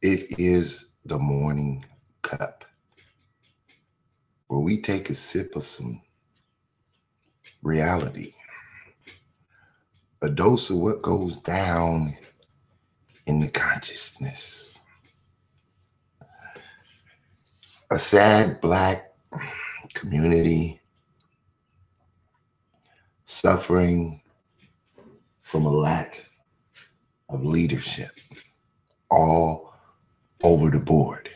It is the morning cup, where we take a sip of some reality, a dose of what goes down in the consciousness. A sad Black community suffering from a lack of leadership all over the board.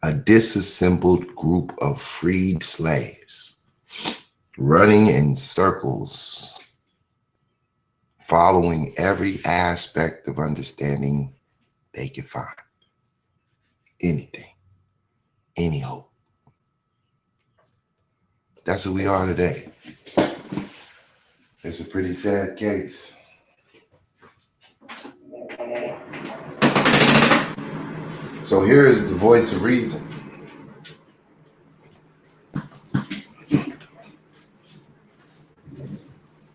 A disassembled group of freed slaves running in circles, following every aspect of understanding they could find. Anything, any hope. That's who we are today. It's a pretty sad case. So here is the voice of reason.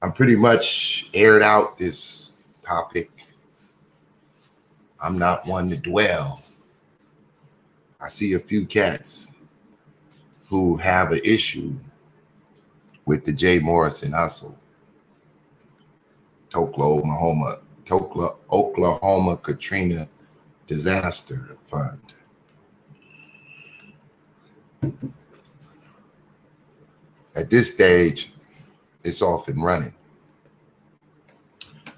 I'm pretty much aired out this topic. I'm not one to dwell. I see a few cats who have an issue with the J. Morrison hustle. Tulsa, Oklahoma Katrina Disaster Fund. At this stage, it's off and running.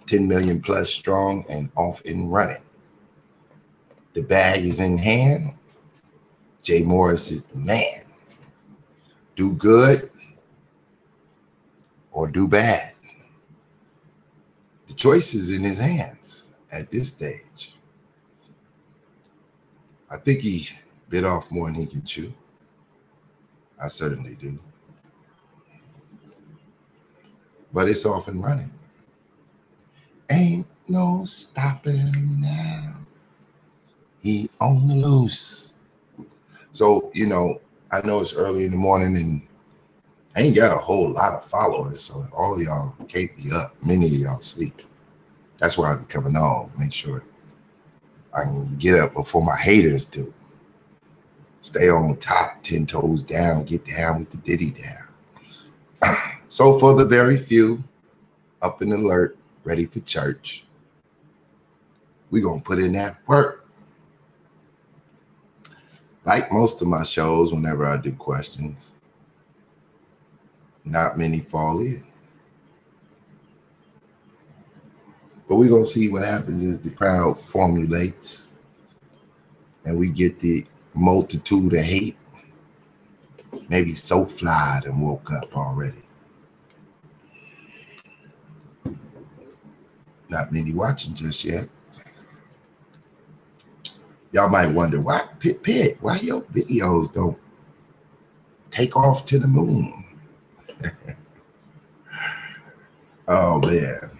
10 million plus strong and off and running. The bag is in hand. Jay Morris is the man. Do good or do bad. The choice is in his hands at this stage. I think he bit off more than he can chew. I certainly do. But it's off and running. Ain't no stopping him now. He on the loose. So, I know it's early in the morning and I ain't got a whole lot of followers. So all of y'all can't be up. Many of y'all sleep. That's why I be coming on. Make sure I can get up before my haters do. Stay on top, 10 toes down, get down with the diddy down. So for the very few, up and alert, ready for church, we gonna put in that work. Like most of my shows, whenever I do questions, not many fall in. But we're gonna see what happens as the crowd formulates and we get the multitude of hate. Maybe so fly and woke up already. Not many watching just yet. Y'all might wonder, why, Pit, why your videos don't take off to the moon? Oh, man.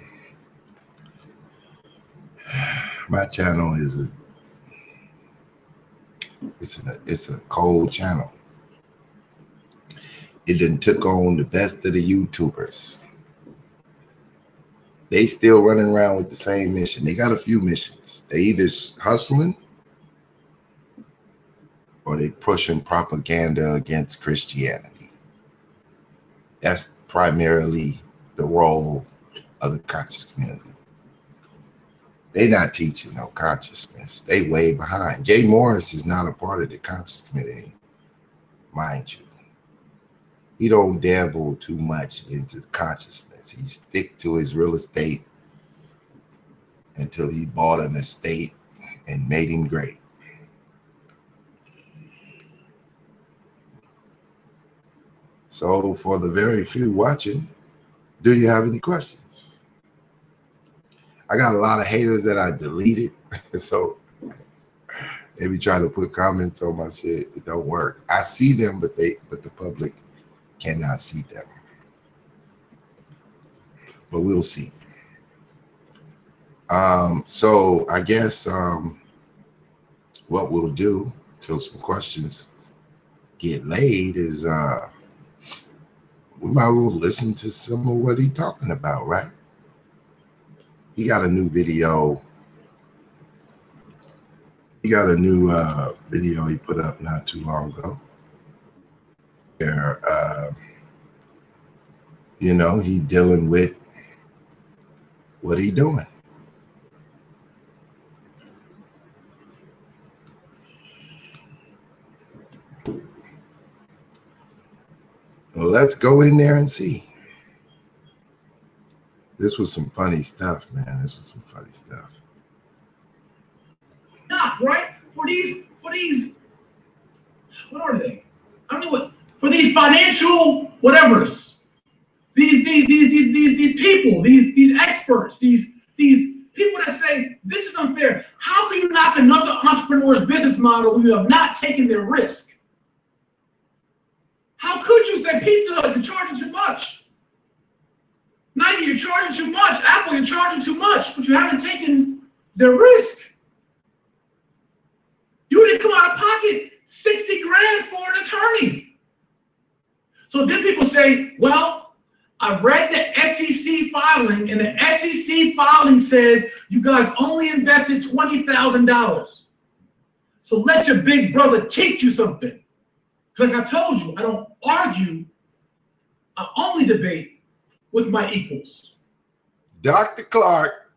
My channel is it's a cold channel. It done took on the best of the YouTubers. They still running around with the same mission. They got a few missions. They either hustling or they pushing propaganda against Christianity. That's primarily the role of the conscious community. They not teaching no consciousness. They way behind. Jay Morris is not a part of the conscious community, mind you. He don't dabble too much into consciousness. He stick to his real estate until he bought an estate and made him great. So for the very few watching, do you have any questions? I got a lot of haters that I deleted. So they be trying to put comments on my shit. It don't work. I see them, but the public cannot see them. But we'll see. So I guess what we'll do till some questions get laid is we might as well listen to some of what he's talking about, right? He got a new video He got a new video he put up not too long ago. Where, you know, he dealing with what he doing. Well, let's go in there and see. This was some funny stuff, man. This was some funny stuff. Not right for these. What are they? I mean, what for these financial whatevers? These people, these experts, these people that say this is unfair. How can you knock another entrepreneur's business model when you have not taken their risk? How could you say Pizza Hut, you're charging too much? Nike, you're charging too much. Apple, you're charging too much, but you haven't taken their risk. You didn't come out of pocket 60 grand for an attorney. So then people say, well, I read the SEC filing, and the SEC filing says you guys only invested $20,000. So let your big brother teach you something. Like I told you, I don't argue. I only debate with my equals. Dr. Clark.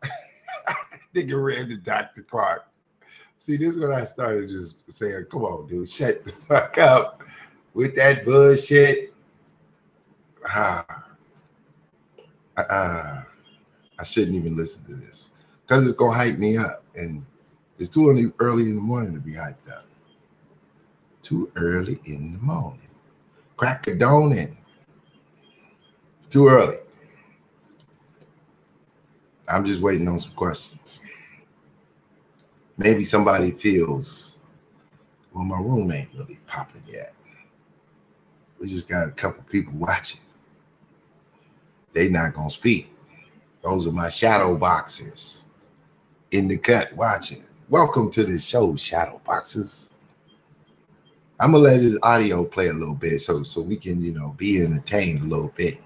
I think I read to Dr. Clark. See, this is when I started just saying, come on, dude, shut the fuck up with that bullshit. I shouldn't even listen to this because it's going to hype me up. And it's too early in the morning to be hyped up. Too early in the morning. Crack a dawn in. It's too early. I'm just waiting on some questions. Maybe somebody feels, well, my room ain't really popping yet. We just got a couple people watching. They not gonna speak. Those are my shadow boxers in the cut watching. Welcome to the show, shadow boxers. I'm gonna let his audio play a little bit so we can, you know, be entertained a little bit.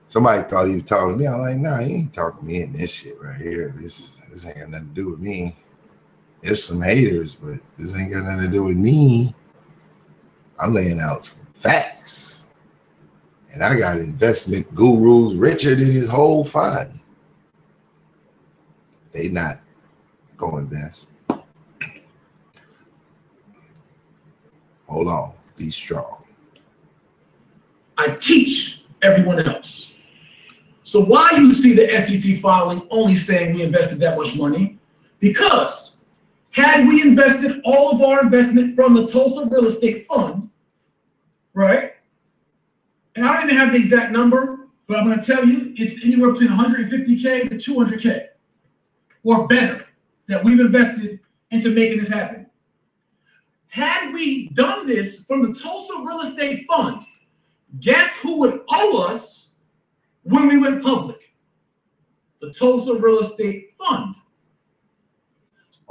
Somebody thought he was talking to me. I'm like, nah, he ain't talking to me in this shit right here. This ain't got nothing to do with me. There's some haters, but this ain't got nothing to do with me. I'm laying out facts. And I got investment gurus richer than his whole fund. They not go invest. Hold on, be strong. I teach everyone else. So why you see the SEC filing only saying we invested that much money? Because had we invested all of our investment from the Tulsa real estate fund, right? And I don't even have the exact number, but I'm going to tell you it's anywhere between 150K to 200K or better that we've invested into making this happen. Had we done this from the Tulsa real estate fund, guess who would owe us when we went public? The Tulsa real estate fund.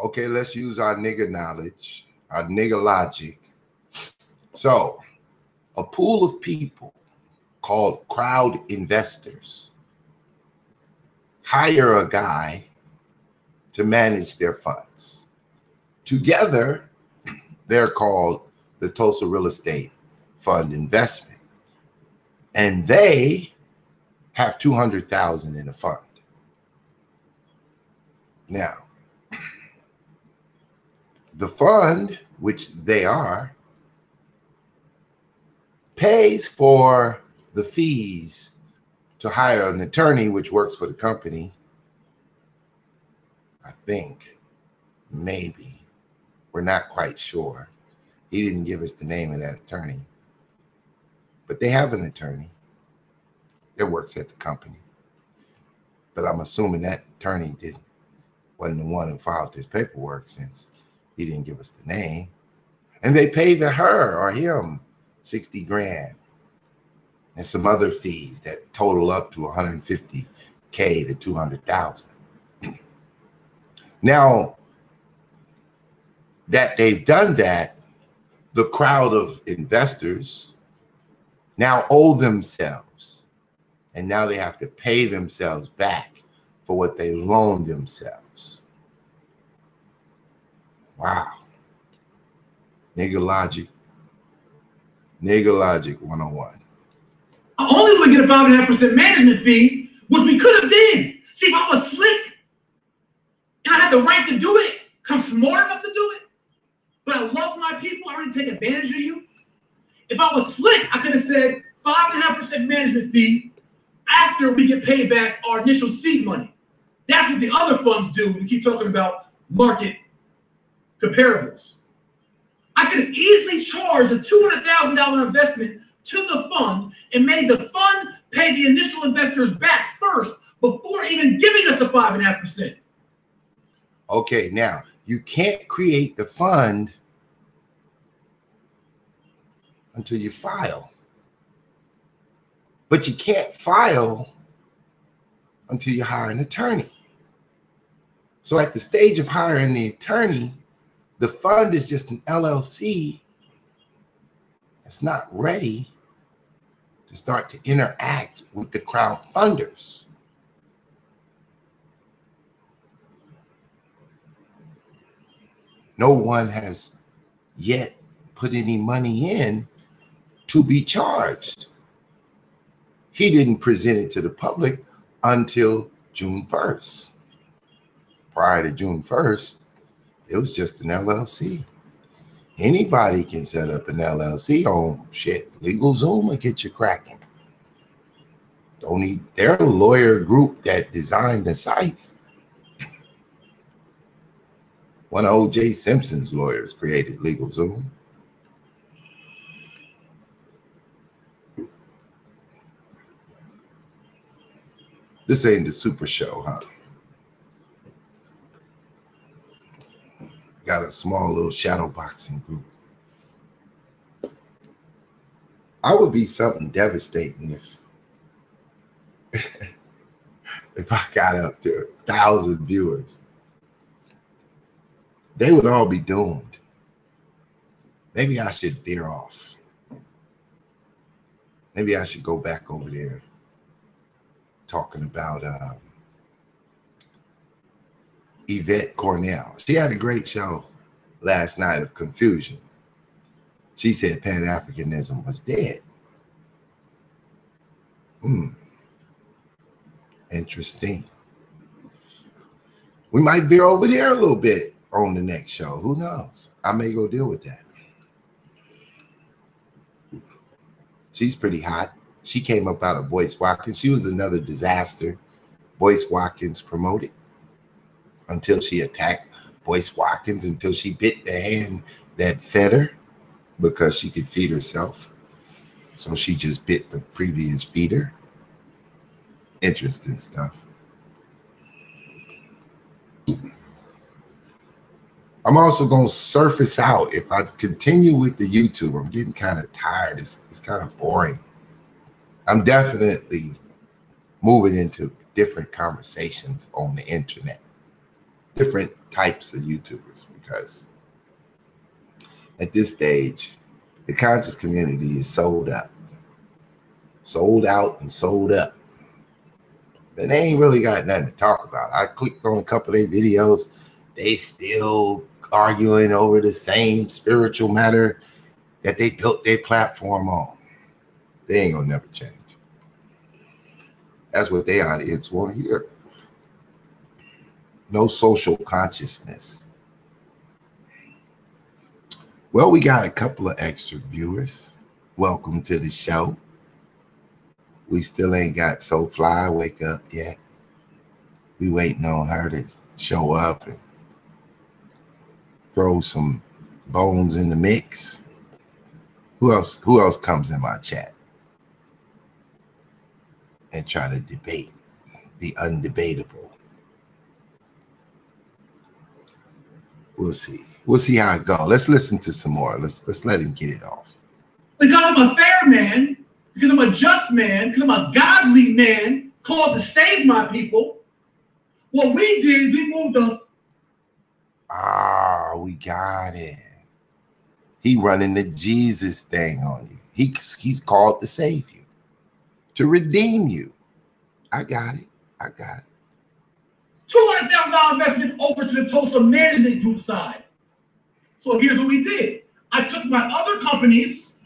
Okay, let's use our nigga knowledge, our nigga logic. So, a pool of people called crowd investors hire a guy to manage their funds. Together, they're called the Tulsa Real Estate Fund Investment. And they have $200,000 in the fund. Now, the fund, which they are, pays for the fees to hire an attorney which works for the company. I think, maybe. We're not quite sure. He didn't give us the name of that attorney. But they have an attorney that works at the company. But I'm assuming that attorney wasn't the one who filed this paperwork since he didn't give us the name. And they pay her or him 60 grand and some other fees that total up to 150K to 200,000. Now that they've done that, the crowd of investors now owe themselves, and now they have to pay themselves back for what they loaned themselves. Wow. Nigga logic. Nigga logic 101. Only we get a 5.5% management fee, which we could have did. See, if I was slick and I had the right to do it, I'm smart enough to do it, but I love my people, I already take advantage of you. If I was slick, I could have said 5.5% management fee after we get paid back our initial seed money. That's what the other funds do. We keep talking about market comparables. I could have easily charged a $200,000 investment to the fund and made the fund pay the initial investors back first before even giving us the 5.5%. Okay, now you can't create the fund until you file. But you can't file until you hire an attorney. So at the stage of hiring the attorney, the fund is just an LLC. It's not ready to start to interact with the crowdfunders. No one has yet put any money in to be charged. He didn't present it to the public until June 1st. Prior to June 1st, it was just an LLC. Anybody can set up an LLC on shit. LegalZoom will get you cracking. Don't need their lawyer group that designed the site. One of O.J. Simpson's lawyers created LegalZoom. This ain't the super show, huh? Got a small little shadow boxing group. I would be something devastating if I got up to 1,000 viewers. They would all be doomed. Maybe I should veer off. Maybe I should go back over there talking about Yvette Cornell. She had a great show last night of confusion. She said Pan-Africanism was dead. Interesting. We might veer over there a little bit on the next show. Who knows? I may go deal with that. She's pretty hot. She came up out of Boyce Watkins. She was another disaster Boyce Watkins promoted until she attacked Boyce Watkins, until she bit the hand that fed her because she could feed herself. So she just bit the previous feeder. Interesting stuff. I'm also going to surface out. If I continue with the YouTube, I'm getting kind of tired. It's kind of boring. I'm definitely moving into different conversations on the internet, different types of YouTubers, because at this stage, the conscious community is sold up, sold out and sold up. But they ain't really got nothing to talk about. I clicked on a couple of their videos. They still arguing over the same spiritual matter that they built their platform on. They ain't gonna never change. That's what their audience want to hear. No social consciousness. Well, we got a couple of extra viewers. Welcome to the show. We still ain't got So Fly Wake Up yet. We waiting on her to show up and throw some bones in the mix. Who else comes in my chat and try to debate the undebatable? We'll see. We'll see how it goes. Let's listen to some more. Let's let him get it off. Because I'm a fair man, because I'm a just man, because I'm a godly man called to save my people. What we did is we moved on. Ah, we got it. He running the Jesus thing on you. He's called to save you, to redeem you. I got it. I got it. $200,000 investment over to the Tulsa management group side. So here's what we did. I took my other companies.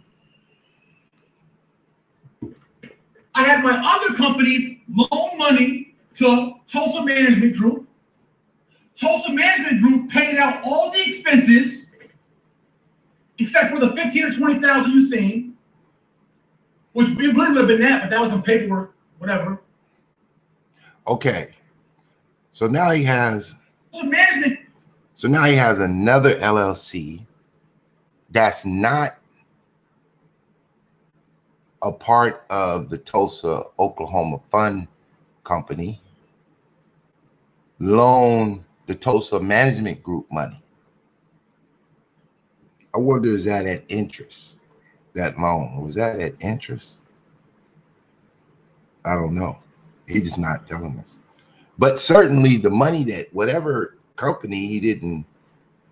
I had my other companies loan money to Tulsa Management Group. Tulsa Management Group paid out all the expenses, except for the 15 or 20,000 you seen, which we really would have been that, but that was some paperwork, whatever. Okay. So now he has management. So now he has another LLC that's not a part of the Tulsa, Oklahoma Fund Company, loan the Tulsa Management Group money. I wonder, is that at interest? That loan, was that at interest? I don't know. He's just not telling us. But certainly the money that whatever company he didn't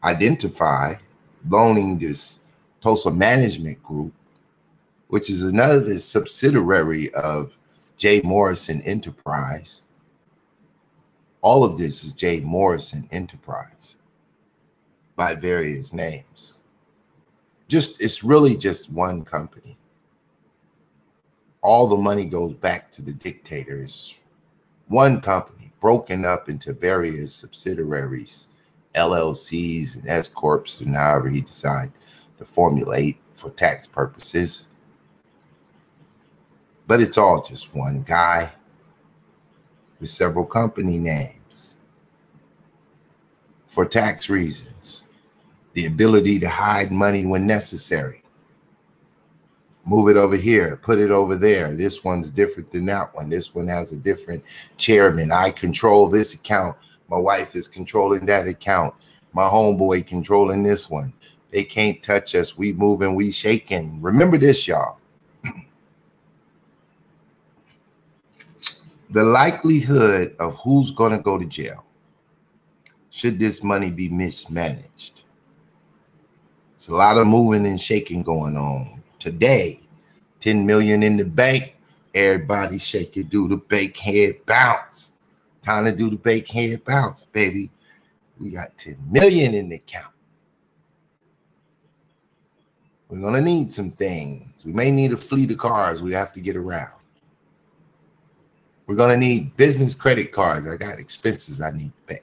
identify loaning this Tulsa Management Group, which is another subsidiary of J. Morrison Enterprise. All of this is J. Morrison Enterprise by various names. It's really just one company. All the money goes back to the dictators. One company broken up into various subsidiaries, LLCs and S corps, and however he decide to formulate for tax purposes. But it's all just one guy with several company names for tax reasons. The ability to hide money when necessary. Move it over here, put it over there. This one's different than that one. This one has a different chairman. I control this account. My wife is controlling that account. My homeboy controlling this one. They can't touch us. We moving, we shaking. Remember this, y'all. The likelihood of who's going to go to jail should this money be mismanaged. There's a lot of moving and shaking going on today. 10 million in the bank. Everybody shake it, do the bake head bounce. Time to do the bake head bounce, baby. We got 10 million in the account. We're going to need some things. We may need a fleet of cars we have to get around. We're going to need business credit cards. I got expenses I need to pay.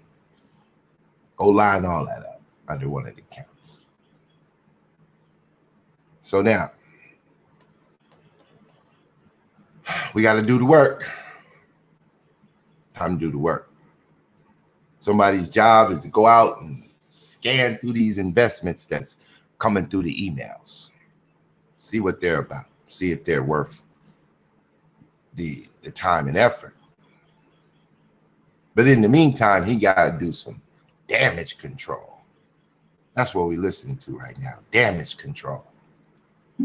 Go line all that up under one of the accounts. So now, we got to do the work. Time to do the work. Somebody's job is to go out and scan through these investments that's coming through the emails. See what they're about. See if they're worth the time and effort. But in the meantime, he got to do some damage control. That's what we're listening to right now. Damage control.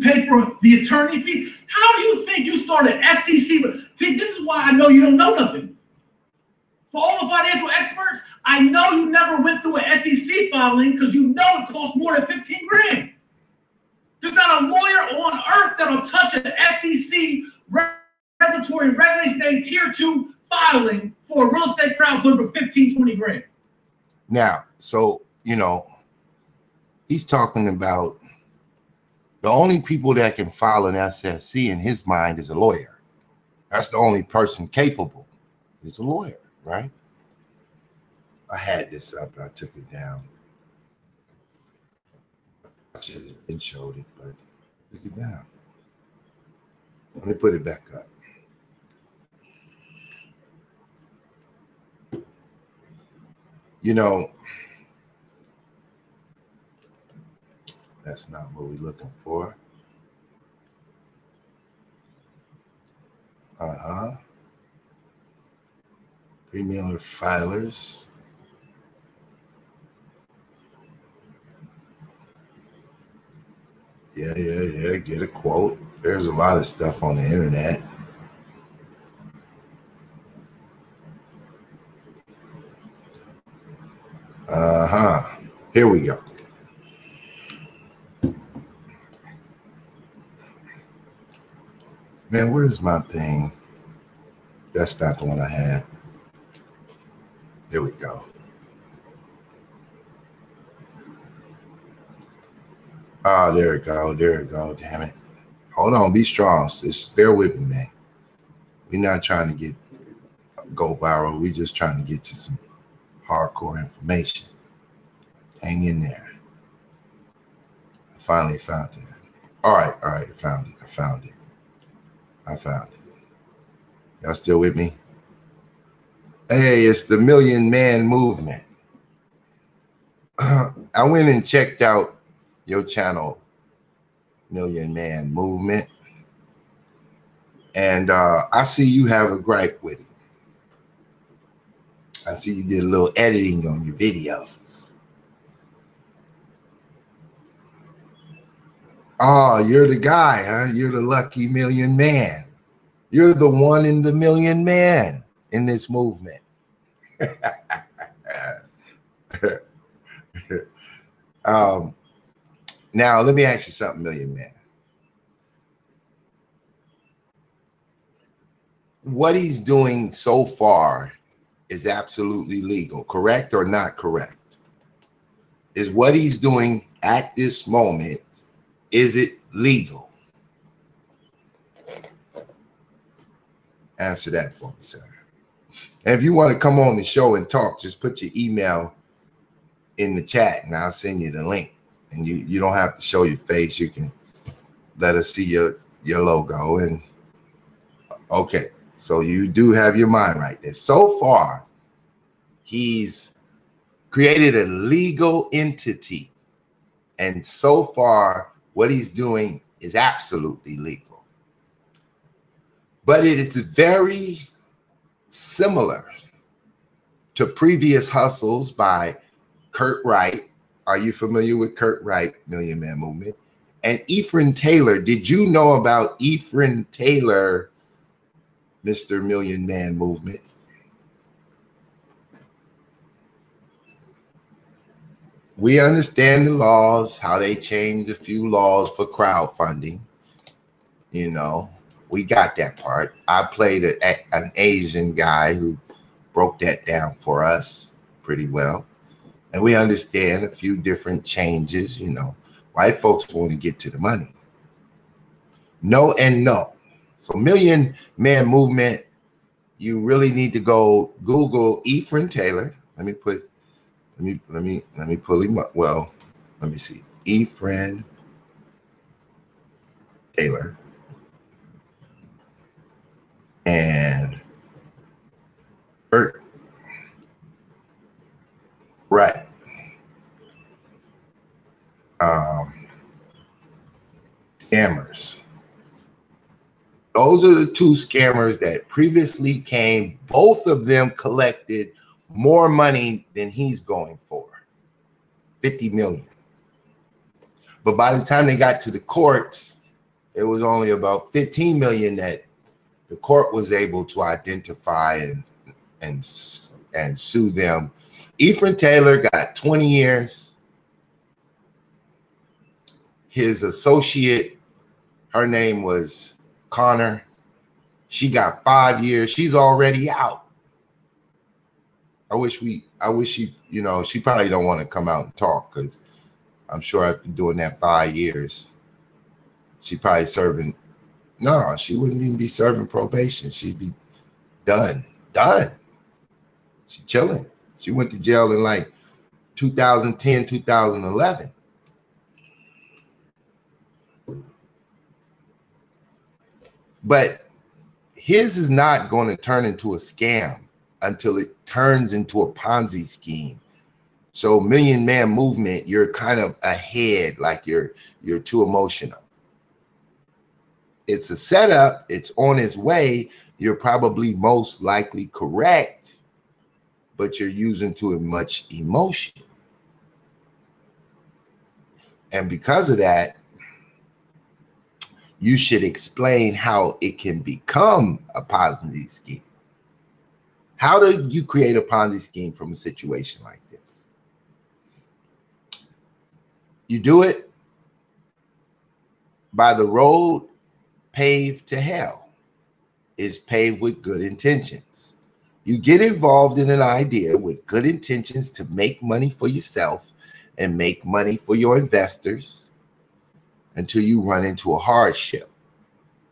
Pay for the attorney fees. How do you think you started SEC? See, this is why I know you don't know nothing. For all the financial experts, I know you never went through an SEC filing because you know it costs more than 15 grand. There's not a lawyer on earth that'll touch an SEC regulatory regulation A tier 2 filing for a real estate crowdfunding for 15, 20 grand. Now, so, he's talking about the only people that can file an SSC in his mind is a lawyer. That's the only person capable is a lawyer, right? I had this up, I took it down. I should have been showed it, but took it down. Let me put it back up. That's not what we're looking for. Premier filers. Yeah. Get a quote. There's a lot of stuff on the internet. Here we go. Man, where's my thing? That's not the one I had. There we go. Oh, there it go. There it go. Damn it. Hold on. Be strong. Just bear with me, man. We're not trying to go viral. We're just trying to get to some hardcore information. Hang in there. I finally found it. All right. I found it. Y'all still with me? Hey, it's the Million Man Movement. I went and checked out your channel, Million Man Movement, and I see you have a gripe with it. I see you did a little editing on your videos. Oh, you're the guy, huh? You're the lucky million man. You're the one in the million man in this movement. Now, let me ask you something, Million Man. What he's doing so far is absolutely legal, correct or not correct? Is what he's doing at this moment, is it legal? Answer that for me, sir. And if you want to come on the show and talk, just put your email in the chat and I'll send you the link. And you don't have to show your face. You can let us see your logo. And okay, so you do have your mind right there. So far, he's created a legal entity. And so far, what he's doing is absolutely legal. But it is very similar to previous hustles by Kurt Wright. Are you familiar with Kurt Wright, Million Man Movement? And Ephraim Taylor. Did you know about Ephraim Taylor, Mr. Million Man Movement? We understand the laws, how they changed a few laws for crowdfunding. You know, we got that part. I played an Asian guy who broke that down for us pretty well. And we understand a few different changes. You know, white folks want to get to the money. No and no. So Million Man Movement, you really need to go Google Ephraim Taylor. Let me pull him up. Well, let me see. Ephraim Taylor. And Kurt Wright. Scammers. Those are the two scammers that previously came. Both of them collected more money than he's going for, 50 million. But by the time they got to the courts, it was only about 15 million that the court was able to identify and sue them. Ephraim Taylor got 20 years. His associate, her name was Connor. She got 5 years. She's already out. I wish she, you know, she probably don't want to come out and talk because I'm sure after doing that 5 years, she probably serving. No, she wouldn't even be serving probation. She'd be done. She chilling. She went to jail in like 2010, 2011. But his is not going to turn into a scam until it turns into a Ponzi scheme. So Million Man Movement, you're kind of ahead, like you're too emotional. It's a setup. It's on its way. You're probably most likely correct, but you're using too much emotion. And because of that, you should explain how it can become a Ponzi scheme. How do you create a Ponzi scheme from a situation like this? You do it by the road paved to hell is paved with good intentions. You get involved in an idea with good intentions to make money for yourself and make money for your investors. until you run into a hardship,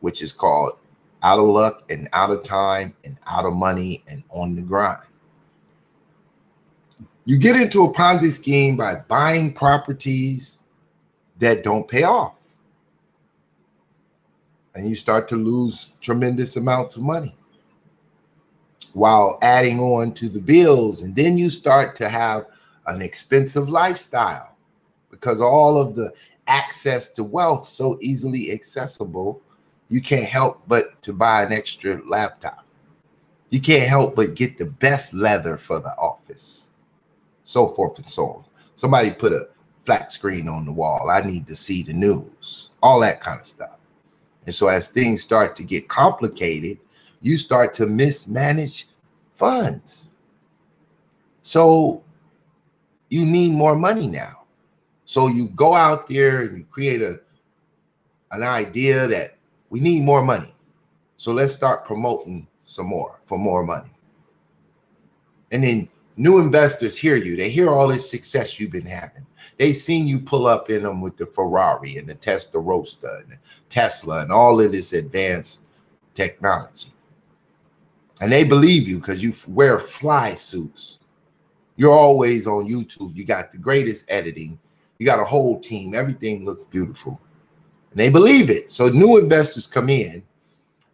which is called out of luck and out of time and out of money and on the grind. You get into a Ponzi scheme by buying properties that don't pay off. And you start to lose tremendous amounts of money while adding on to the bills. And then you start to have an expensive lifestyle because all of the access to wealth so easily accessible, you can't help but to buy an extra laptop. You can't help but get the best leather for the office, so forth and so on. Somebody put a flat screen on the wall. I need to see the news, all that kind of stuff. And so as things start to get complicated, you start to mismanage funds. So you need more money now. So you go out there and you create an idea that we need more money. So let's start promoting some more for more money. And then new investors hear you. They hear all this success you've been having. They've seen you pull up in them with the Ferrari and the Testarossa and the Tesla and all of this advanced technology. And they believe you because you wear fly suits. You're always on YouTube. You got the greatest editing. You got a whole team. Everything looks beautiful. And they believe it. So new investors come in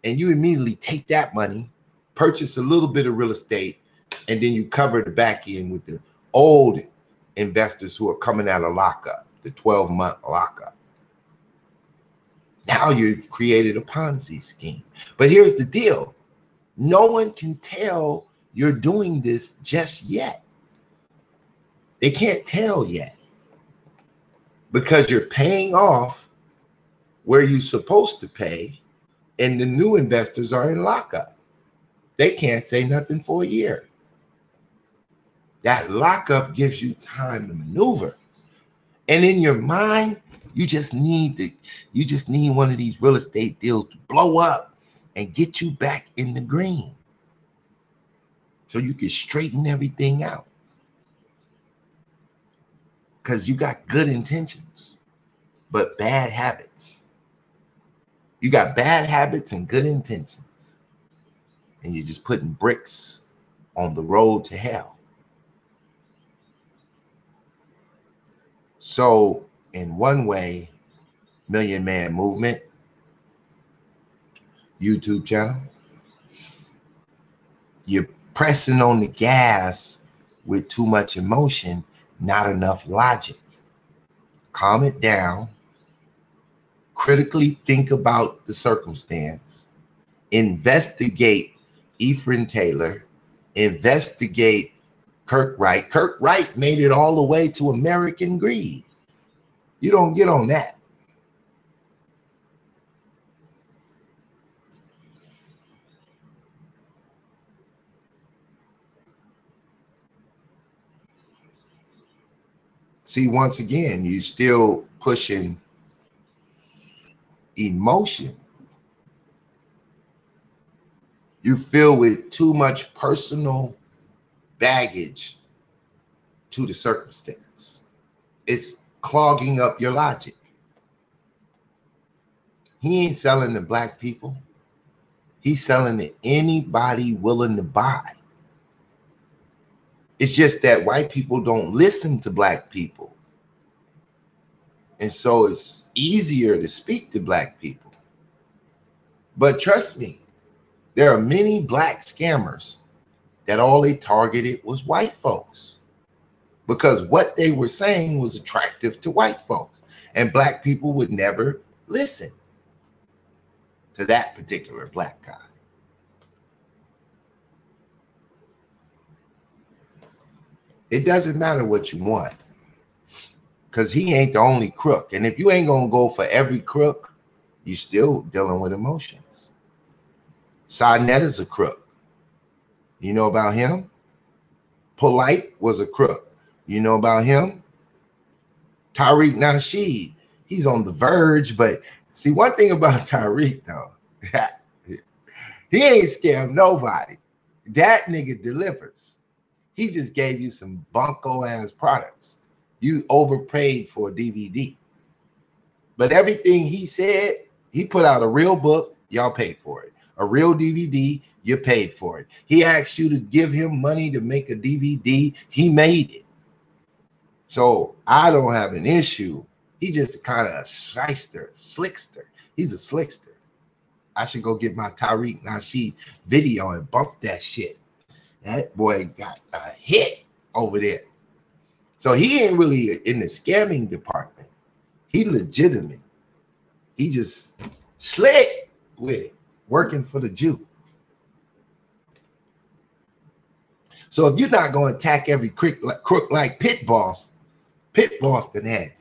and you immediately take that money, purchase a little bit of real estate, and then you cover the back end with the old investors who are coming out of lockup, the 12-month lockup. Now you've created a Ponzi scheme. But here's the deal. No one can tell you're doing this just yet. They can't tell yet because you're paying off where you're supposed to pay, and the new investors are in lockup. They can't say nothing for a year. That lockup gives you time to maneuver. And in your mind, you just need one of these real estate deals to blow up and get you back in the green so you can straighten everything out. Because you got good intentions, but bad habits. You got bad habits and good intentions. And you're just putting bricks on the road to hell. So in one way, Million Man Movement, YouTube channel, you're pressing on the gas with too much emotion, not enough logic. Calm it down. Critically think about the circumstance. Investigate Ephraim Taylor. Investigate Kirk Wright. Kirk Wright made it all the way to American Greed. You don't get on that. See, once again, you're still pushing emotion. You feel with too much personal baggage to the circumstance. It's clogging up your logic. He ain't selling to black people. He's selling to anybody willing to buy. It's just that white people don't listen to black people. And so it's easier to speak to black people. But trust me, there are many black scammers that all they targeted was white folks because what they were saying was attractive to white folks, and black people would never listen to that particular black guy. It doesn't matter what you want because he ain't the only crook. And if you ain't going to go for every crook, you're still dealing with emotions. Sarnett is a crook. You know about him? Polite was a crook. You know about him? Tariq Nasheed, he's on the verge. But see, one thing about Tariq, though, he ain't scammed nobody. That nigga delivers. He just gave you some bunko ass products. You overpaid for a DVD. But everything he said, he put out a real book, y'all paid for it. A real DVD, you paid for it. He asked you to give him money to make a DVD, he made it. So I don't have an issue. He just kind of a slickster. He's a slickster. I should go get my Tariq Nasheed video and bump that shit. That boy got a hit over there. So he ain't really in the scamming department. He legitimate. He just slick with it, working for the Jew. So if you're not going to attack every crook like Pit Boss done had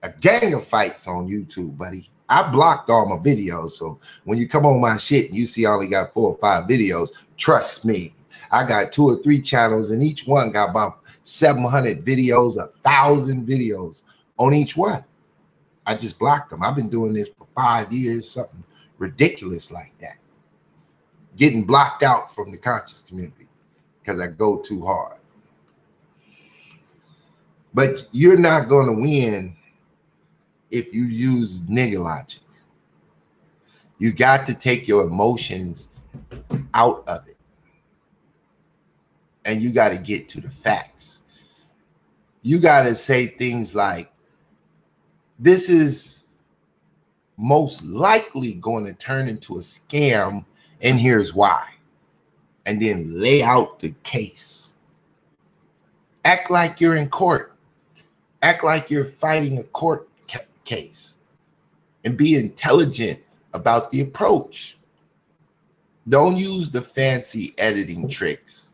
a gang of fights on YouTube, buddy. I blocked all my videos. So when you come on my shit and you see I only got 4 or 5 videos, trust me, I got 2 or 3 channels and each one got about 700 videos, 1,000 videos on each one. I just blocked them. I've been doing this for 5 years, something ridiculous like that. Getting blocked out from the conscious community because I go too hard. But you're not going to win if you use nigga logic. You got to take your emotions out of it. And you got to get to the facts. You got to say things like, this is most likely going to turn into a scam, and here's why. And then lay out the case. Act like you're in court. Act like you're fighting a court case. And be intelligent about the approach. Don't use the fancy editing tricks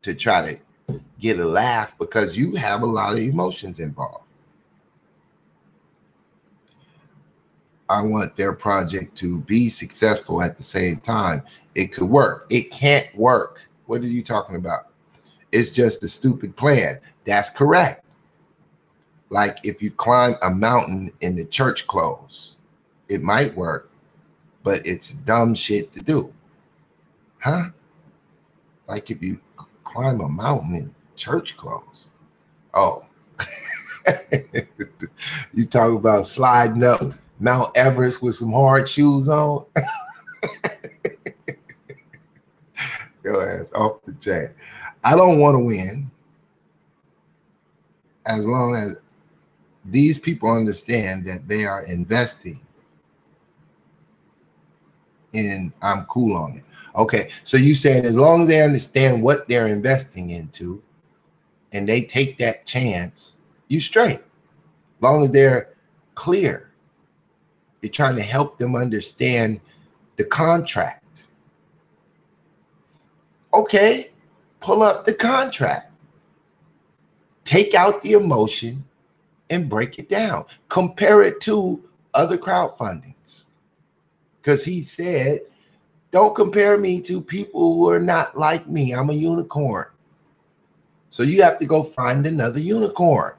to try to get a laugh, because you have a lot of emotions involved. I want their project to be successful at the same time. It could work. It can't work. What are you talking about? It's just a stupid plan. That's correct. Like if you climb a mountain in the church clothes, it might work, but it's dumb shit to do. Huh? Like if you climb a mountain in church clothes. Oh. You talk about sliding up Mount Everest with some hard shoes on. Your ass off the chain. I don't want to win as long as these people understand that they are investing in, I'm cool on it. Okay, so you saying as long as they understand what they're investing into and they take that chance, you straight. As long as they're clear. You're trying to help them understand the contract. Okay, pull up the contract. Take out the emotion and break it down. Compare it to other crowdfundings. Because he said, don't compare me to people who are not like me. I'm a unicorn. So you have to go find another unicorn.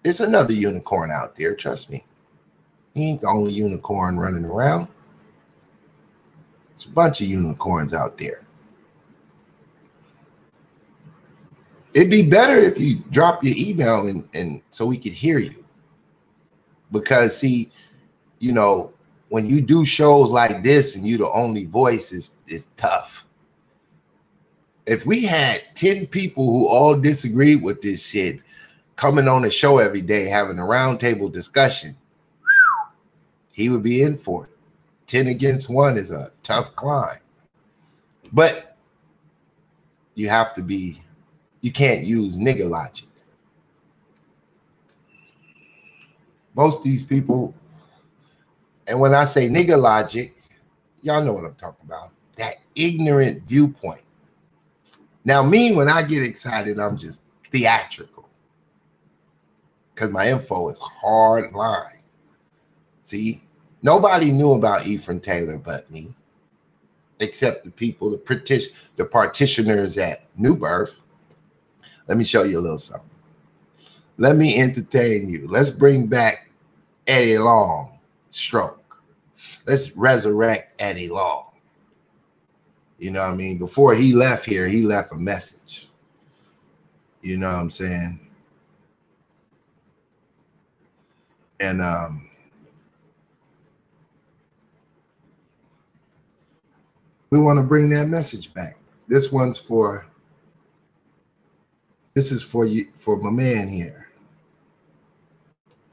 There's another unicorn out there, trust me. He ain't the only unicorn running around. There's a bunch of unicorns out there. It'd be better if you drop your email and so we could hear you. Because see, you know, when you do shows like this and you the only voice, is tough. If we had 10 people who all disagreed with this shit coming on the show every day having a roundtable discussion, he would be in for it. 10 against 1 is a tough climb. But you have to be, you can't use nigga logic. Most of these people, and when I say nigga logic, y'all know what I'm talking about. That ignorant viewpoint. Now me, when I get excited, I'm just theatrical. Because my info is hard line. See, nobody knew about Ephraim Taylor but me, except the people, the partitioners at New Birth. Let me show you a little something. Let me entertain you. Let's bring back Eddie Long stroke. Let's resurrect Eddie Long. You know what I mean? Before he left here, he left a message. You know what I'm saying? And we want to bring that message back. This is for you, for my man here,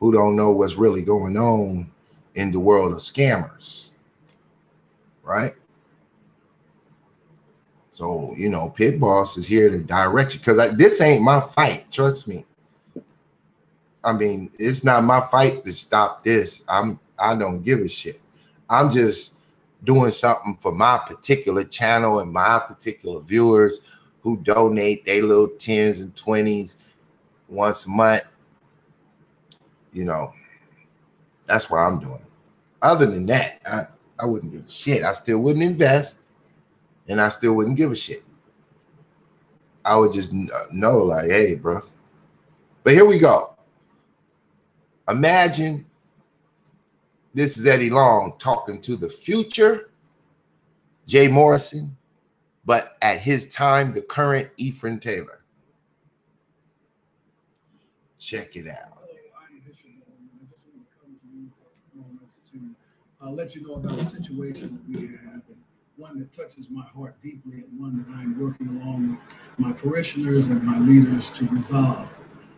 who don't know what's really going on in the world of scammers, right? So, you know, Pit Boss is here to direct you, because this ain't my fight. Trust me. I mean, it's not my fight to stop this. I don't give a shit. I'm just doing something for my particular channel and my particular viewers who donate their little 10s and 20s once a month. You know, that's why I'm doing it. Other than that, I wouldn't give a shit. I still wouldn't invest, and I still wouldn't give a shit. I would just know, like, hey, bro. But here we go. Imagine this is Eddie Long talking to the future Jay Morrison, but at his time, the current Ephraim Taylor. Check it out. Let you know about a situation that we have, and one that touches my heart deeply, and one that I'm working along with my parishioners and my leaders to resolve.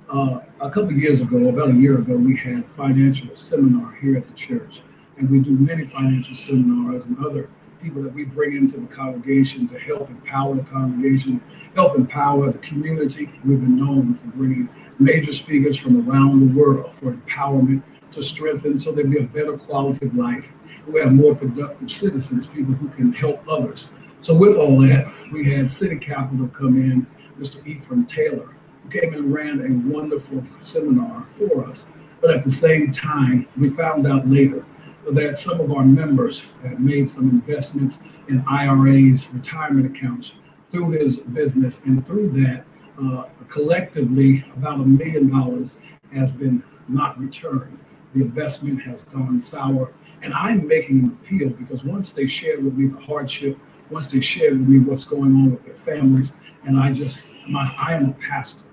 A couple of years ago, about a year ago, we had a financial seminar here at the church, and we do many financial seminars and other people that we bring into the congregation to help empower the congregation, help empower the community. We've been known for bringing major speakers from around the world for empowerment, to strengthen, so there'd be a better quality of life. We have more productive citizens, people who can help others. So with all that, we had City Capital come in, Mr. Ephraim Taylor, who came and ran a wonderful seminar for us. But at the same time, we found out later that some of our members had made some investments in IRAs, retirement accounts, through his business. And through that, collectively, about $1 million has been not returned. The investment has gone sour. And I'm making an appeal, because once they shared with me the hardship, once they shared with me what's going on with their families, and I am a pastor.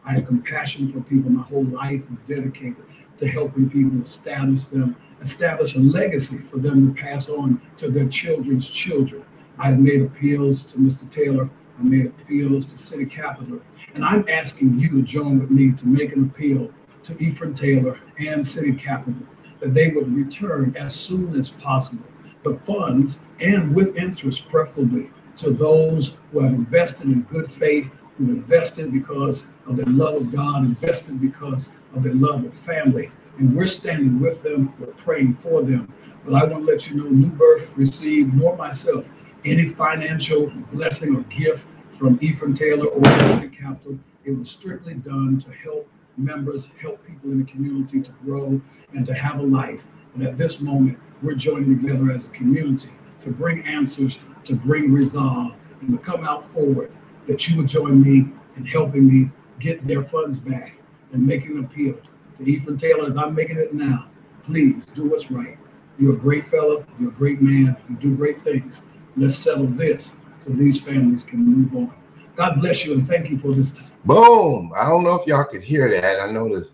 I have compassion for people. My whole life is dedicated to helping people establish a legacy for them to pass on to their children's children. I have made appeals to Mr. Taylor. I made appeals to City Capital. And I'm asking you to join with me to make an appeal to Ephraim Taylor and City Capital, that they would return as soon as possible the funds, and with interest preferably, to those who have invested in good faith, who invested because of their love of God, invested because of their love of family. And we're standing with them, we're praying for them. But I want to let you know, New Birth received, nor myself, any financial blessing or gift from Ephraim Taylor or City Capital. It was strictly done to help members, help people in the community to grow and to have a life. And at this moment, we're joining together as a community to bring answers, to bring resolve, and to come out forward, that you would join me in helping me get their funds back and making an appeal to Ephraim Taylor as I'm making it now. Please do what's right. You're a great fellow. You're a great man. You do great things. Let's settle this so these families can move on. God bless you, and thank you for this time. Boom. I don't know if y'all could hear that. I know the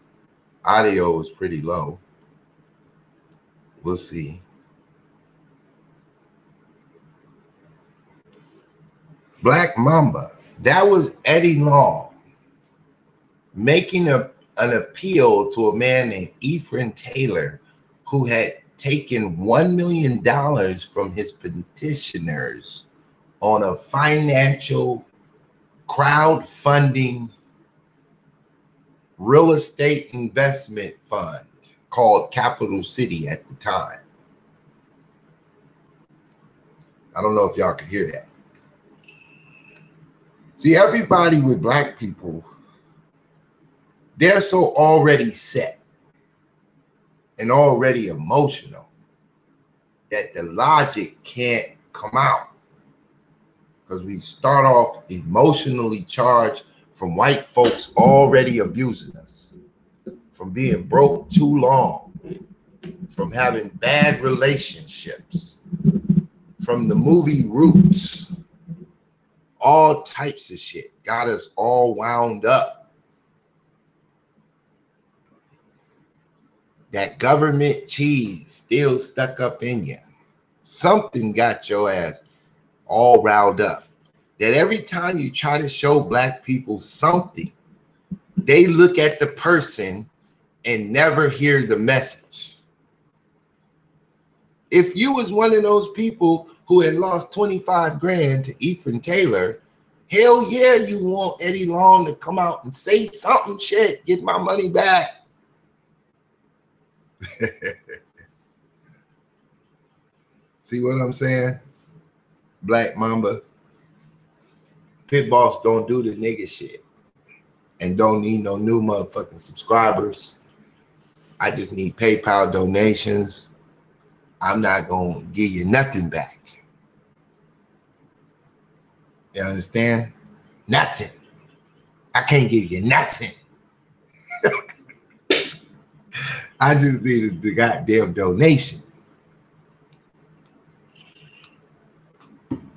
audio is pretty low. We'll see. Black Mamba. That was Eddie Long making an appeal to a man named Ephraim Taylor, who had taken $1 million from his petitioners on a financial crowdfunding real estate investment fund called Capital City at the time. I don't know if y'all could hear that. See, everybody with black people, they're so already set and already emotional that the logic can't come out, because we start off emotionally charged from white folks already abusing us, from being broke too long, from having bad relationships, from the movie Roots. All types of shit got us all wound up. That government cheese still stuck up in you. Something got your ass all riled up. That every time you try to show black people something, they look at the person and never hear the message. If you was one of those people who had lost 25 grand to Ephraim Taylor, hell yeah, you want Eddie Long to come out and say something, shit, get my money back. See what I'm saying? Black Mamba. Pit Boss don't do the nigga shit and don't need no new motherfucking subscribers. I just need PayPal donations. I'm not gonna give you nothing back. You understand? Nothing. I can't give you nothing. I just needed the goddamn donation.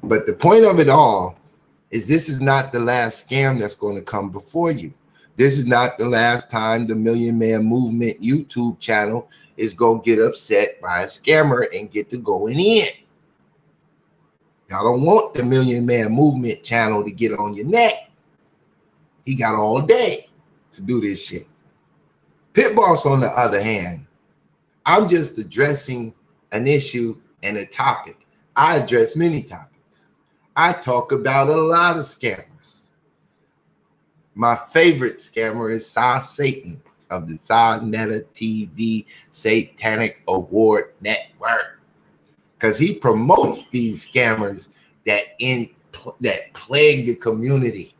But the point of it all is this is not the last scam that's going to come before you. This is not the last time the Million Man Movement YouTube channel is going to get upset by a scammer and get to going in. Y'all don't want the Million Man Movement channel to get on your neck. He got all day to do this shit. Pit Boss, on the other hand, I'm just addressing an issue and a topic. I address many topics. I talk about a lot of scammers. My favorite scammer is Sa Satan of the Sa-Netta TV Satanic Award Network, because he promotes these scammers that plague the community.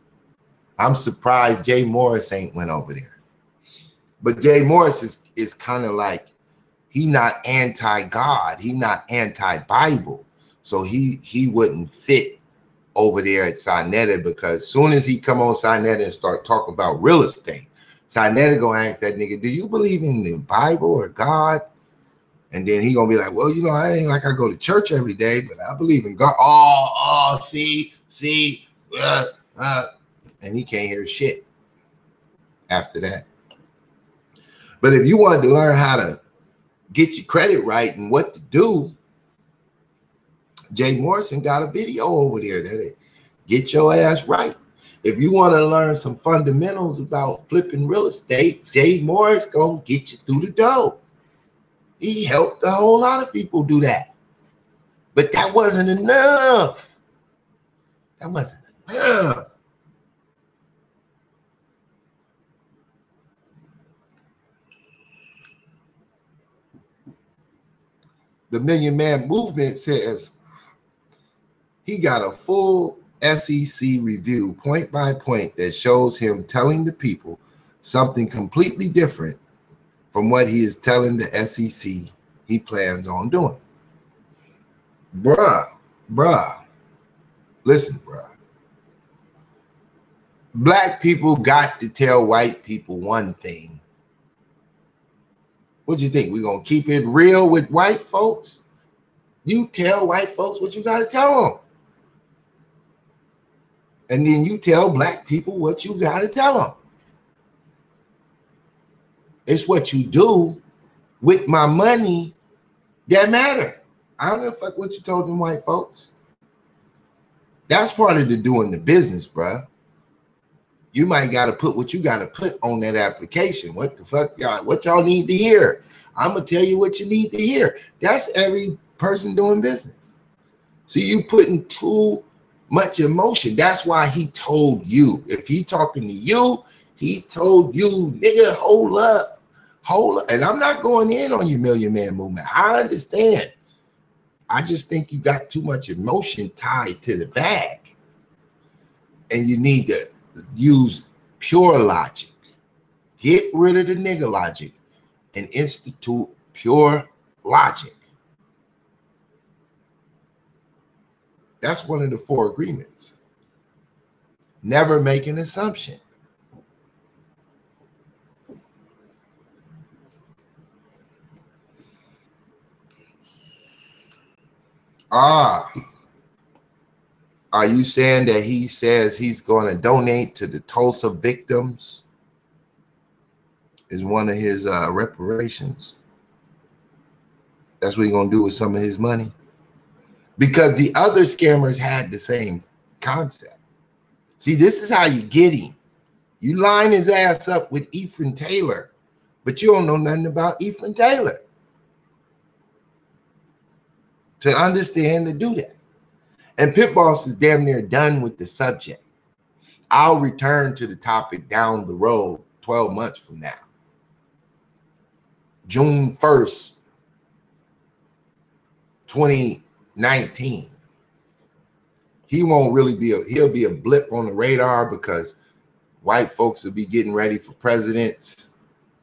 I'm surprised Jay Morris ain't went over there. But Jay Morris is kind of like, he not anti-God, he not anti-Bible, so he wouldn't fit over there at Sa-Netta, because soon as he come on Sa-Netta and start talking about real estate, Sa-Netta gonna ask that nigga, do you believe in the Bible or God? And then he gonna be like, well, you know, I ain't like I go to church every day, but I believe in God. See, and he can't hear shit after that. But if you wanted to learn how to get your credit right and what to do, Jay Morrison got a video over there that get your ass right. If you want to learn some fundamentals about flipping real estate, Jay Morris gonna get you through the door. He helped a whole lot of people do that. But that wasn't enough. That wasn't enough. The Million Man Movement says he got a full SEC review, point by point, that shows him telling the people something completely different from what he is telling the SEC he plans on doing. Bruh, listen, bruh. Black people got to tell white people one thing. What do you think? We're going to keep it real with white folks? You tell white folks what you got to tell them. And then you tell black people what you got to tell them. It's what you do with my money that matter. I don't give a fuck what you told them white folks. That's part of the doing the business, bruh. You might got to put what you got to put on that application. What the fuck, y'all? What y'all need to hear? I'm going to tell you what you need to hear. That's every person doing business. See, you putting too much emotion. That's why he told you. If he talking to you, he told you, nigga, hold up. And I'm not going in on your Million Man Movement. I understand. I just think you got too much emotion tied to the bag. And you need to use pure logic. Get rid of the nigga logic and institute pure logic. That's one of the 4 agreements. Never make an assumption. Are you saying that he says he's going to donate to the Tulsa victims? Is one of his reparations? That's what he's going to do with some of his money. Because the other scammers had the same concept. See, this is how you get him. You line his ass up with Ephraim Taylor, but you don't know nothing about Ephraim Taylor to understand to do that. And Pit Boss is damn near done with the subject. I'll return to the topic down the road 12 months from now. June 1st, 2019. He won't really be he'll be a blip on the radar because white folks will be getting ready for presidents.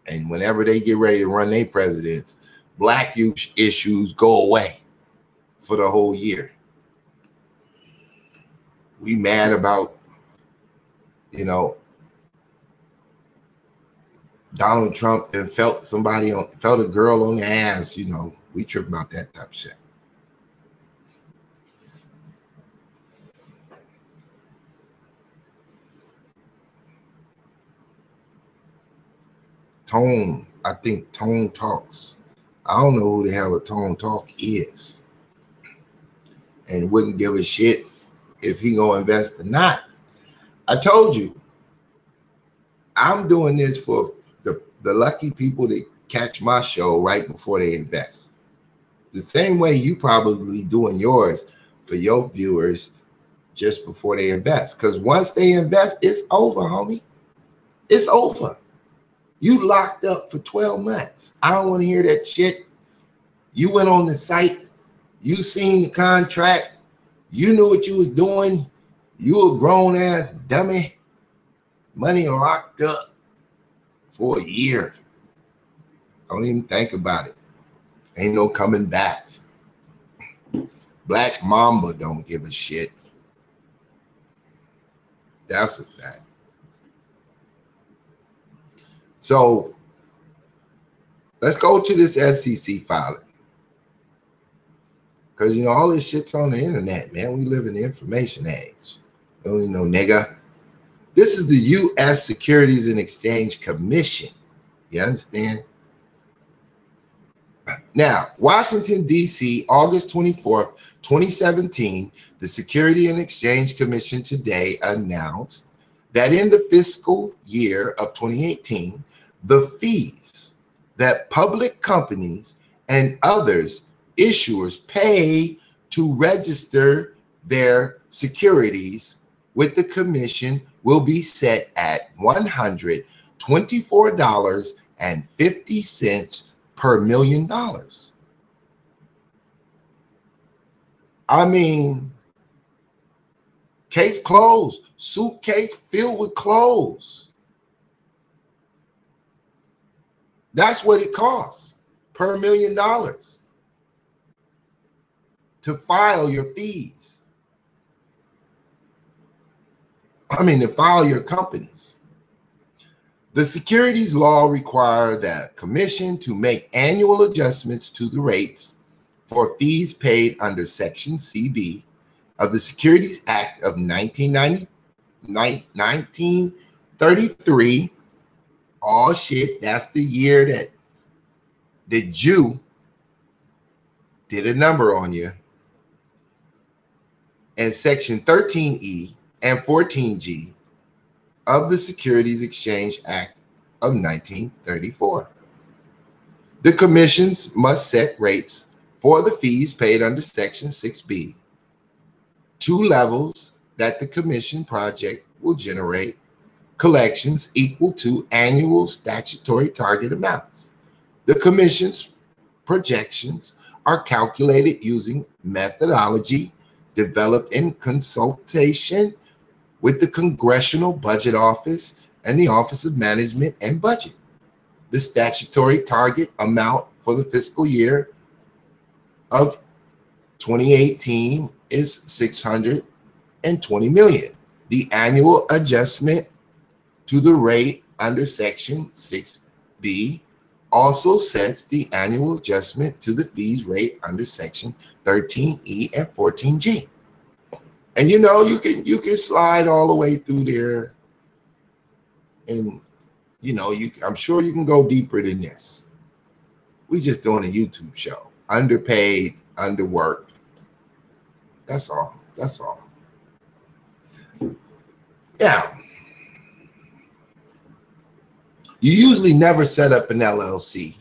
And whenever they get ready to run their presidents, black issues go away for the whole year. We mad about, you know, Donald Trump and felt a girl on the ass, you know, we trip about that type of shit. Tone, I think Tone Talks. I don't know who the hell a Tone Talk is. And wouldn't give a shit if he gonna invest or not. I told you, I'm doing this for the lucky people that catch my show right before they invest. The same way you probably doing yours for your viewers just before they invest. Because once they invest, it's over, homie. It's over. You locked up for 12 months. I don't want to hear that shit. You went on the site. You seen the contract. You knew what you was doing. You a grown-ass dummy. Money locked up for a year. Don't even think about it. Ain't no coming back. Black Mamba don't give a shit. That's a fact. So let's go to this SEC filing. Because, you know, all this shit's on the internet, man. We live in the information age. You don't even know, nigga. This is the U.S. Securities and Exchange Commission. You understand? Now, Washington, D.C., August 24th, 2017, the Security and Exchange Commission today announced that in the fiscal year of 2018, the fees that public companies and others issuers pay to register their securities with the commission will be set at $124.50 per $1 million. I mean, case closed, suitcase filled with clothes. That's what it costs per $1 million to file your fees. I mean, to file your companies. The securities law require the commission to make annual adjustments to the rates for fees paid under Section CB of the Securities Act of 1933. Oh shit, that's the year that the Jew did a number on you. And Section 13E and 14G of the Securities Exchange Act of 1934. The commissions must set rates for the fees paid under Section 6B, two levels that the commission project will generate collections equal to annual statutory target amounts. The commission's projections are calculated using methodology developed in consultation with the Congressional Budget Office and the Office of Management and Budget. The statutory target amount for the fiscal year of 2018 is $620 million. The annual adjustment to the rate under Section 6B also sets the annual adjustment to the fees rate under Section 13E and 14G. And you know, you can slide all the way through there, and you know, I'm sure you can go deeper than this. We just doing a YouTube show. underpaid, underworked. That's all. That's all. Yeah. You usually never set up an LLC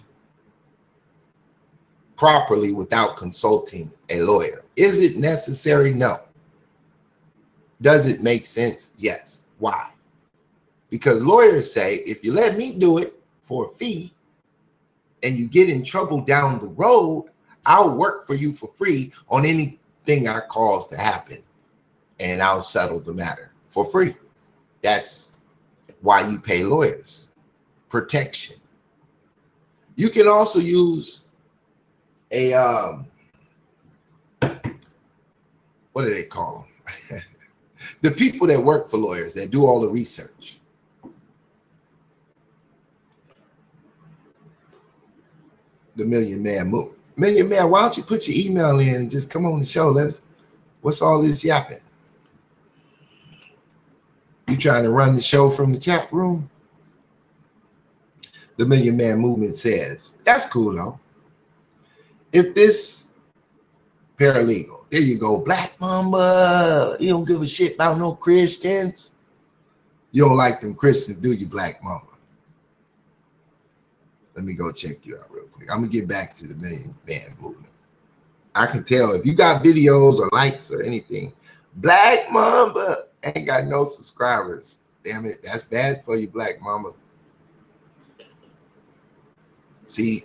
properly without consulting a lawyer. Is it necessary? No. Does it make sense? Yes. Why? Because lawyers say, if you let me do it for a fee and you get in trouble down the road, I'll work for you for free on anything I cause to happen, and I'll settle the matter for free. That's why you pay lawyers. Protection. You can also use a what do they call them? The people that work for lawyers that do all the research. The Million Man Move. Million Man, why don't you put your email in and just come on the show? What's all this yapping? You trying to run the show from the chat room? The Million Man Movement says, that's cool though. If this paralegal, there you go, Black Mamba, you don't give a shit about no Christians. You don't like them Christians, do you, Black Mamba? Let me go check you out real quick. I'm gonna get back to the Million Man Movement. I can tell if you got videos or likes or anything, Black Mamba ain't got no subscribers. Damn it, that's bad for you, Black Mamba. See,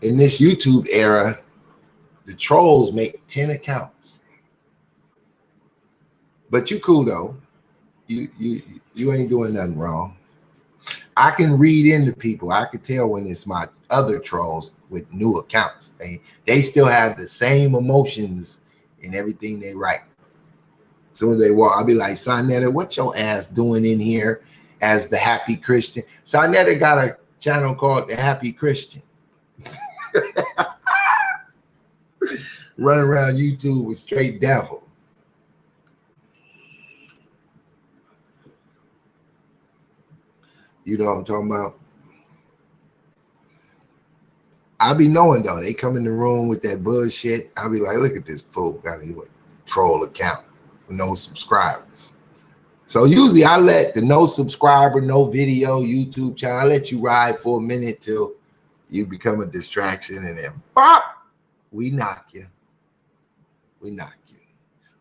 in this YouTube era, the trolls make 10 accounts. But you cool though. You ain't doing nothing wrong. I can read into people. I can tell when it's my other trolls with new accounts. They still have the same emotions in everything they write. As soon as they walk, I'll be like, Sonetta, what your ass doing in here as the Happy Christian? Sonetta got a channel called The Happy Christian. Run around YouTube with straight devil. You know what I'm talking about? I be knowing though, they come in the room with that bullshit. I'll be like, look at this fool, got a troll account with no subscribers. So usually I let the no subscriber, no video YouTube channel, I let you ride for a minute till you become a distraction, and then pop, we knock you. We knock you.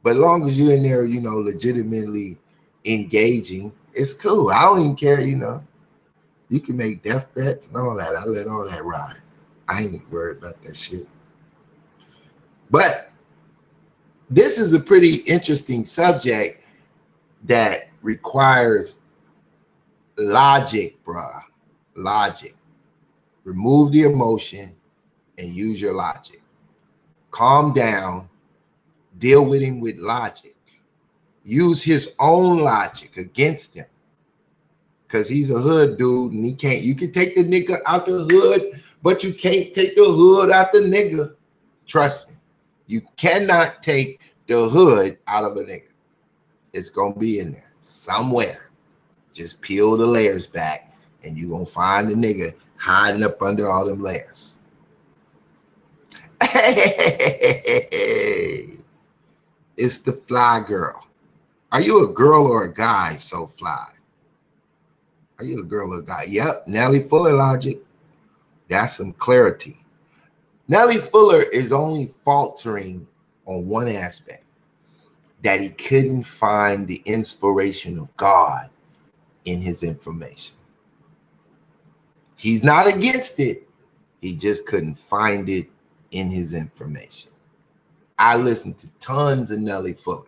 But as long as you're in there, you know, legitimately engaging, it's cool. I don't even care, you know. You can make death threats and all that. I let all that ride. I ain't worried about that shit. But this is a pretty interesting subject that requires logic, bruh. Logic. Remove the emotion and use your logic. Calm down. Deal with him with logic. Use his own logic against him. Because he's a hood dude and he can't. You can take the nigga out the hood, but you can't take the hood out the nigga. Trust me. You cannot take the hood out of a nigga. It's going to be in there somewhere. Just peel the layers back and you're going to find the nigga hiding up under all them layers. Hey, it's the fly girl. Are you a girl or a guy so fly? Are you a girl or a guy? Yep, Nelly Fuller logic. That's some clarity. Nelly Fuller is only faltering on one aspect, that he couldn't find the inspiration of God in his information. He's not against it. He just couldn't find it in his information. I listen to tons of Nelly Fuller.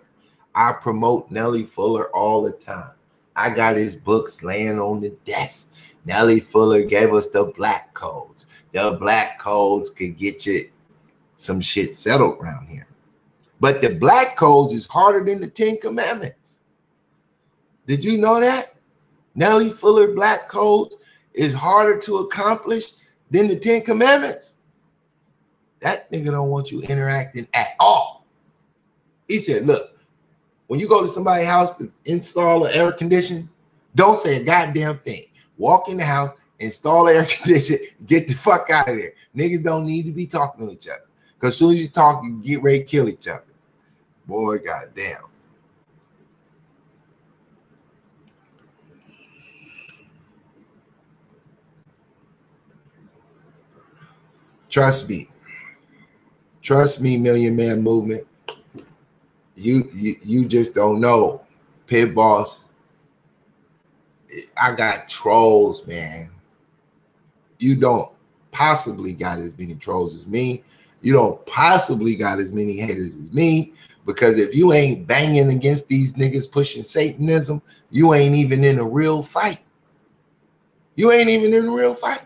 I promote Nelly Fuller all the time. I got his books laying on the desk. Nelly Fuller gave us the black codes. The black codes could get you some shit settled around here. But the black codes is harder than the 10 Commandments. Did you know that? Nelly Fuller black codes is harder to accomplish than the 10 Commandments. That nigga don't want you interacting at all. He said, look, when you go to somebody's house to install an air conditioner, don't say a goddamn thing. Walk in the house install air conditioning, get the fuck out of there. Niggas don't need to be talking to each other. Because as soon as you talk, you get ready to kill each other. Boy, goddamn. Trust me, Million Man Movement. You just don't know. Pit Boss. I got trolls, man. You don't possibly got as many trolls as me. You don't possibly got as many haters as me. Because if you ain't banging against these niggas pushing Satanism, you ain't even in a real fight. You ain't even in a real fight.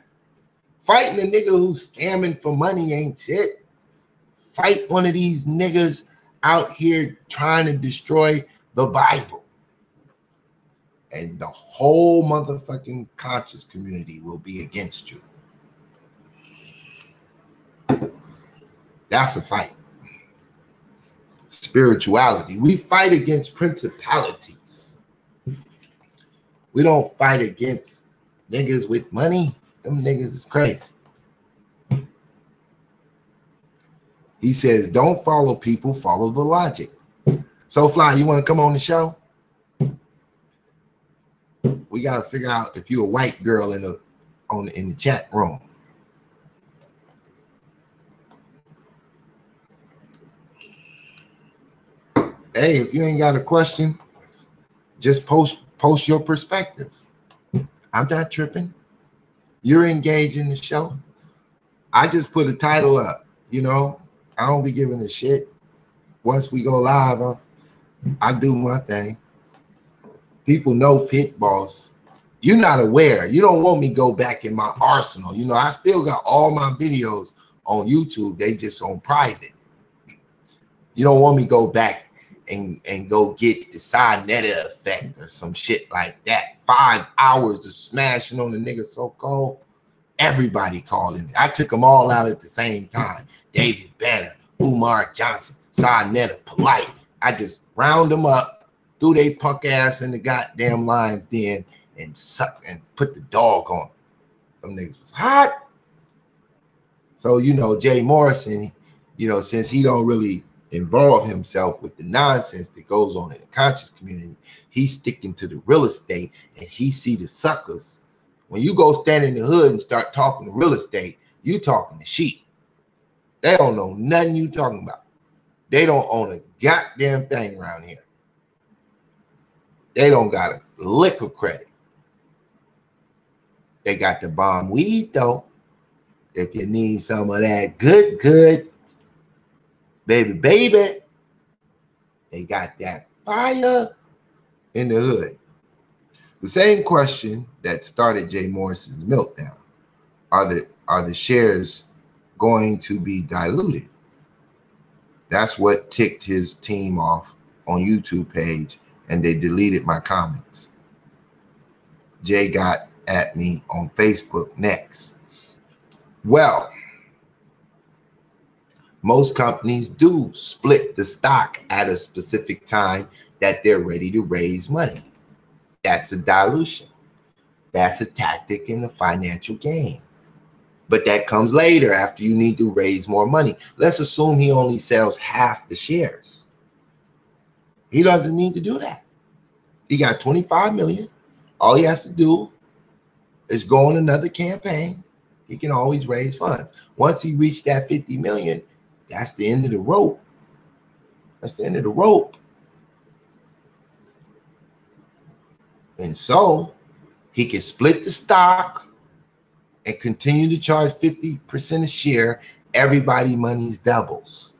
Fighting a nigga who's scamming for money ain't shit. Fight one of these niggas out here trying to destroy the Bible. And the whole motherfucking conscious community will be against you. That's a fight. Spirituality. We fight against principalities. We don't fight against niggas with money. Them niggas is crazy. He says, don't follow people, follow the logic. So Fly, you want to come on the show? We got to figure out if you're a white girl in the chat room. Hey, if you ain't got a question, just post your perspective. I'm not tripping. You're engaged in the show. I just put a title up, you know. I don't be giving a shit. Once we go live, I do my thing. People know Pit Boss. You're not aware. You don't want me to go back in my arsenal. You know, I still got all my videos on YouTube. They just on private. You don't want me to go back and go get the Sinetta effect or some shit like that. 5 hours of smashing on the nigga so cold. Everybody calling. I took them all out at the same time. David Banner, Umar Johnson, Sinetta, Polite. I just round them up, threw they punk ass in the goddamn lion's den and sucked and put the dog on them. Them niggas was hot. So, you know, Jay Morrison, you know, since he don't really involve himself with the nonsense that goes on in the conscious community, he's sticking to the real estate and he see the suckers. When you go stand in the hood and start talking to real estate, you talking to sheep. They don't know nothing you talking about. They don't own a goddamn thing around here. They don't got a lick of credit. They got the bomb weed though. If you need some of that good, baby, they got that fire in the hood. The same question that started Jay Morrison's meltdown. Are the shares going to be diluted? That's what ticked his team off on YouTube page, and they deleted my comments. Jay got at me on Facebook next. Well, most companies do split the stock at a specific time that they're ready to raise money. That's a dilution. That's a tactic in the financial game. But that comes later after you need to raise more money. Let's assume he only sells half the shares. He doesn't need to do that. He got 25 million. All he has to do is go on another campaign. He can always raise funds. Once he reached that 50 million, that's the end of the rope. That's the end of the rope. And so he can split the stock and continue to charge 50% a share. Everybody money's doubles.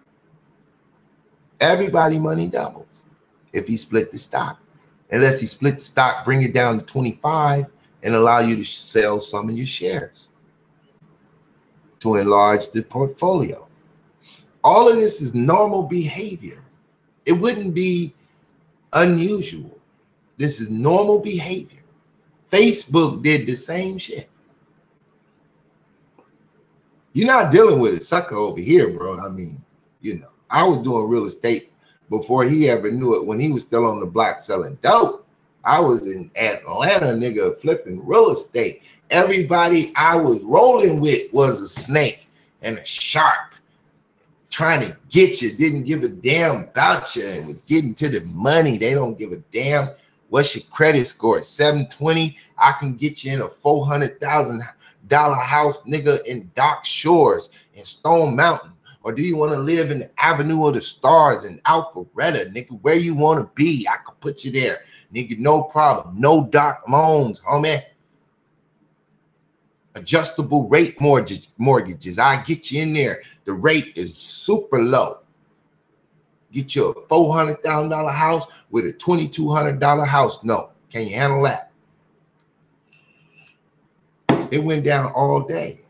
Everybody money doubles if he split the stock. Unless he split the stock, bring it down to 25 and allow you to sell some of your shares to enlarge the portfolio. All of this is normal behavior. It wouldn't be unusual. This is normal behavior. Facebook did the same shit. You're not dealing with a sucker over here, bro. I mean, you know, I was doing real estate before he ever knew it. When he was still on the block selling dope, I was in Atlanta, nigga, flipping real estate. Everybody I was rolling with was a snake and a shark trying to get you, didn't give a damn about you, and was getting to the money. They don't give a damn. What's your credit score? 720? I can get you in a $400,000 house, nigga, in Dock Shores in Stone Mountain. Or do you want to live in the Avenue of the Stars in Alpharetta, nigga? Where you want to be, I can put you there, nigga. No problem. No doc loans, homie. Adjustable rate mortgages. I get you in there. The rate is super low. Get you a $400,000 house with a $2,200 house note. Can you handle that? It went down all day.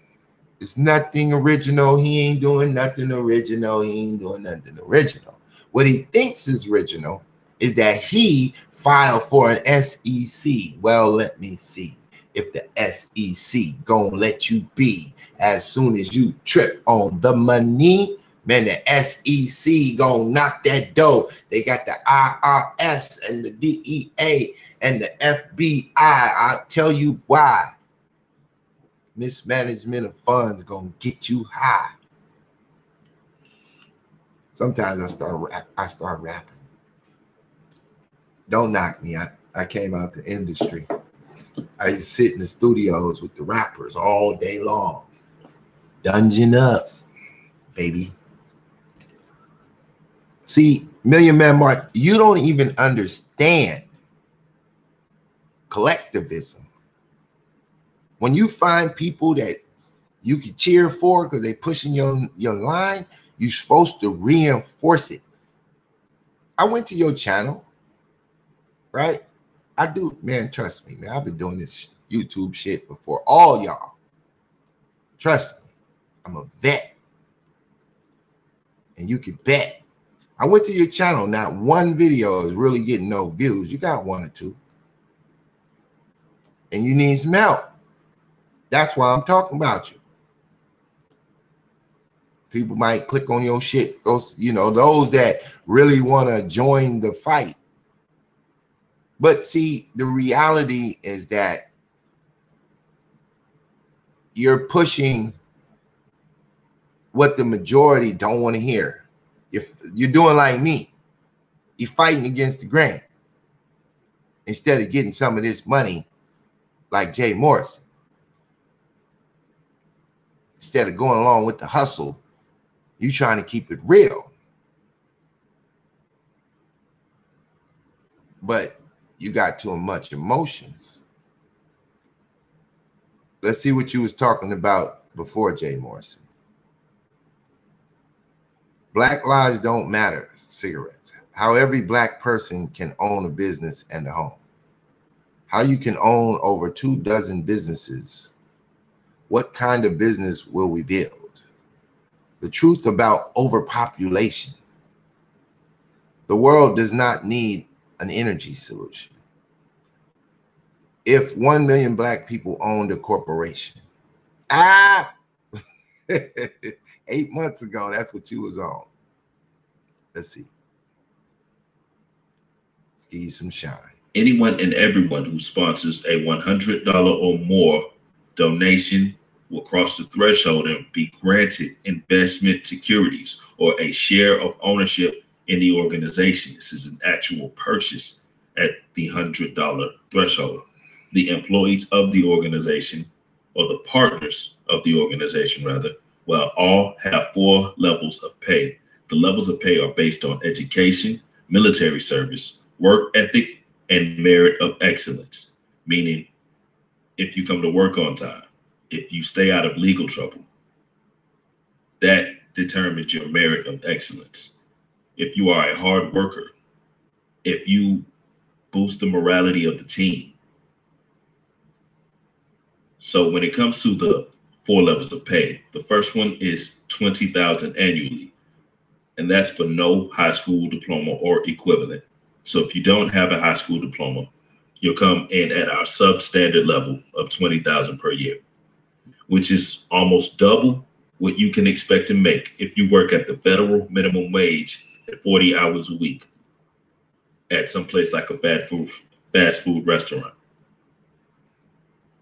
It's nothing original. He ain't doing nothing original. He ain't doing nothing original. What he thinks is original is that he filed for an SEC. Well, let me see if the SEC gonna let you be. As soon as you trip on the money, man, the SEC gonna knock that dough. They got the IRS and the DEA and the FBI. I'll tell you why. Mismanagement of funds gonna get you high. Sometimes I start rapping. Don't knock me. I came out the industry. I used to sit in the studios with the rappers all day long. Dungeon up, baby. See, Million Man March, you don't even understand collectivism. When you find people that you can cheer for because they're pushing your line, you're supposed to reinforce it. I went to your channel, right? I do, man, trust me, man. I've been doing this YouTube shit before all y'all. Trust me, I'm a vet. And you can bet. I went to your channel, not one video is really getting no views. You got one or two. And you need some help. That's why I'm talking about you. People might click on your shit. You know, those that really want to join the fight. But see, the reality is that you're pushing what the majority don't want to hear. You're doing like me. You're fighting against the grain instead of getting some of this money like Jay Morrison. Instead of going along with the hustle, you trying to keep it real. But you got too much emotions. Let's see what you was talking about before Jay Morrison. Black lives don't matter, cigarettes. How every black person can own a business and a home. How you can own over 24 businesses. What kind of business will we build? The truth about overpopulation. The world does not need an energy solution. If 1 million black people owned a corporation, 8 months ago, that's what you was on. Let's see. Let's give you some shine. Anyone and everyone who sponsors a $100 or more donation will cross the threshold and be granted investment securities or a share of ownership in the organization. This is an actual purchase at the $100 threshold. The employees of the organization, or the partners of the organization rather, will all have 4 levels of pay. The levels of pay are based on education, military service, work ethic, and merit of excellence. Meaning, if you come to work on time, if you stay out of legal trouble, that determines your merit of excellence. If you are a hard worker, if you boost the morality of the team. So when it comes to the 4 levels of pay, the first one is $20,000 annually, and that's for no high school diploma or equivalent. So if you don't have a high school diploma, you'll come in at our substandard level of $20,000 per year, which is almost double what you can expect to make if you work at the federal minimum wage at 40 hours a week at some place like a fast food restaurant.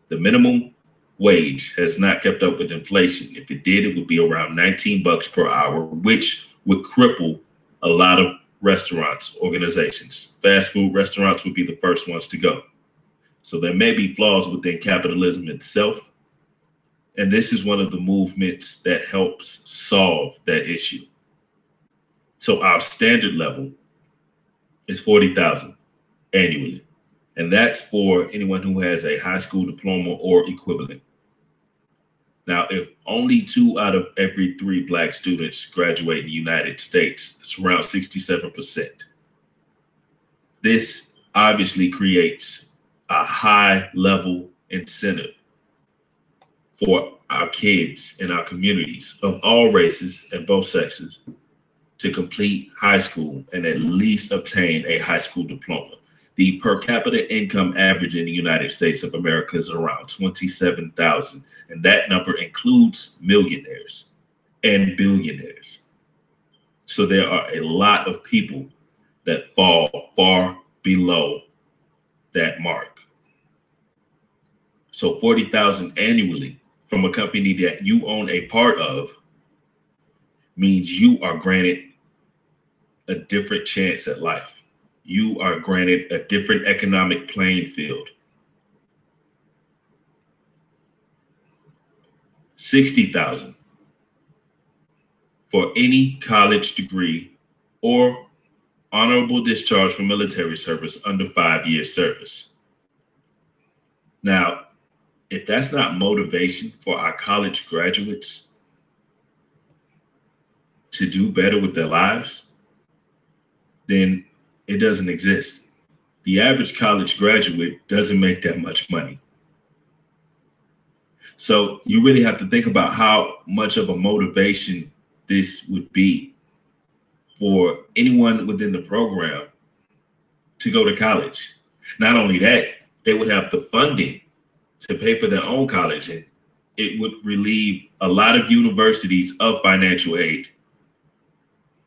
The minimum wage has not kept up with inflation. If it did, it would be around $19 per hour, which would cripple a lot of restaurants, organizations. Fast food restaurants would be the first ones to go. So there may be flaws within capitalism itself. And this is one of the movements that helps solve that issue. So our standard level is $40,000 annually. And that's for anyone who has a high school diploma or equivalent. Now, if only 2 out of every 3 Black students graduate in the United States, it's around 67%. This obviously creates a high level incentive for our kids in our communities of all races and both sexes to complete high school and at least obtain a high school diploma. The per capita income average in the United States of America is around $27,000, and that number includes millionaires and billionaires. So there are a lot of people that fall far below that mark. So $40,000 annually from a company that you own a part of means you are granted a different chance at life. You are granted a different economic playing field. $60,000 for any college degree or honorable discharge from military service under 5 years service. Now, if that's not motivation for our college graduates to do better with their lives, then it doesn't exist. The average college graduate doesn't make that much money. So you really have to think about how much of a motivation this would be for anyone within the program to go to college. Not only that, they would have the funding to pay for their own college, and it would relieve a lot of universities of financial aid,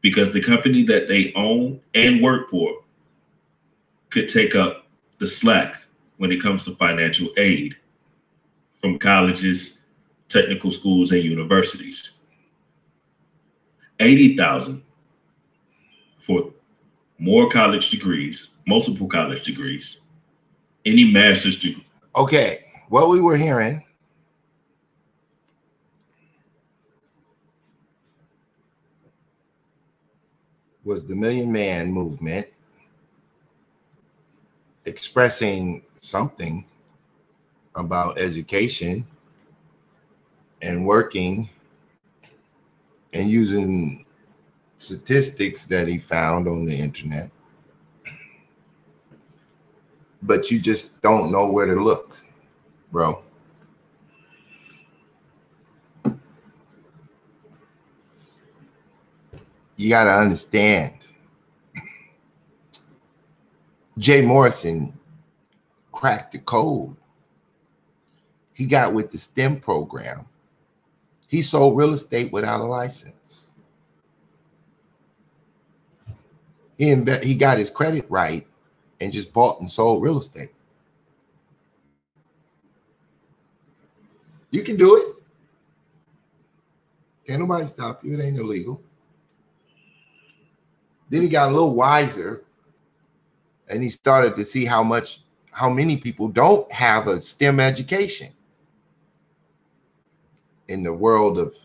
because the company that they own and work for could take up the slack when it comes to financial aid from colleges, technical schools, and universities. $80,000 for more college degrees, multiple college degrees, any master's degree. Okay, what we were hearing was the Million Man movement expressing something about education and working and using statistics that he found on the internet, but you just don't know where to look, bro. You got to understand, Jay Morrison cracked the code. He got with the STEM program. He sold real estate without a license. He got his credit right and just bought and sold real estate. You can do it. Can't nobody stop you. It ain't illegal. Then he got a little wiser and he started to see how many people don't have a STEM education in the world of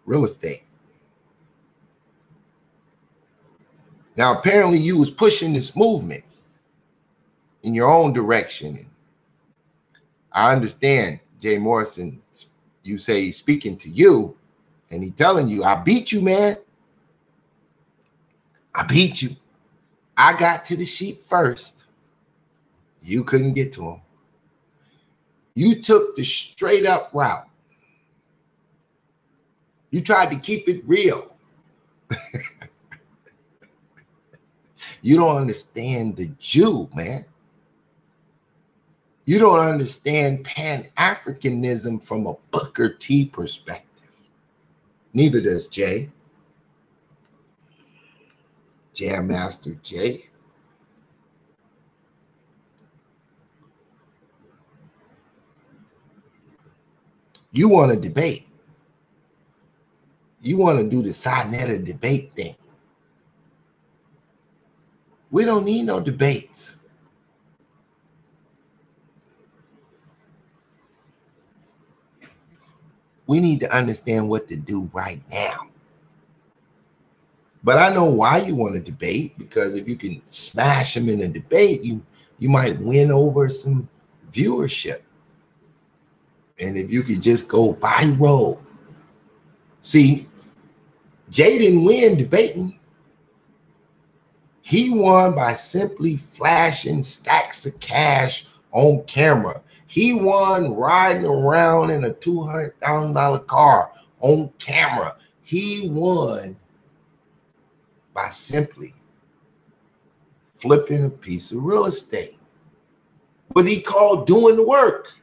real estate. Now, apparently you was pushing this movement in your own direction. And I understand, Jay Morrison, you say he's speaking to you and he telling you, I beat you, man. I beat you. I got to the sheep first. You couldn't get to him. You took the straight up route. You tried to keep it real. You don't understand the Jew, man. You don't understand Pan-Africanism from a Booker T perspective. Neither does Jay. Jam Master Jay. You want to debate. You want to do the Sinetta debate thing. We don't need no debates. We need to understand what to do right now. But I know why you want to debate, because if you can smash them in a debate, you might win over some viewership. And if you could just go viral. See, Jay didn't win debating. He won by simply flashing stacks of cash on camera. He won riding around in a $200,000 car on camera. He won by simply flipping a piece of real estate. What he called doing the work.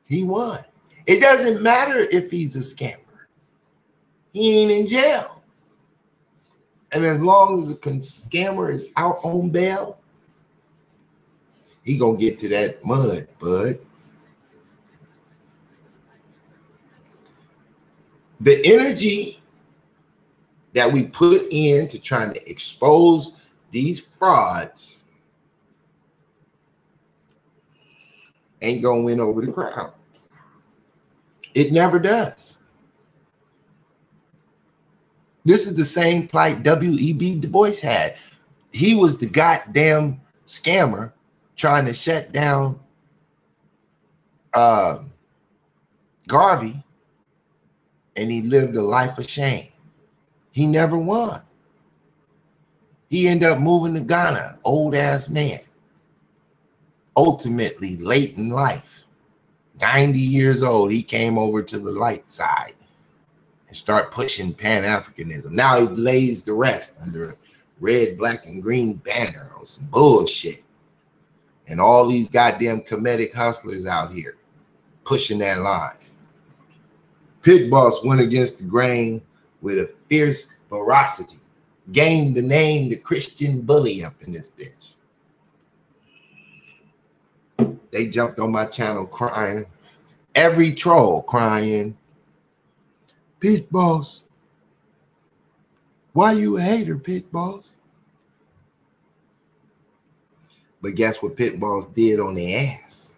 He won. It doesn't matter if he's a scammer. He ain't in jail. And as long as the scammer is out on bail, he gonna get to that mud, bud. The energy that we put into trying to expose these frauds ain't gonna win over the crowd. It never does. This is the same plight W.E.B. Du Bois had. He was the goddamn scammer trying to shut down Garvey, and he lived a life of shame. He never won. He ended up moving to Ghana, old ass man. Ultimately, late in life, 90 years old, he came over to the light side and start pushing Pan-Africanism. Now he lays the rest under a red, black, and green banner on some bullshit. And all these goddamn comedic hustlers out here pushing that line. Pit Boss went against the grain with a fierce ferocity, gained the name the Christian bully up in this bitch. They jumped on my channel crying. Every troll crying, Pit Boss, why you a hater, Pit Boss? But guess what Pit Boss did on their ass?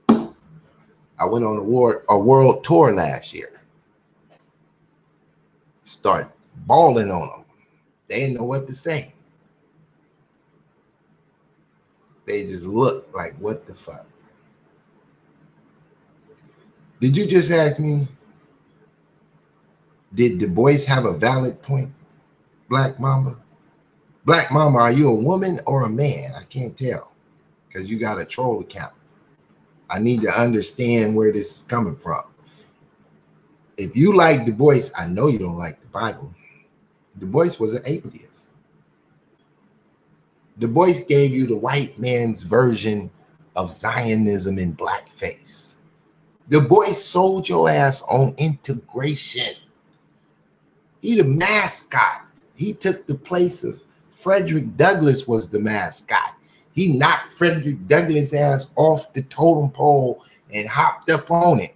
I went on a world tour last year. Start balling on them. They didn't know what to say. They just looked like, what the fuck? Did you just ask me, did Du Bois have a valid point, Black Mamba? Black Mamba, are you a woman or a man? I can't tell because you got a troll account. I need to understand where this is coming from. If you like Du Bois, I know you don't like the Bible. Du Bois was an atheist. Du Bois gave you the white man's version of Zionism in blackface. Du Bois sold your ass on integration. He the mascot. He took the place of Frederick Douglass was the mascot. He knocked Frederick Douglass' ass off the totem pole and hopped up on it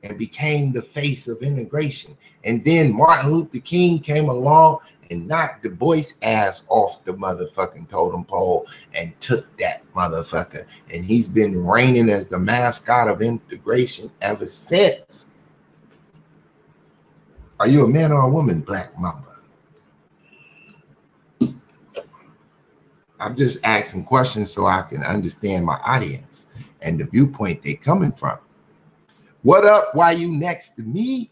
and became the face of integration. And then Martin Luther King came along and knocked Du Bois' ass off the motherfucking totem pole and took that motherfucker. And he's been reigning as the mascot of integration ever since. Are you a man or a woman, Black Mamba? I'm just asking questions so I can understand my audience and the viewpoint they're coming from. What up? Why you next to me?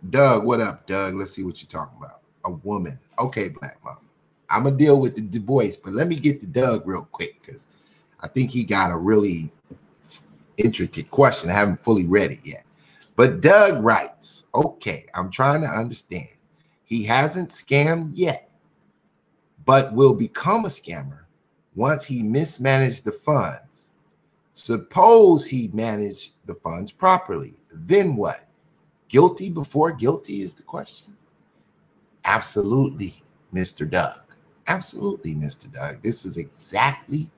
Doug, what up, Doug? Let's see what you're talking about. A woman. Okay, Black Mama. I'm going to deal with the Du Bois, but let me get to Doug real quick because I think he got a really intricate question. I haven't fully read it yet. But Doug writes, okay, I'm trying to understand. He hasn't scammed yet, but will become a scammer once he mismanaged the funds. Suppose he managed the funds properly. Then what? Guilty before guilty is the question. Absolutely, Mr. Doug. Absolutely, Mr. Doug. This is exactly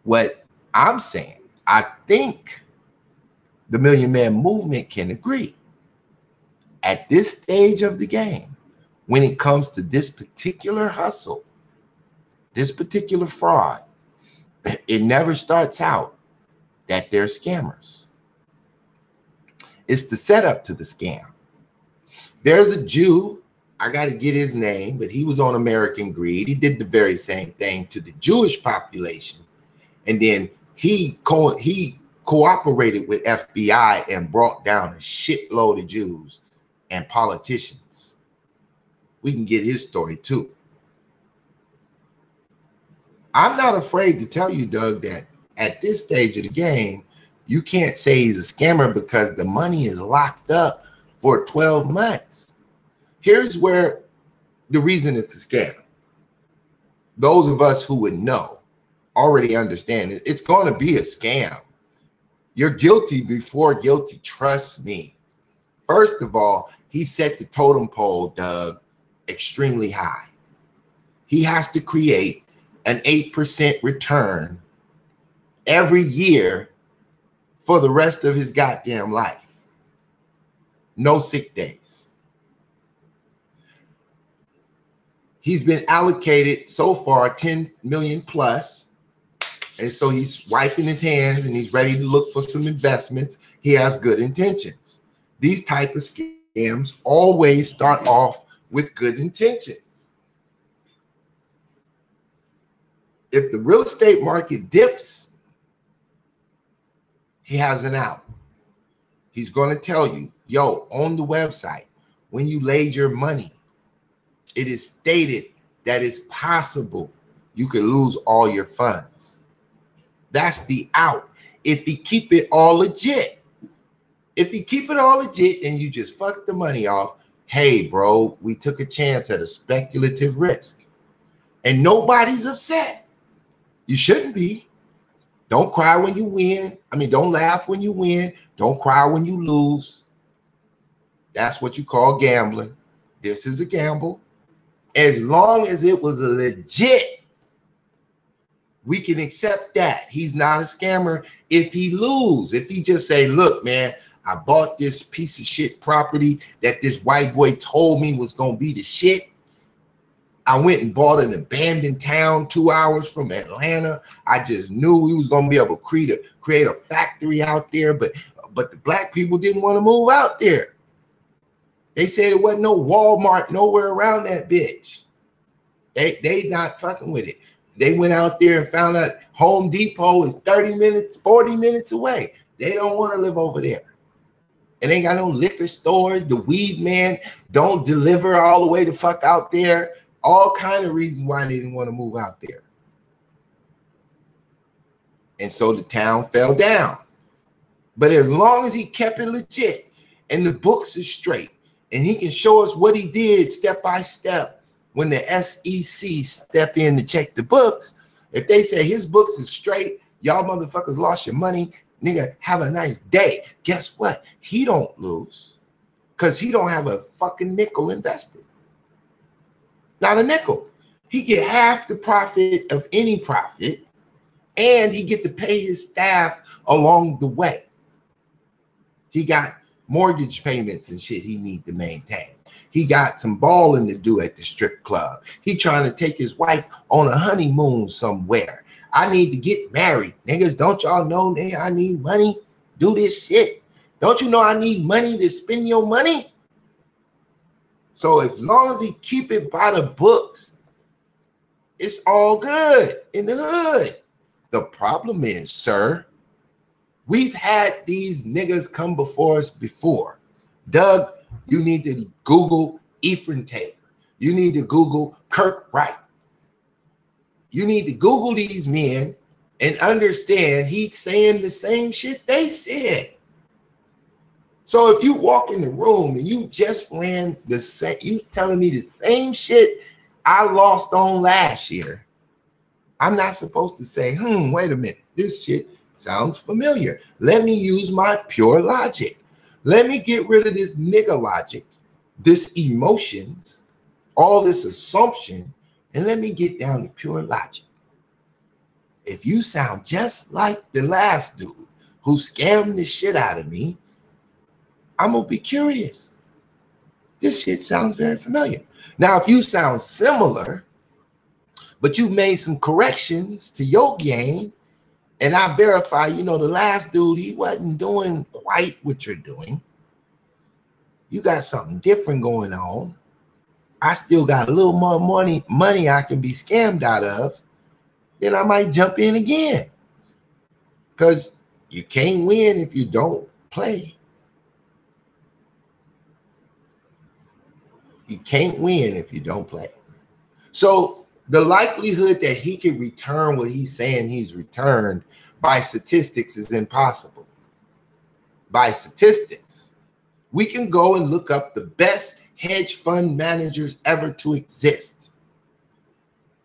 what I'm saying. I think the Million Man Movement can agree. At this stage of the game, when it comes to this particular hustle, this particular fraud, it never starts out that they're scammers. It's the setup to the scam. There's a Jew, I got to get his name, but he was on American Greed. He did the very same thing to the Jewish population. And then he cooperated with FBI and brought down a shitload of Jews and politicians. We can get his story too. I'm not afraid to tell you, Doug, that at this stage of the game, you can't say he's a scammer because the money is locked up for 12 months. Here's where the reason it's a scam. Those of us who would know already understand it. It's going to be a scam. You're guilty before guilty. Trust me. First of all, he set the totem pole, Doug, extremely high. He has to create an 8% return every year for the rest of his goddamn life. No sick days. He's been allocated so far 10 million plus. And so he's wiping his hands and he's ready to look for some investments. He has good intentions. These type of scams always start off with good intentions. If the real estate market dips, he has an out. He's going to tell you, yo, on the website, when you laid your money, it is stated that it's possible you could lose all your funds. That's the out. If he keep it all legit, and you just fuck the money off, hey, bro, we took a chance at a speculative risk. And nobody's upset. You shouldn't be. Don't cry when you win. I mean, don't laugh when you win. Don't cry when you lose. That's what you call gambling. This is a gamble. As long as it was a legit, we can accept that. He's not a scammer if he lose. If he just say, look, man, I bought this piece of shit property that this white boy told me was going to be the shit. I went and bought an abandoned town 2 hours from Atlanta. I just knew we was going to be able to create a factory out there, but the black people didn't want to move out there. They said there wasn't no Walmart nowhere around that bitch. They not fucking with it. They went out there and found out Home Depot is 30 minutes, 40 minutes away. They don't want to live over there. And they ain't got no liquor stores. The weed man don't deliver all the way the fuck out there. All kind of reasons why they didn't want to move out there. And so the town fell down. But as long as he kept it legit and the books are straight and he can show us what he did step by step when the SEC step in to check the books, if they say his books is straight, y'all motherfuckers lost your money, nigga, have a nice day. Guess what? He don't lose because he don't have a fucking nickel invested. Not a nickel. He get half the profit of any profit, and he get to pay his staff along the way. He got mortgage payments and shit he need to maintain. He got some balling to do at the strip club. He trying to take his wife on a honeymoon somewhere. I need to get married. Niggas, don't y'all know, nigga, I need money? Do this shit. Don't you know I need money to spend your money? So as long as he keep it by the books, it's all good in the hood. The problem is, sir, we've had these niggas come before us before. Doug, you need to Google Ephraim Taylor. You need to Google Kirk Wright. You need to Google these men and understand he's saying the same shit they said. So if you walk in the room and you just ran the same, you telling me the same shit I lost on last year, I'm not supposed to say, wait a minute, this shit sounds familiar. Let me use my pure logic. Let me get rid of this nigga logic, this emotions, all this assumption, And let me get down to pure logic. If you sound just like the last dude who scammed the shit out of me, I'm gonna be curious. This shit sounds very familiar. Now, if you sound similar, but you made some corrections to your game, and I verify, the last dude, he wasn't doing quite what you're doing. You got something different going on. I still got a little more money I can be scammed out of. Then I might jump in again. Because you can't win if you don't play. You can't win if you don't play. So the likelihood that he can return what he's saying he's returned by statistics is impossible. By statistics. We can go and look up the best hedge fund managers ever to exist.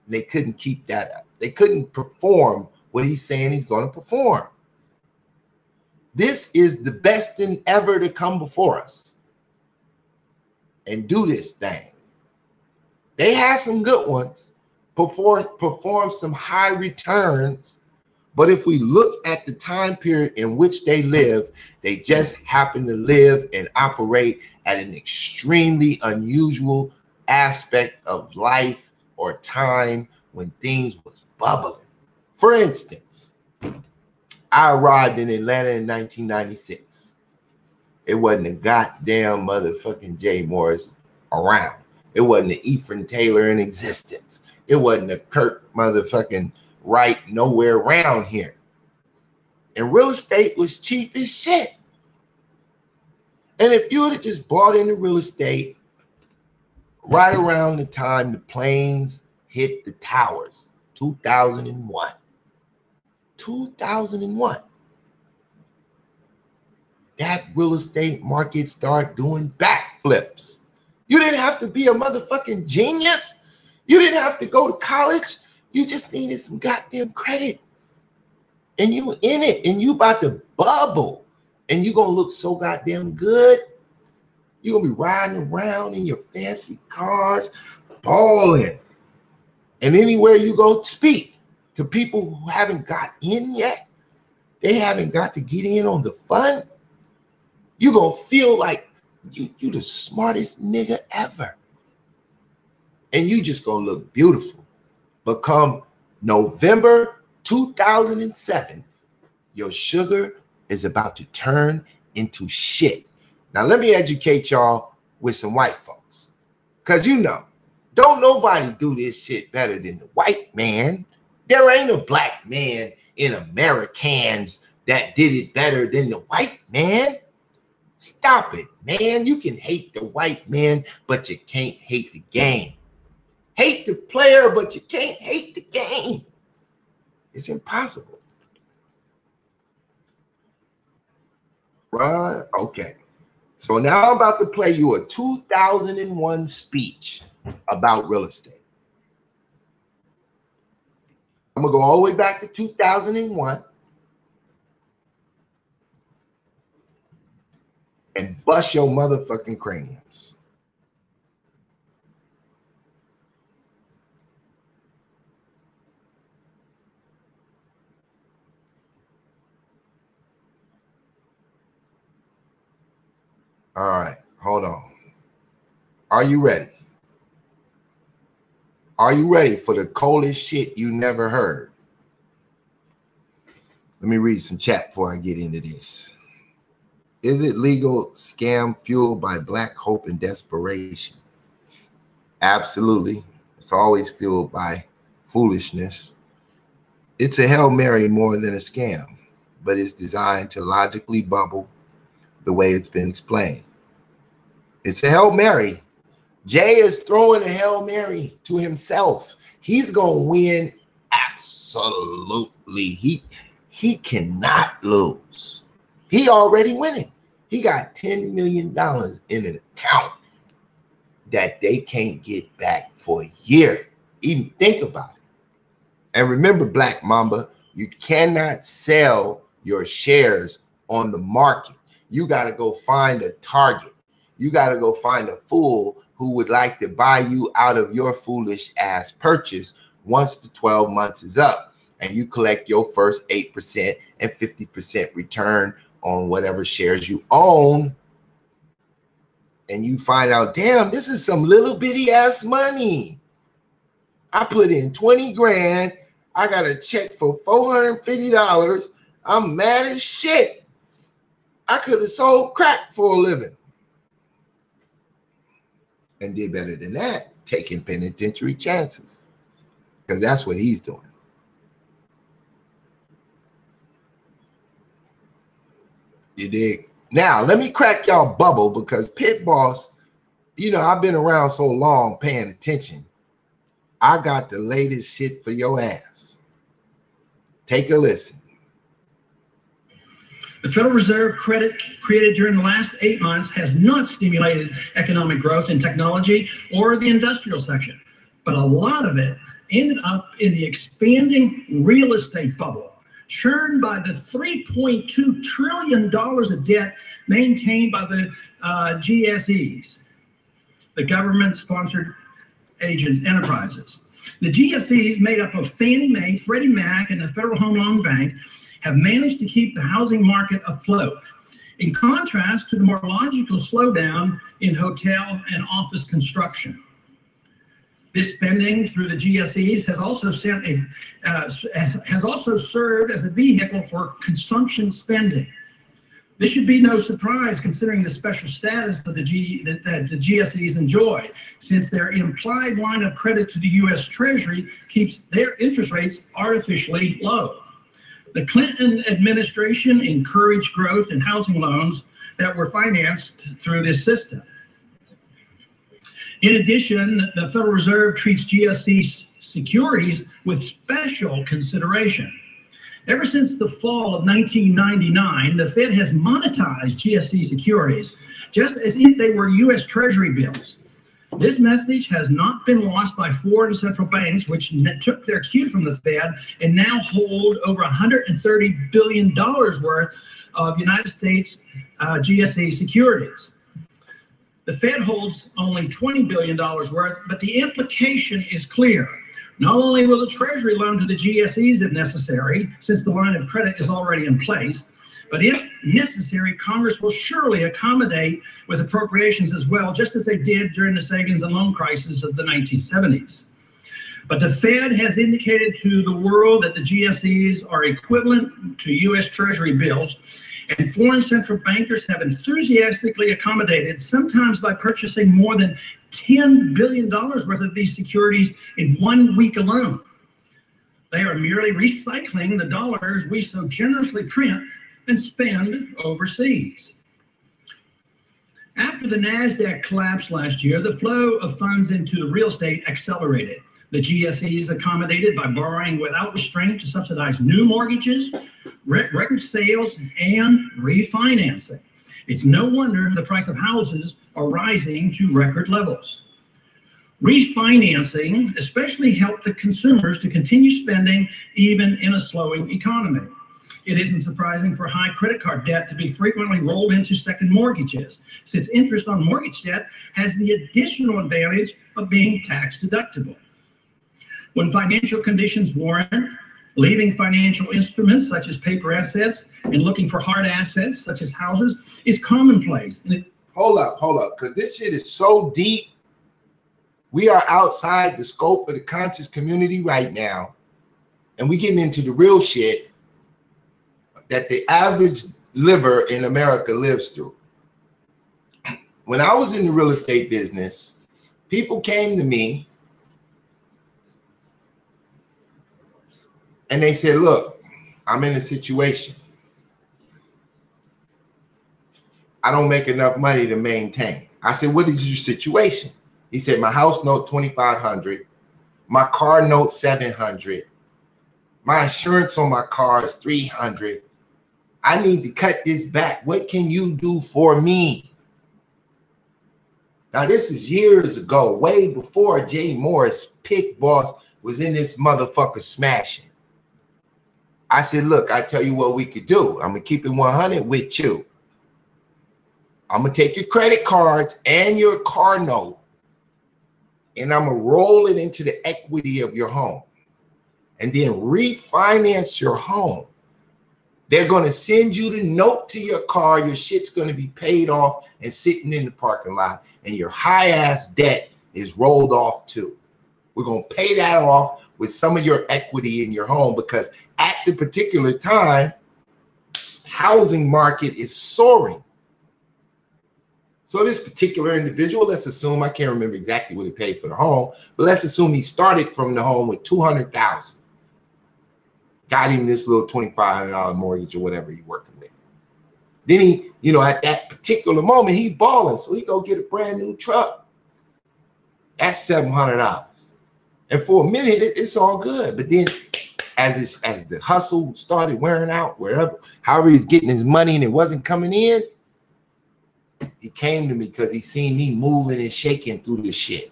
And they couldn't keep that up. They couldn't perform what he's saying he's going to perform. This is the best thing ever to come before us and do this thing. They had some good ones, perform some high returns, but if we look at the time period in which they live, they just happen to live and operate at an extremely unusual aspect of life or time when things was bubbling. For instance, I arrived in Atlanta in 1996. It wasn't a goddamn motherfucking Jay Morris around. It wasn't an Ephraim Taylor in existence. It wasn't a Kirk motherfucking Wright nowhere around here. And real estate was cheap as shit. And if you would have just bought into real estate right around the time the planes hit the towers, 2001. 2001. That real estate market started doing backflips. You didn't have to be a motherfucking genius. You didn't have to go to college. You just needed some goddamn credit. And you in it, and you about to bubble. And you gonna look so goddamn good. You're gonna be riding around in your fancy cars, balling. And anywhere you go speak to people who haven't got in yet, they haven't got to get in on the fun, you're gonna feel like you the smartest nigga ever. And you just gonna look beautiful. But come November 2007, your sugar is about to turn into shit. Now let me educate y'all with some white folks. Because don't nobody do this shit better than the white man. There ain't a black man in Americans that did it better than the white man. Stop it, man. You can hate the white man, but you can't hate the game. Hate the player, but you can't hate the game. It's impossible. Right? Okay. So now I'm about to play you a 2001 speech about real estate. I'm going to go all the way back to 2001 and bust your motherfucking craniums. All right, hold on. Are you ready? Are you ready for the coldest shit you never heard? Let me read some chat before I get into this. Is it legal scam fueled by black hope and desperation? Absolutely. It's always fueled by foolishness. It's a Hail Mary more than a scam, but it's designed to logically bubble the way it's been explained. It's a Hail Mary. Jay is throwing a Hail Mary to himself. He's going to win absolutely. He cannot lose. He already winning. He got $10 million in an account that they can't get back for a year. Even think about it. And remember, Black Mamba, you cannot sell your shares on the market. You got to go find a target. You got to go find a fool who would like to buy you out of your foolish ass purchase once the 12 months is up and you collect your first 8% and 50% return on whatever shares you own. And you find out, damn, this is some little bitty ass money. I put in 20 grand. I got a check for $450. I'm mad as shit. I could have sold crack for a living. And did better than that, taking penitentiary chances. Because that's what he's doing. You dig? Now, let me crack y'all bubble because Pit Boss, you know, I've been around so long paying attention. I got the latest shit for your ass. Take a listen. The Federal Reserve credit created during the last 8 months has not stimulated economic growth in technology or the industrial section, but a lot of it ended up in the expanding real estate bubble, churned by the $3.2 trillion of debt maintained by the GSEs, the government-sponsored agents enterprises. The GSEs, made up of Fannie Mae, Freddie Mac, and the Federal Home Loan Bank, have managed to keep the housing market afloat, in contrast to the more logical slowdown in hotel and office construction. This spending through the GSEs has also served as a vehicle for consumption spending. This should be no surprise considering the special status of that the GSEs enjoy, since their implied line of credit to the U.S. Treasury keeps their interest rates artificially low. The Clinton administration encouraged growth in housing loans that were financed through this system. In addition, the Federal Reserve treats GSE securities with special consideration. Ever since the fall of 1999, the Fed has monetized GSE securities just as if they were U.S. Treasury bills. This message has not been lost by foreign central banks, which took their cue from the Fed and now hold over $130 billion worth of United States GSE securities. The Fed holds only $20 billion worth, but the implication is clear. Not only will the Treasury loan to the GSEs if necessary, since the line of credit is already in place, but if necessary, Congress will surely accommodate with appropriations as well, just as they did during the savings and loan crisis of the 1970s. But the Fed has indicated to the world that the GSEs are equivalent to U.S. Treasury bills, and foreign central bankers have enthusiastically accommodated, sometimes by purchasing more than $10 billion worth of these securities in 1 week alone. They are merely recycling the dollars we so generously print and spend overseas. After the NASDAQ collapsed last year, the flow of funds into real estate accelerated. The GSEs accommodated by borrowing without restraint to subsidize new mortgages, record sales, and refinancing. It's no wonder the price of houses are rising to record levels. Refinancing especially helped the consumers to continue spending even in a slowing economy. It isn't surprising for high credit card debt to be frequently rolled into second mortgages, since interest on mortgage debt has the additional advantage of being tax deductible. When financial conditions warrant, leaving financial instruments such as paper assets and looking for hard assets such as houses is commonplace. Hold up, because this shit is so deep. We are outside the scope of the conscious community right now, and we getting into the real shit that the average liver in America lives through. When I was in the real estate business, people came to me and they said, look, I'm in a situation. I don't make enough money to maintain. I said, what is your situation? He said, my house note $2,500, my car note $700, my insurance on my car is $300. I need to cut this back. What can you do for me? Now, this is years ago, way before Jay Morris, Pit Boss, was in this motherfucker smashing. I said, look, I tell you what we could do. I'm going to keep it 100 with you. I'm going to take your credit cards and your car note, and I'm going to roll it into the equity of your home and then refinance your home. They're going to send you the note to your car. Your shit's going to be paid off and sitting in the parking lot, and your high-ass debt is rolled off too. We're going to pay that off with some of your equity in your home, because at the particular time, housing market is soaring. So this particular individual, let's assume, I can't remember exactly what he paid for the home, but let's assume he started from the home with $200,000. Got him this little $2,500 mortgage or whatever he's working with. Then he, you know, at that particular moment, he balling, so he go get a brand new truck. That's $700. And for a minute, it's all good. But then as the hustle started wearing out, however he's getting his money and it wasn't coming in, he came to me because he seen me moving and shaking through this shit.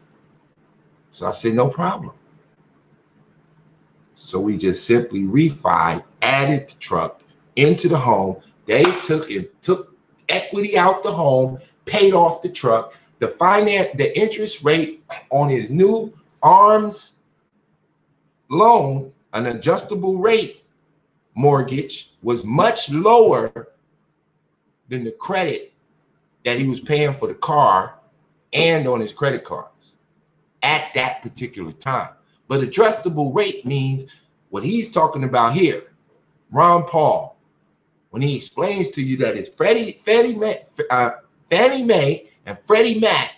So I said, no problem. So we just simply refied, added the truck into the home. They took equity out the home, paid off the truck. The interest rate on his new ARMS loan, an adjustable rate mortgage, was much lower than the credit that he was paying for the car and on his credit cards at that particular time. But adjustable rate means what he's talking about here. Ron Paul, when he explains to you that it's Fannie Mae and Freddie Mac,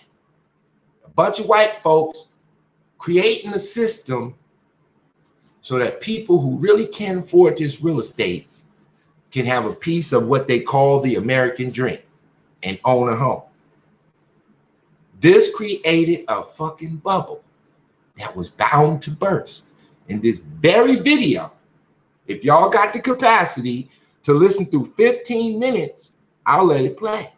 a bunch of white folks creating a system so that people who really can't afford this real estate can have a piece of what they call the American dream and own a home. This created a fucking bubble that was bound to burst. In this very video, if y'all got the capacity to listen through 15 minutes, I'll let it play.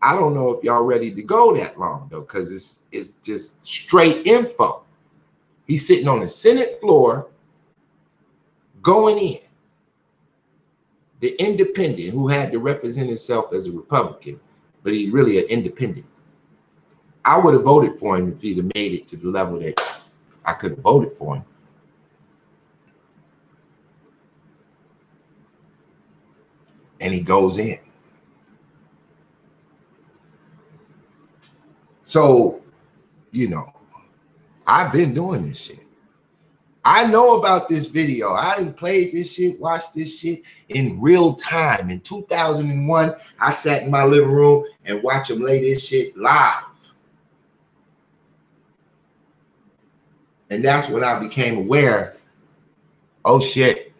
I don't know if y'all ready to go that long though, because it's just straight info. He's sitting on the Senate floor going in. The independent who had to represent himself as a Republican, but he's really an independent. I would have voted for him if he'd have made it to the level that I could have voted for him. And he goes in. So, you know, I've been doing this shit. I know about this video. I done played this shit, watched this shit in real time. In 2001, I sat in my living room and watched him lay this shit live. And that's when I became aware, oh shit,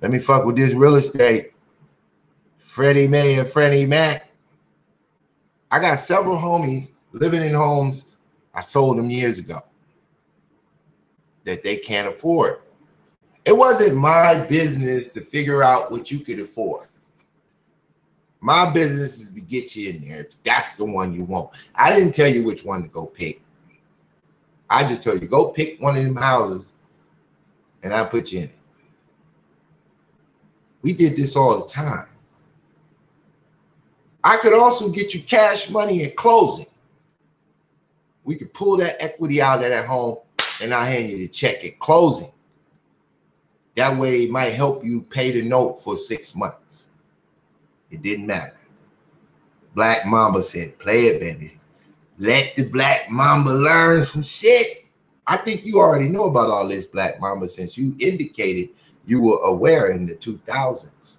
let me fuck with this real estate. Freddie Mae and Freddie Mac. I got several homies living in homes I sold them years ago that they can't afford. It wasn't my business to figure out what you could afford. My business is to get you in there if that's the one you want. I didn't tell you which one to go pick. I just told you, go pick one of them houses and I'll put you in it. We did this all the time. I could also get you cash money at closing. We could pull that equity out of that home and I'll hand you the check at closing. That way it might help you pay the note for 6 months. It didn't matter. Black Mamba said, play it, baby. Let the Black Mamba learn some shit. I think you already know about all this, Black Mamba, since you indicated you were aware in the 2000s.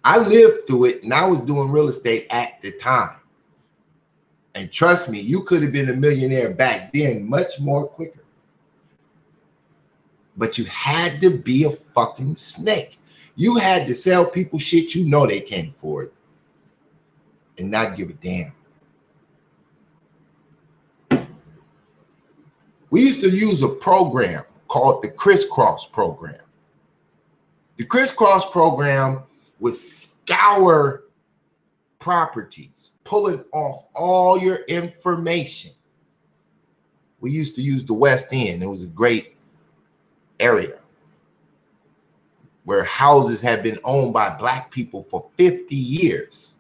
I lived through it and I was doing real estate at the time. And trust me, you could have been a millionaire back then much more quicker. But you had to be a fucking snake. You had to sell people shit you know they can't afford and not give a damn. We used to use a program called the Crisscross program. The Crisscross program would scour properties, pulling off all your information. We used to use the West End. It was a great area where houses had been owned by Black people for 50 years.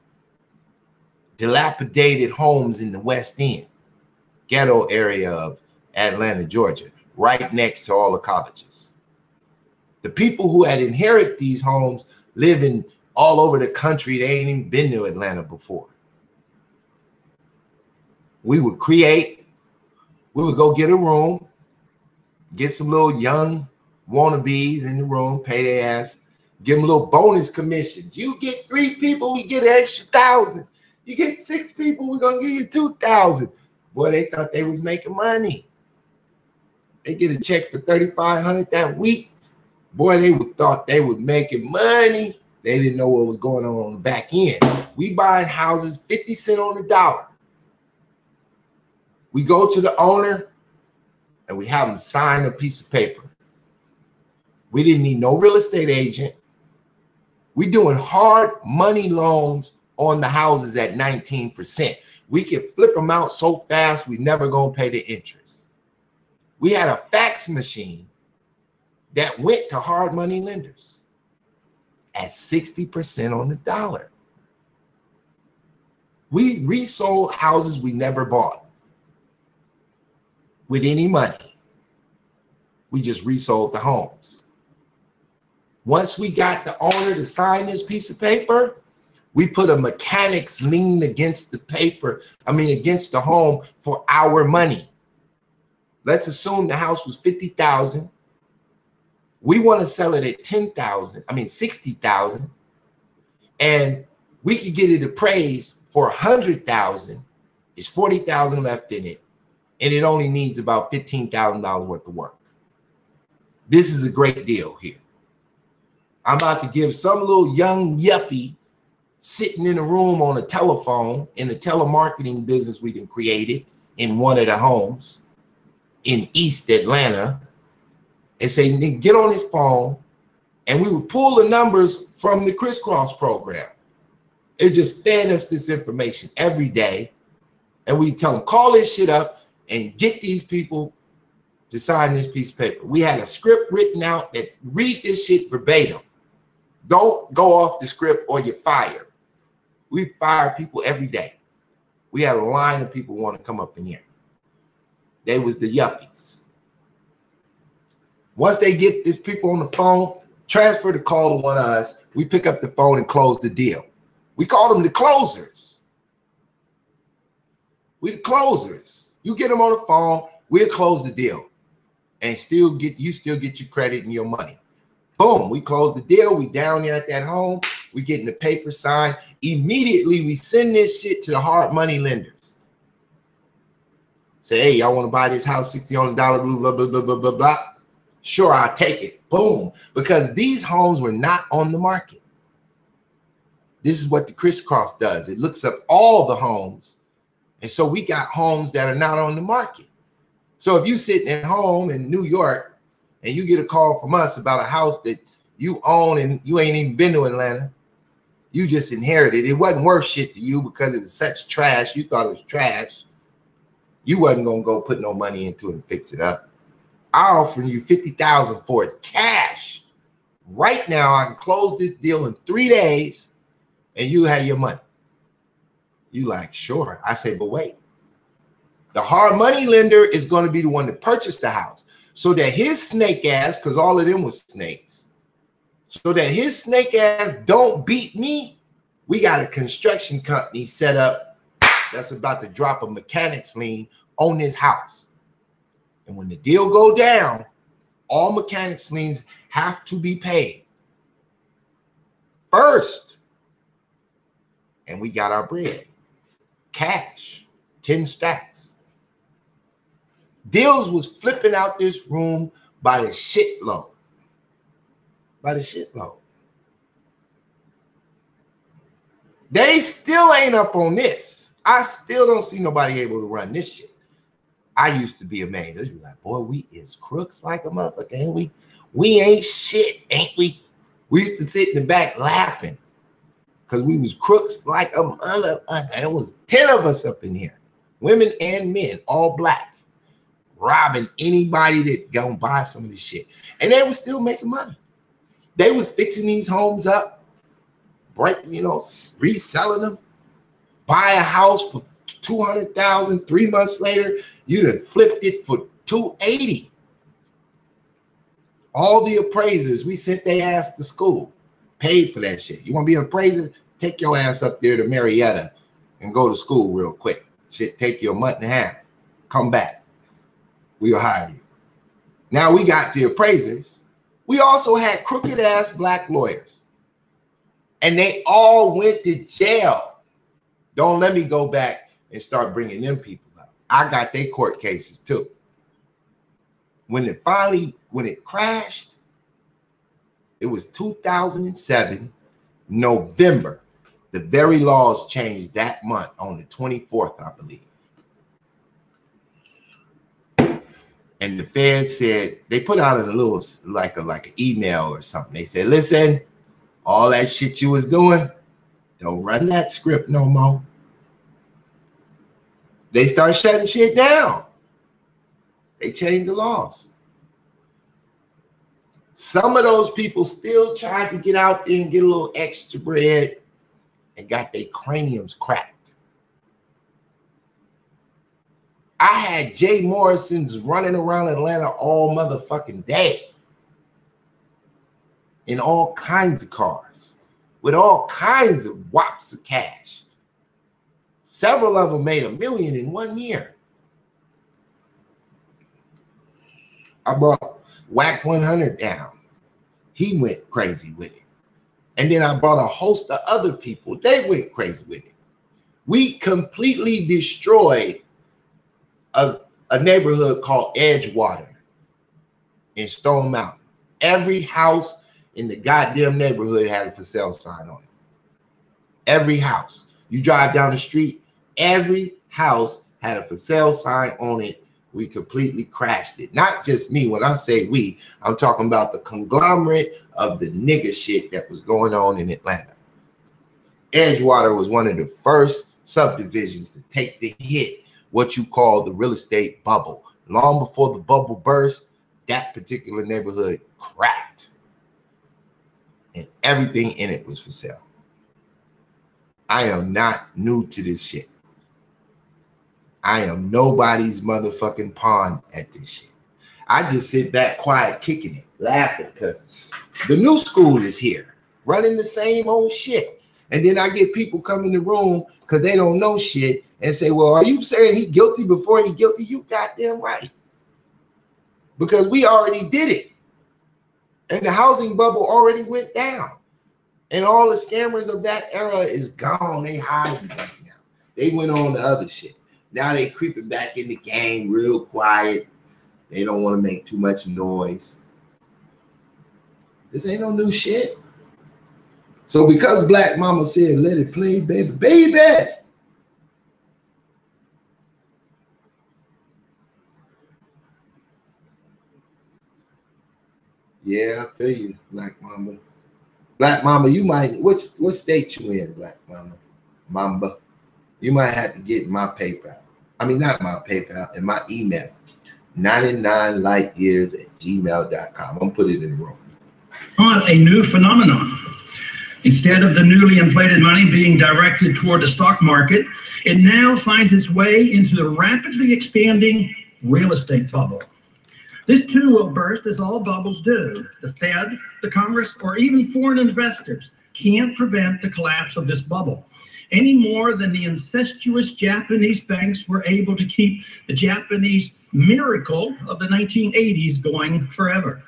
dilapidated homes in the West End, ghetto area of Atlanta, Georgia, right next to all the colleges. The people who had inherited these homes living all over the country, they ain't even been to Atlanta before. We would go get a room, get some little young wannabes in the room, pay their ass, give them a little bonus commissions. You get 3 people, we get an extra 1,000. You get 6 people, we're gonna give you 2,000. Boy, they thought they was making money. They get a check for $3,500 that week. Boy, they thought they was making money. They didn't know what was going on the back end. We buying houses 50 cents on the dollar. We go to the owner and we have them sign a piece of paper. We didn't need no real estate agent. We doing hard money loans on the houses at 19%. We can flip them out so fast, we never gonna pay the interest. We had a fax machine that went to hard money lenders at 60% on the dollar. We resold houses we never bought with any money. We just resold the homes. Once we got the owner to sign this piece of paper, we put a mechanic's lien against the paper, against the home for our money. Let's assume the house was $50,000. We want to sell it at $60,000, and we could get it appraised for $100,000. It's $40,000 left in it, and it only needs about $15,000 worth of work. This is a great deal here. I'm about to give some little young yuppie sitting in a room on a telephone in a telemarketing business we done created in one of the homes in East Atlanta, and say, get on his phone, and we would pull the numbers from the Crisscross program. It just fed us this information every day, and we tell them, call this shit up and get these people to sign this piece of paper. We had a script written out that read this shit verbatim. Don't go off the script or you're fired. We fire people every day. We had a line of people want to come up in here. They was the yuppies. Once they get these people on the phone, transfer the call to one of us. We pick up the phone and close the deal. We call them the closers. We the closers. You get them on the phone, we'll close the deal, and still get your credit and your money. Boom, we close the deal. We down there at that home. We getting the paper signed. Immediately, we send this shit to the hard money lenders. Say, hey, y'all want to buy this house, $60 on the dollar, blah, blah, blah, blah, blah, blah, blah. Sure, I'll take it. Boom. Because these homes were not on the market. This is what the Crisscross does. It looks up all the homes. And so we got homes that are not on the market. So if you sitting at home in New York and you get a call from us about a house that you own and you ain't even been to Atlanta, you just inherited. It wasn't worth shit to you because it was such trash. You thought it was trash. You wasn't going to go put no money into it and fix it up. I offering you $50,000 for it cash. Right now, I can close this deal in 3 days and you have your money. You like, sure. I say, but wait. The hard money lender is going to be the one to purchase the house so that his snake ass, because all of them was snakes, so that his snake ass don't beat me. We got a construction company set up that's about to drop a mechanic's lien on this house. And when the deal go down, all mechanics liens have to be paid first. And we got our bread. Cash, 10 stacks. Deals was flipping out this room by the shitload. By the shitload. They still ain't up on this. I still don't see nobody able to run this shit. I used to be amazed. I'd be like, boy, we is crooks like a motherfucker, ain't we? We ain't shit, ain't we? We used to sit in the back laughing because we was crooks like a motherfucker. It was 10 of us up in here, women and men, all black, robbing anybody that gonna buy some of this shit. And they was still making money. They was fixing these homes up, reselling them. buy a house for 200,000, 3 months later, you'd have flipped it for 280. All the appraisers, we sent their ass to school, paid for that shit. You want to be an appraiser? Take your ass up there to Marietta and go to school real quick. Shit, take you a month and a half. Come back. We'll hire you. Now we got the appraisers. We also had crooked ass black lawyers. And they all went to jail. Don't let me go back and start bringing them people up. I got their court cases too. When it crashed, it was 2007, November. The very laws changed that month on the 24th, I believe. And the Fed said, they put out a little, like an email or something. They said, listen, all that shit you was doing, don't run that script no more. They start shutting shit down. They changed the laws. Some of those people still tried to get out there and get a little extra bread and got their craniums cracked. I had Jay Morrisons running around Atlanta all motherfucking day in all kinds of cars with all kinds of whops of cash. Several of them made $1 million in 1 year. I brought Whack 100 down. He went crazy with it. And then I brought a host of other people. They went crazy with it. We completely destroyed a neighborhood called Edgewater in Stone Mountain. Every house in the goddamn neighborhood had a for sale sign on it. Every house. You drive down the street, every house had a for sale sign on it. We completely crashed it. Not just me. When I say we, I'm talking about the conglomerate of the nigga shit that was going on in Atlanta. Edgewater was one of the first subdivisions to take the hit, what you call the real estate bubble. Long before the bubble burst, that particular neighborhood cracked. And everything in it was for sale. I am not new to this shit. I am nobody's motherfucking pawn at this shit. I just sit back quiet, kicking it, laughing, because the new school is here, running the same old shit. And then I get people come in the room because they don't know shit and say, well, are you saying he guilty before he guilty? You goddamn right. Because we already did it. And the housing bubble already went down. And all the scammers of that era is gone. They hiding right now. They went on to other shit. Now they creeping back in the game real quiet. They don't want to make too much noise. This ain't no new shit. So because Black Mama said, let it play, baby, baby. Yeah, I feel you, Black Mama. Black Mama, you might, what state you in, Black Mama? Mamba. You might have to get my PayPal. I mean, not my PayPal, and my email. 99lightyears@gmail.com. I'm going to put it in the room. On a new phenomenon. Instead of the newly inflated money being directed toward the stock market, it now finds its way into the rapidly expanding real estate bubble. This too will burst, as all bubbles do. The Fed, the Congress, or even foreign investors can't prevent the collapse of this bubble any more than the incestuous Japanese banks were able to keep the Japanese miracle of the 1980s going forever.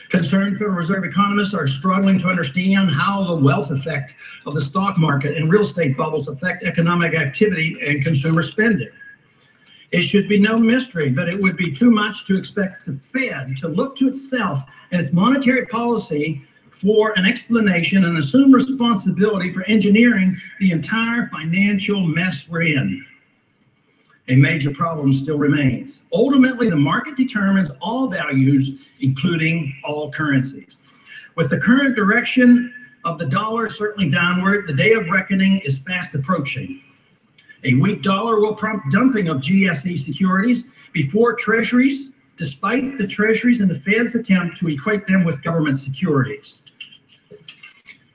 Concerned Federal Reserve economists are struggling to understand how the wealth effect of the stock market and real estate bubbles affect economic activity and consumer spending. It should be no mystery, but it would be too much to expect the Fed to look to itself and its monetary policy for an explanation and assume responsibility for engineering the entire financial mess we're in. A major problem still remains. Ultimately, the market determines all values, including all currencies. With the current direction of the dollar certainly downward, the day of reckoning is fast approaching. A weak dollar will prompt dumping of GSE securities before treasuries, despite the treasuries and the Fed's attempt to equate them with government securities.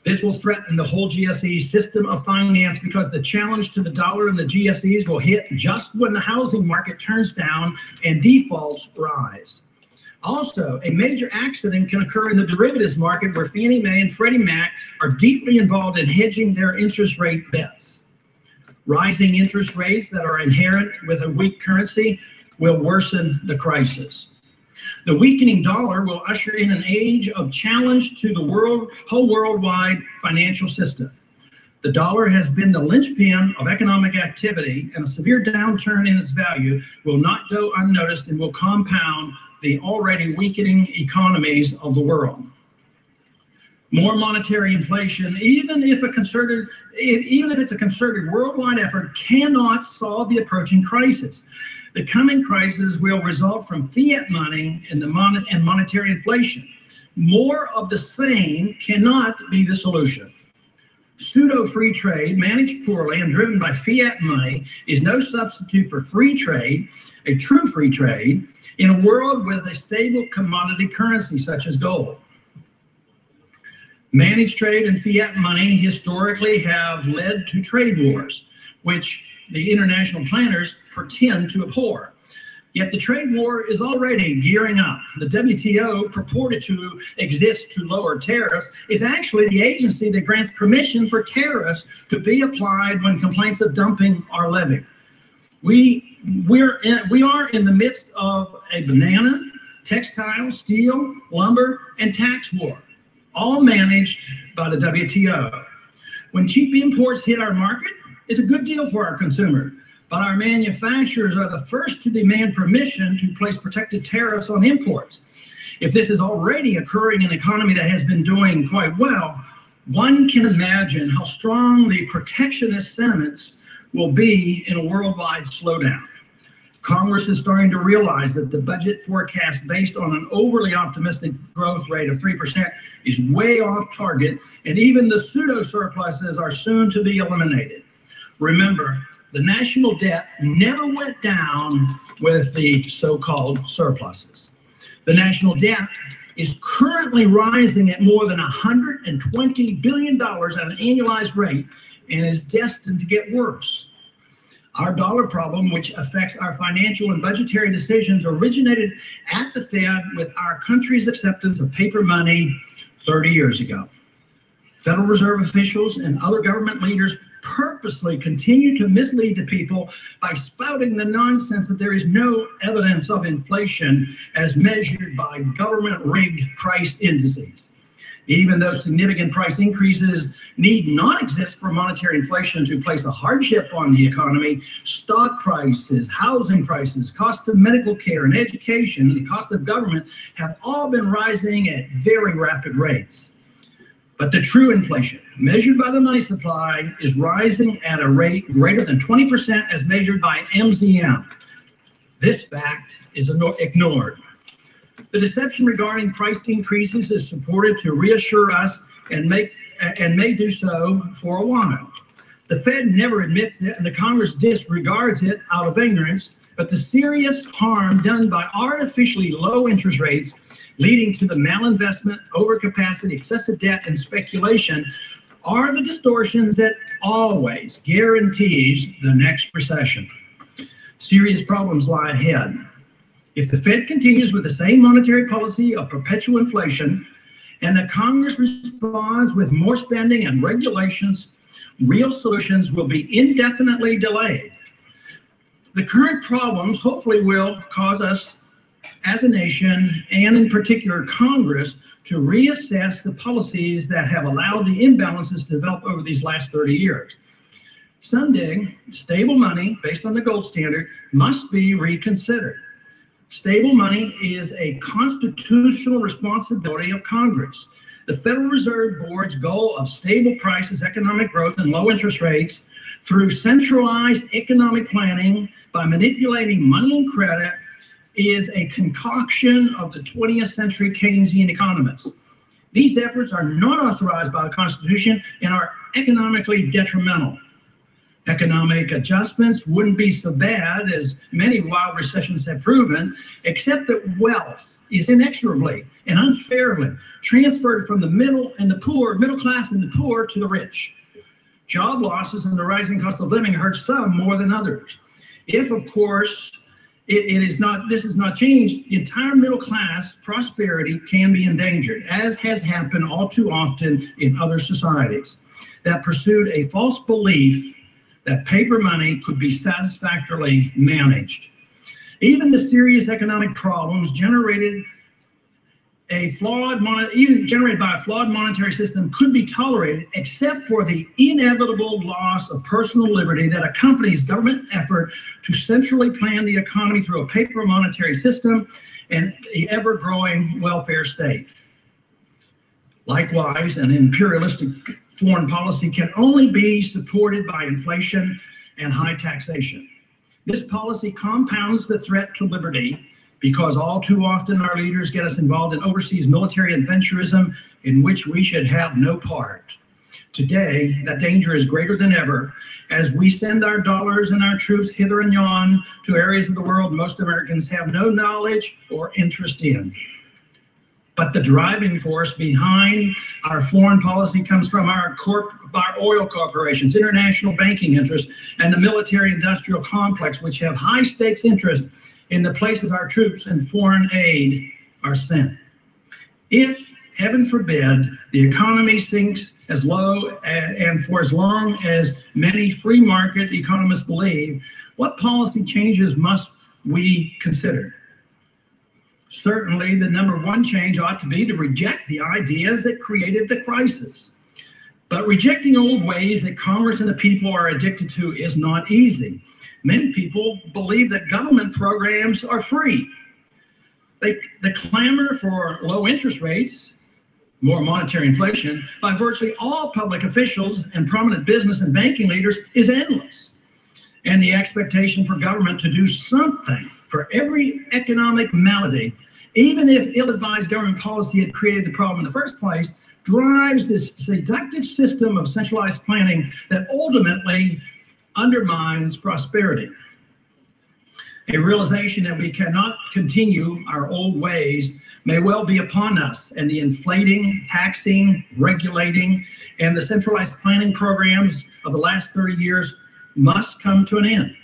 This will threaten the whole GSE system of finance because the challenge to the dollar and the GSEs will hit just when the housing market turns down and defaults rise. Also, a major accident can occur in the derivatives market where Fannie Mae and Freddie Mac are deeply involved in hedging their interest rate bets. Rising interest rates that are inherent with a weak currency will worsen the crisis. The weakening dollar will usher in an age of challenge to the whole worldwide financial system. The dollar has been the linchpin of economic activity, and a severe downturn in its value will not go unnoticed and will compound the already weakening economies of the world. More monetary inflation, even if it's a concerted worldwide effort, cannot solve the approaching crisis. The coming crisis will result from fiat money and monetary inflation. More of the same cannot be the solution. Pseudo-free trade, managed poorly and driven by fiat money, is no substitute for free trade, a true free trade, in a world with a stable commodity currency such as gold. Managed trade and fiat money historically have led to trade wars, which the international planners pretend to abhor. Yet the trade war is already gearing up. The WTO, purported to exist to lower tariffs, is actually the agency that grants permission for tariffs to be applied when complaints of dumping are levied. We are in the midst of a banana, textile, steel, lumber, and tax war, all managed by the WTO. When cheap imports hit our market, it's a good deal for our consumer, but our manufacturers are the first to demand permission to place protected tariffs on imports. If this is already occurring in an economy that has been doing quite well, one can imagine how strong the protectionist sentiments will be in a worldwide slowdown. Congress is starting to realize that the budget forecast based on an overly optimistic growth rate of 3% is way off target, and even the pseudo surpluses are soon to be eliminated. Remember, the national debt never went down with the so-called surpluses. The national debt is currently rising at more than $120 billion at an annualized rate and is destined to get worse. Our dollar problem, which affects our financial and budgetary decisions, originated at the Fed with our country's acceptance of paper money 30 years ago. Federal Reserve officials and other government leaders purposely continue to mislead the people by spouting the nonsense that there is no evidence of inflation as measured by government-rigged price indices. Even though significant price increases need not exist for monetary inflation to place a hardship on the economy, stock prices, housing prices, cost of medical care and education, and the cost of government have all been rising at very rapid rates. But the true inflation, measured by the money supply, is rising at a rate greater than 20% as measured by MZM. This fact is ignored. The deception regarding price increases is supported to reassure us and may do so for a while. The Fed never admits it, and the Congress disregards it out of ignorance, but the serious harm done by artificially low interest rates leading to the malinvestment, overcapacity, excessive debt, and speculation are the distortions that always guarantees the next recession. Serious problems lie ahead. If the Fed continues with the same monetary policy of perpetual inflation, and the Congress responds with more spending and regulations, real solutions will be indefinitely delayed. The current problems hopefully will cause us as a nation, and in particular Congress, to reassess the policies that have allowed the imbalances to develop over these last 30 years. Someday, stable money based on the gold standard must be reconsidered. Stable money is a constitutional responsibility of Congress. The Federal Reserve Board's goal of stable prices, economic growth, and low interest rates through centralized economic planning by manipulating money and credit is a concoction of the 20th century Keynesian economists. These efforts are not authorized by the Constitution and are economically detrimental. Economic adjustments wouldn't be so bad, as many wild recessions have proven, except that wealth is inexorably and unfairly transferred from the middle class and the poor to the rich. Job losses and the rising cost of living hurt some more than others. If, of course, this is not changed, the entire middle class prosperity can be endangered, as has happened all too often in other societies that pursued a false belief that paper money could be satisfactorily managed. Even the serious economic problems generated by a flawed monetary system could be tolerated, except for the inevitable loss of personal liberty that accompanies government effort to centrally plan the economy through a paper monetary system and the ever-growing welfare state. Likewise, an imperialistic foreign policy can only be supported by inflation and high taxation. This policy compounds the threat to liberty, because all too often our leaders get us involved in overseas military adventurism in which we should have no part. Today, that danger is greater than ever as we send our dollars and our troops hither and yon to areas of the world most Americans have no knowledge or interest in. But the driving force behind our foreign policy comes from our oil corporations, international banking interests, and the military-industrial complex, which have high stakes interest in the places our troops and foreign aid are sent. If, heaven forbid, the economy sinks as low and for as long as many free market economists believe, what policy changes must we consider? Certainly, the number one change ought to be to reject the ideas that created the crisis. But rejecting old ways that Congress and the people are addicted to is not easy. Many people believe that government programs are free. The clamor for low interest rates, more monetary inflation, by virtually all public officials and prominent business and banking leaders is endless. And the expectation for government to do something for every economic malady, even if ill-advised government policy had created the problem in the first place, drives this seductive system of centralized planning that ultimately undermines prosperity. A realization that we cannot continue our old ways may well be upon us, and the inflating, taxing, regulating, and the centralized planning programs of the last 30 years must come to an end.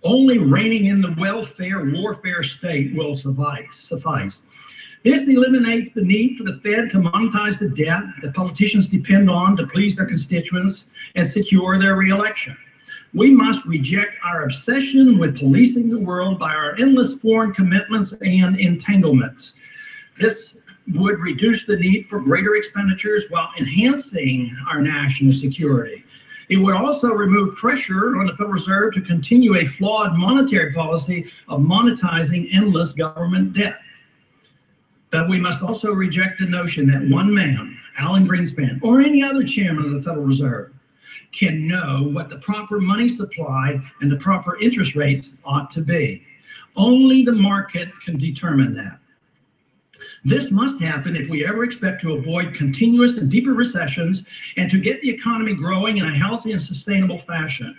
Only reining in the welfare warfare state will suffice. This eliminates the need for the Fed to monetize the debt that politicians depend on to please their constituents and secure their reelection. We must reject our obsession with policing the world by our endless foreign commitments and entanglements. This would reduce the need for greater expenditures while enhancing our national security. It would also remove pressure on the Federal Reserve to continue a flawed monetary policy of monetizing endless government debt. But we must also reject the notion that one man, Alan Greenspan, or any other chairman of the Federal Reserve, can know what the proper money supply and the proper interest rates ought to be. Only the market can determine that. This must happen if we ever expect to avoid continuous and deeper recessions and to get the economy growing in a healthy and sustainable fashion.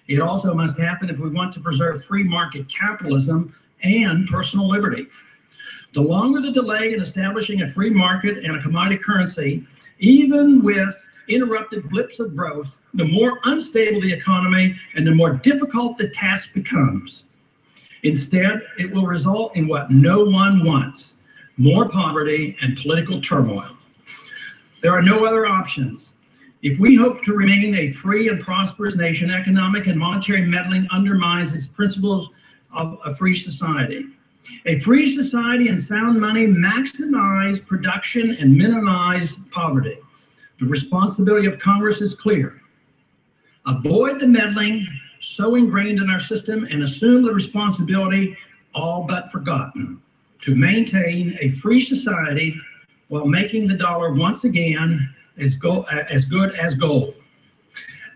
It also must happen if we want to preserve free market capitalism and personal liberty. The longer the delay in establishing a free market and a commodity currency, even with interrupted blips of growth, the more unstable the economy and the more difficult the task becomes. Instead, it will result in what no one wants: more poverty and political turmoil. There are no other options. If we hope to remain a free and prosperous nation, economic and monetary meddling undermines its principles of a free society. A free society and sound money maximize production and minimize poverty. The responsibility of Congress is clear. Avoid the meddling so ingrained in our system and assume the responsibility, all but forgotten, to maintain a free society while making the dollar once again as good as gold.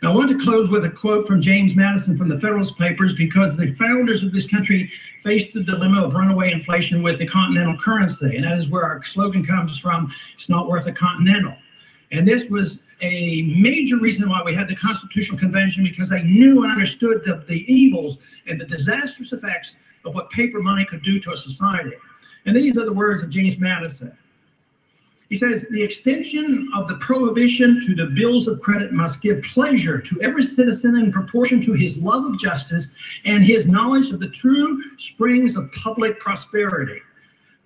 Now, I want to close with a quote from James Madison from the Federalist Papers, because the founders of this country faced the dilemma of runaway inflation with the continental currency, and that is where our slogan comes from: it's not worth a continental. And this was a major reason why we had the Constitutional Convention, because they knew and understood the evils and the disastrous effects of what paper money could do to a society. And these are the words of James Madison. He says, the extension of the prohibition to the bills of credit must give pleasure to every citizen in proportion to his love of justice and his knowledge of the true springs of public prosperity.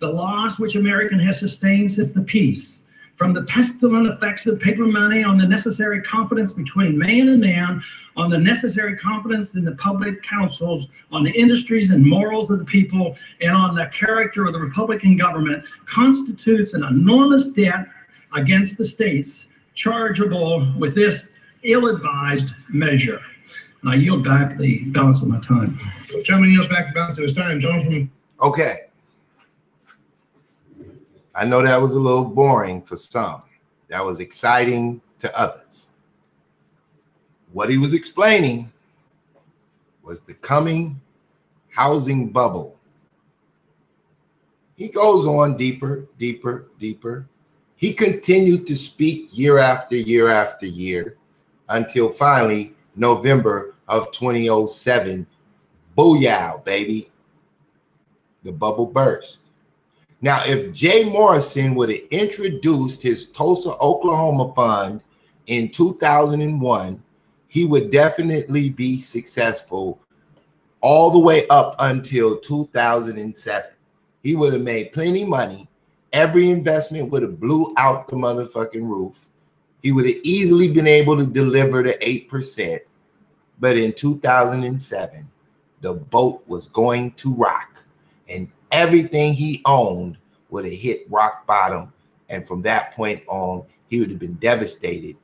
The loss which America has sustained since the peace, from the pestilent effects of paper money on the necessary confidence between man and man, on the necessary confidence in the public councils, on the industries and morals of the people, and on the character of the Republican government, constitutes an enormous debt against the states, chargeable with this ill-advised measure. And I yield back the balance of my time. The chairman yields back the balance of his time. Gentlemen. Okay. I know that was a little boring for some. That was exciting to others. What he was explaining was the coming housing bubble. He goes on deeper, deeper, deeper. He continued to speak year after year after year until finally November of 2007. Booyah, baby. The bubble burst. Now, if Jay Morrison would have introduced his Tulsa, Oklahoma fund in 2001, he would definitely be successful all the way up until 2007. He would have made plenty money. Every investment would have blew out the motherfucking roof. He would have easily been able to deliver the 8%. But in 2007, the boat was going to rock, and everything he owned would have hit rock bottom. And from that point on, he would have been devastated.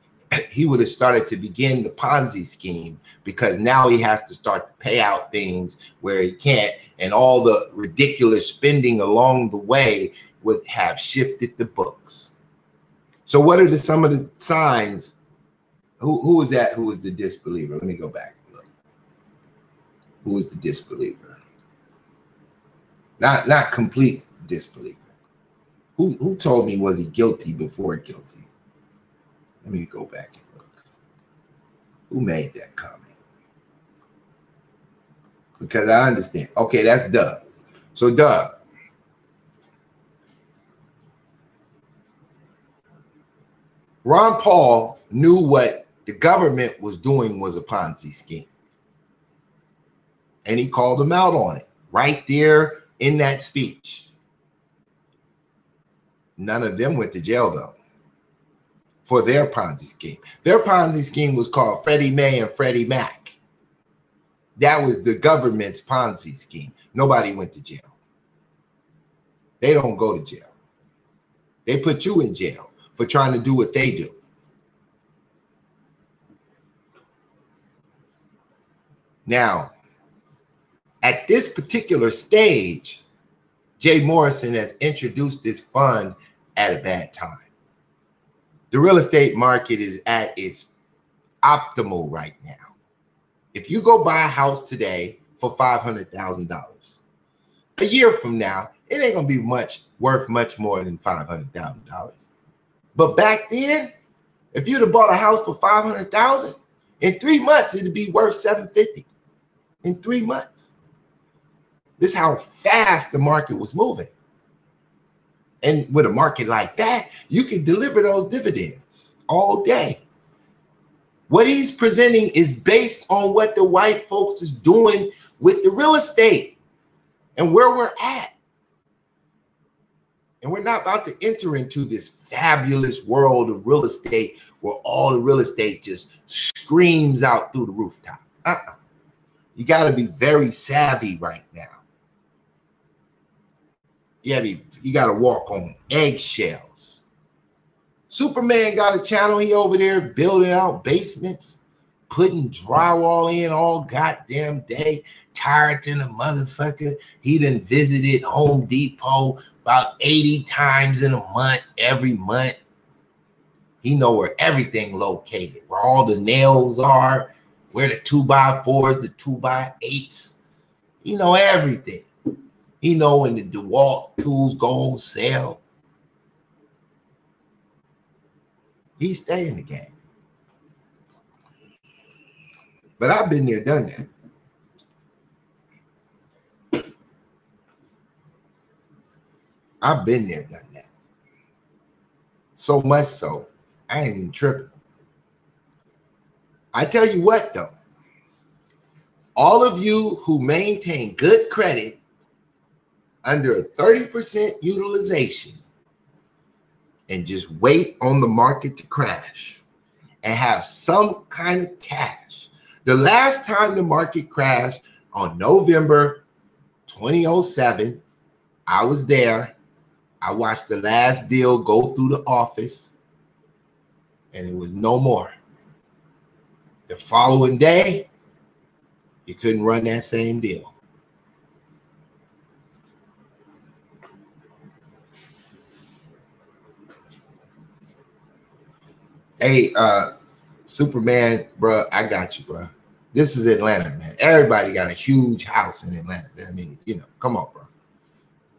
He would have started to begin the Ponzi scheme, because now he has to start to pay out things where he can't. And all the ridiculous spending along the way would have shifted the books. So what are some of the signs? Who was that? Who was the disbeliever? Let me go back and look. Who was the disbeliever? Not complete disbeliever. Who told me, was he guilty before guilty? Let me go back and look. Who made that comment? Because I understand. Okay, that's Doug. So Doug, Ron Paul knew what the government was doing was a Ponzi scheme. And he called them out on it right there in that speech. None of them went to jail, though, for their Ponzi scheme. Their Ponzi scheme was called Freddie Mae and Freddie Mac. That was the government's Ponzi scheme. Nobody went to jail. They don't go to jail. They put you in jail for trying to do what they do. Now, at this particular stage, Jay Morrison has introduced this fund at a bad time. The real estate market is at its optimal right now. If you go buy a house today for $500,000, a year from now, it ain't gonna be worth much more than $500,000. But back then, if you'd have bought a house for $500,000, in 3 months it'd be worth $750,000. In 3 months. This is how fast the market was moving. And with a market like that, you can deliver those dividends all day. What he's presenting is based on what the white folks is doing with the real estate and where we're at. And we're not about to enter into this fabulous world of real estate where all the real estate just screams out through the rooftop. You got to be very savvy right now. You got to walk on eggshells. Superman got a channel. He over there building out basements, putting drywall in all goddamn day. Tired than a motherfucker. He done visited Home Depot about 80 times in a month, every month. He know where everything located, where all the nails are, where the 2x4s, the 2x8s. He know everything. He know when the DeWalt tools go on sale. He stay in the game. But I've been there, done that. I've been there, done that. So much so, I ain't even tripping. I tell you what, though. All of you who maintain good credit under a 30% utilization and just wait on the market to crash and have some kind of cash. The last time the market crashed on November 2007, I was there. I watched the last deal go through the office and it was no more. The following day, you couldn't run that same deal. Hey, Superman, bro, I got you, bro. This is Atlanta, man. Everybody got a huge house in Atlanta. I mean, you know, come on, bro.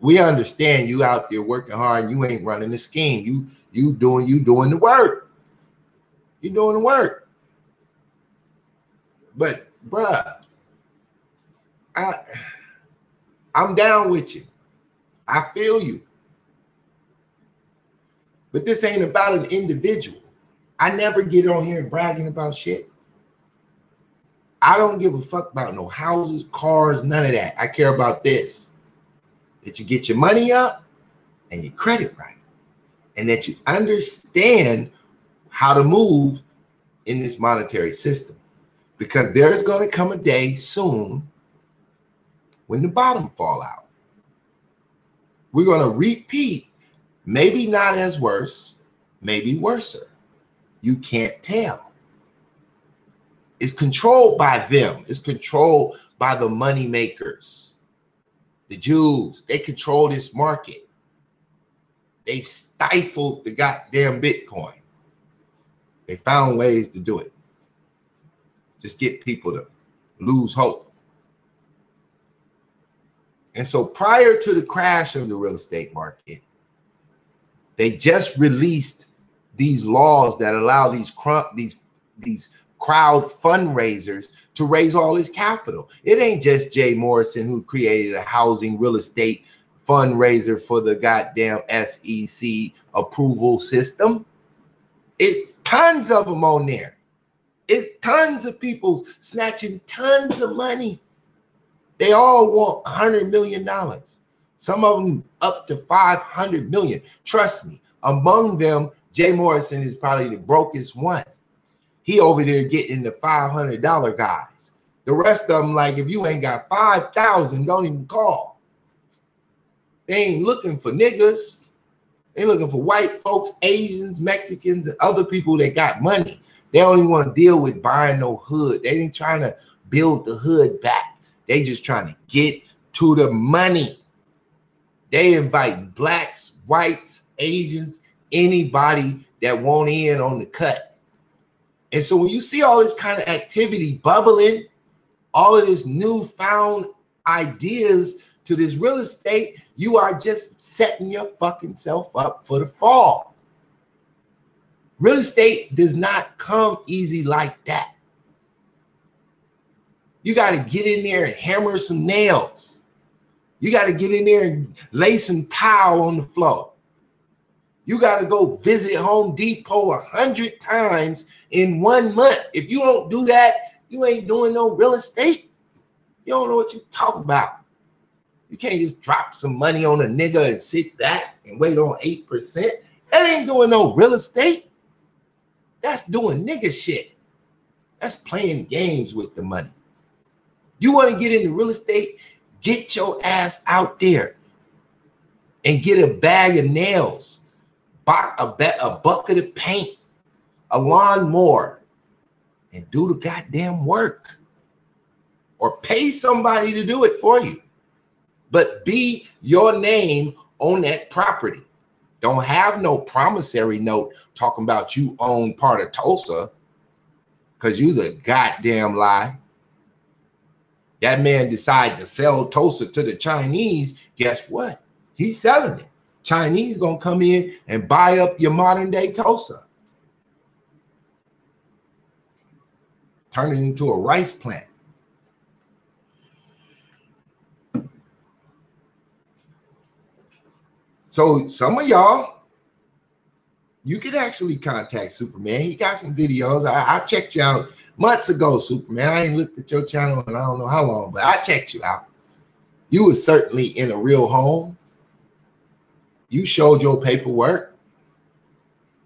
We understand you out there working hard. You ain't running the scheme. You doing the work. You doing the work. But, bruh, I'm down with you. I feel you. But this ain't about an individual. I never get on here bragging about shit. I don't give a fuck about no houses, cars, none of that. I care about this. That you get your money up and your credit right. And that you understand how to move in this monetary system. Because there's going to come a day soon when the bottom fall out. We're going to repeat, maybe not as worse, maybe worser. You can't tell. It's controlled by them. It's controlled by the money makers. The Jews, they control this market. They've stifled the goddamn Bitcoin. They found ways to do it. Just get people to lose hope. And so prior to the crash of the real estate market, they just released these laws that allow these crowd fundraisers to raise all this capital. It ain't just Jay Morrison who created a housing real estate fundraiser for the goddamn SEC approval system. It's tons of them on there. It's tons of people snatching tons of money. They all want $100 million. Some of them up to $500 million. Trust me, among them, Jay Morrison is probably the brokest one. He over there getting the $500 guys. The rest of them, like, if you ain't got 5,000, don't even call. They ain't looking for niggas. They looking for white folks, Asians, Mexicans, and other people that got money. They don't even want to deal with buying no hood. They ain't trying to build the hood back. They just trying to get to the money. They inviting blacks, whites, Asians, anybody that want in on the cut. And so when you see all this kind of activity bubbling, all of this newfound ideas to this real estate, you are just setting your fucking self up for the fall. Real estate does not come easy like that. You got to get in there and hammer some nails. You got to get in there and lay some tile on the floor. You got to go visit Home Depot 100 times in 1 month. If you don't do that, you ain't doing no real estate. You don't know what you're talking about. You can't just drop some money on a nigga and sit back and wait on 8%. That ain't doing no real estate. That's doing nigga shit. That's playing games with the money. You want to get into real estate? Get your ass out there and get a bag of nails, buy a bucket of paint, a lawnmower, and do the goddamn work. Or pay somebody to do it for you. But be your name on that property. Don't have no promissory note talking about you own part of Tulsa, because you's a goddamn lie. That man decided to sell Tulsa to the Chinese. Guess what? He's selling it. Chinese gonna come in and buy up your modern day Tulsa. turn it into a rice plant. So some of y'all, you could actually contact Superman. He got some videos. I checked you out months ago, Superman. I ain't looked at your channel in I don't know how long, but I checked you out. You were certainly in a real home. You showed your paperwork.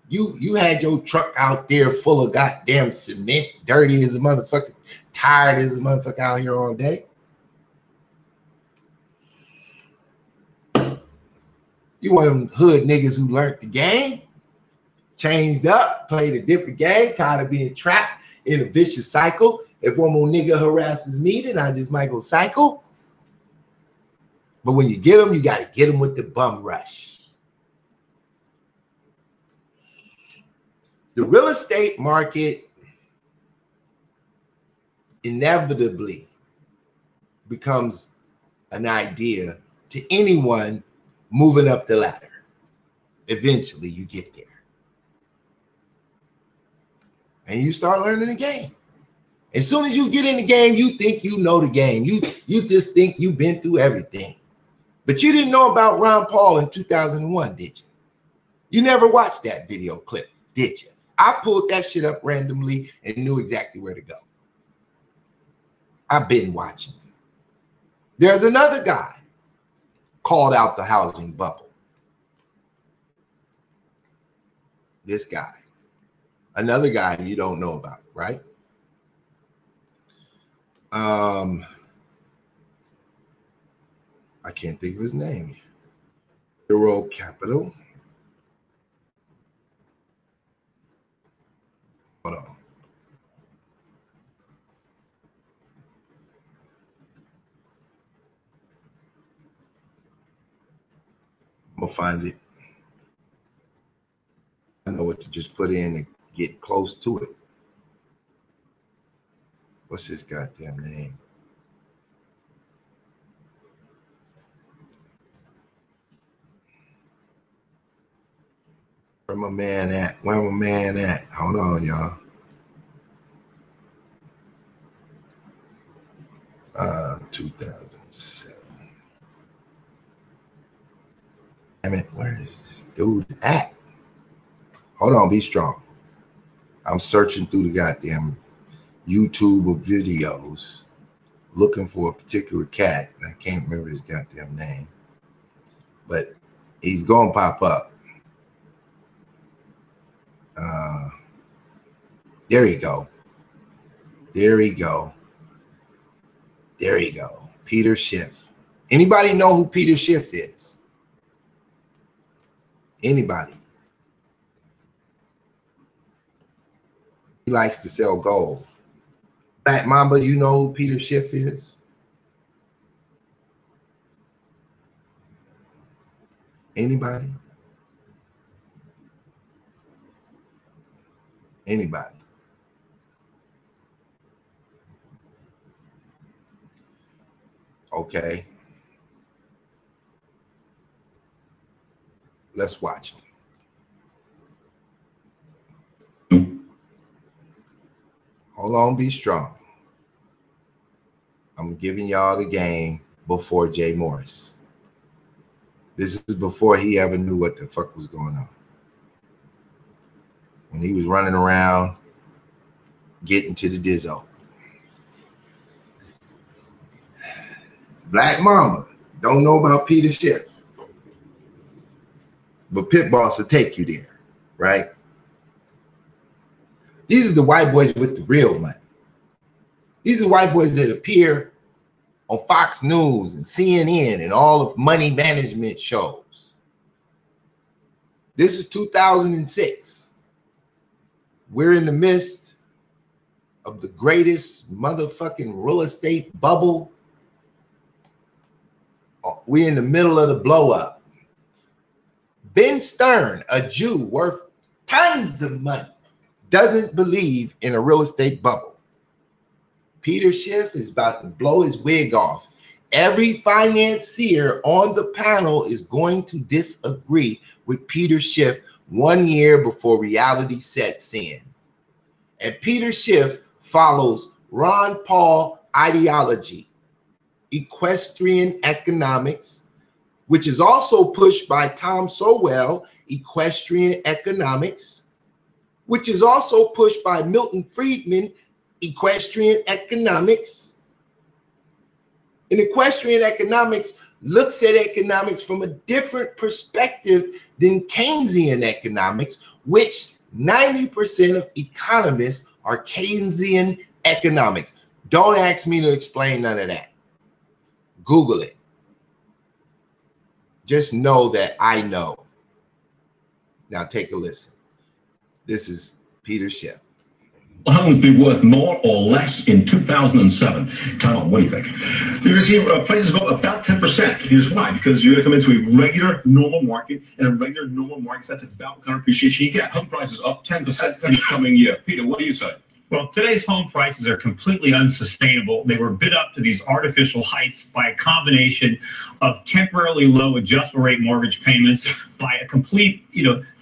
You had your truck out there full of goddamn cement, dirty as a motherfucker, tired as a motherfucker out here all day. You one of them hood niggas who learned the game, changed up, played a different game, tired of being trapped in a vicious cycle. If one more nigga harasses me, then I just might go cycle. But when you get them, you got to get them with the bum rush. The real estate market inevitably becomes an idea to anyone moving up the ladder. Eventually you get there. And you start learning the game. As soon as you get in the game, you think you know the game. You just think you've been through everything. But you didn't know about Ron Paul in 2001, did you? You never watched that video clip, did you? I pulled that shit up randomly and knew exactly where to go. I've been watching. There's another guy called out the housing bubble. This guy. Another guy you don't know about, right? I can't think of his name. Euro Capital. Hold on. I'm gonna find it. I know what to just put in and get close to it. What's his goddamn name? Where my man at? Where my man at? Hold on, y'all. 2007. Damn it, where is this dude at? Hold on, be strong. I'm searching through the goddamn YouTube of videos looking for a particular cat. And I can't remember his goddamn name. But he's gonna pop up. There you go. There you go. There you go. Peter Schiff. Anybody know who Peter Schiff is? Anybody? He likes to sell gold. Black Mamba, you know who Peter Schiff is? Anybody? Anybody? Okay. Let's watch him. Hold on, be strong. I'm giving y'all the game before Jay Morris. This is before he ever knew what the fuck was going on. When he was running around getting to the Dizzo. Black Mama don't know about Peter Schiff. But Pit Boss will take you there, right? These are the white boys with the real money. These are white boys that appear on Fox News and CNN and all of money management shows. This is 2006. We're in the midst of the greatest motherfucking real estate bubble. We're in the middle of the blow up. Ben Stern, a Jew worth tons of money, doesn't believe in a real estate bubble. Peter Schiff is about to blow his wig off. Every financier on the panel is going to disagree with Peter Schiff 1 year before reality sets in. And Peter Schiff follows Ron Paul ideology, equestrian economics, which is also pushed by Tom Sowell, equestrian economics, which is also pushed by Milton Friedman, equestrian economics. And equestrian economics looks at economics from a different perspective than Keynesian economics, which 90% of economists are Keynesian economics. Don't ask me to explain none of that. Google it. Just know that I know. Now take a listen. This is Peter Schiff. Homes be worth more or less in 2007? Tom, what do you think? You're going to see prices go up about 10%. Here's why. Because you're going to come into a regular normal market, and a regular normal market, that's about the kind of appreciation you get. Home prices up 10% in the coming year. Peter, what do you say? Well, today's home prices are completely unsustainable. They were bid up to these artificial heights by a combination of temporarily low adjustable rate mortgage payments, by a complete,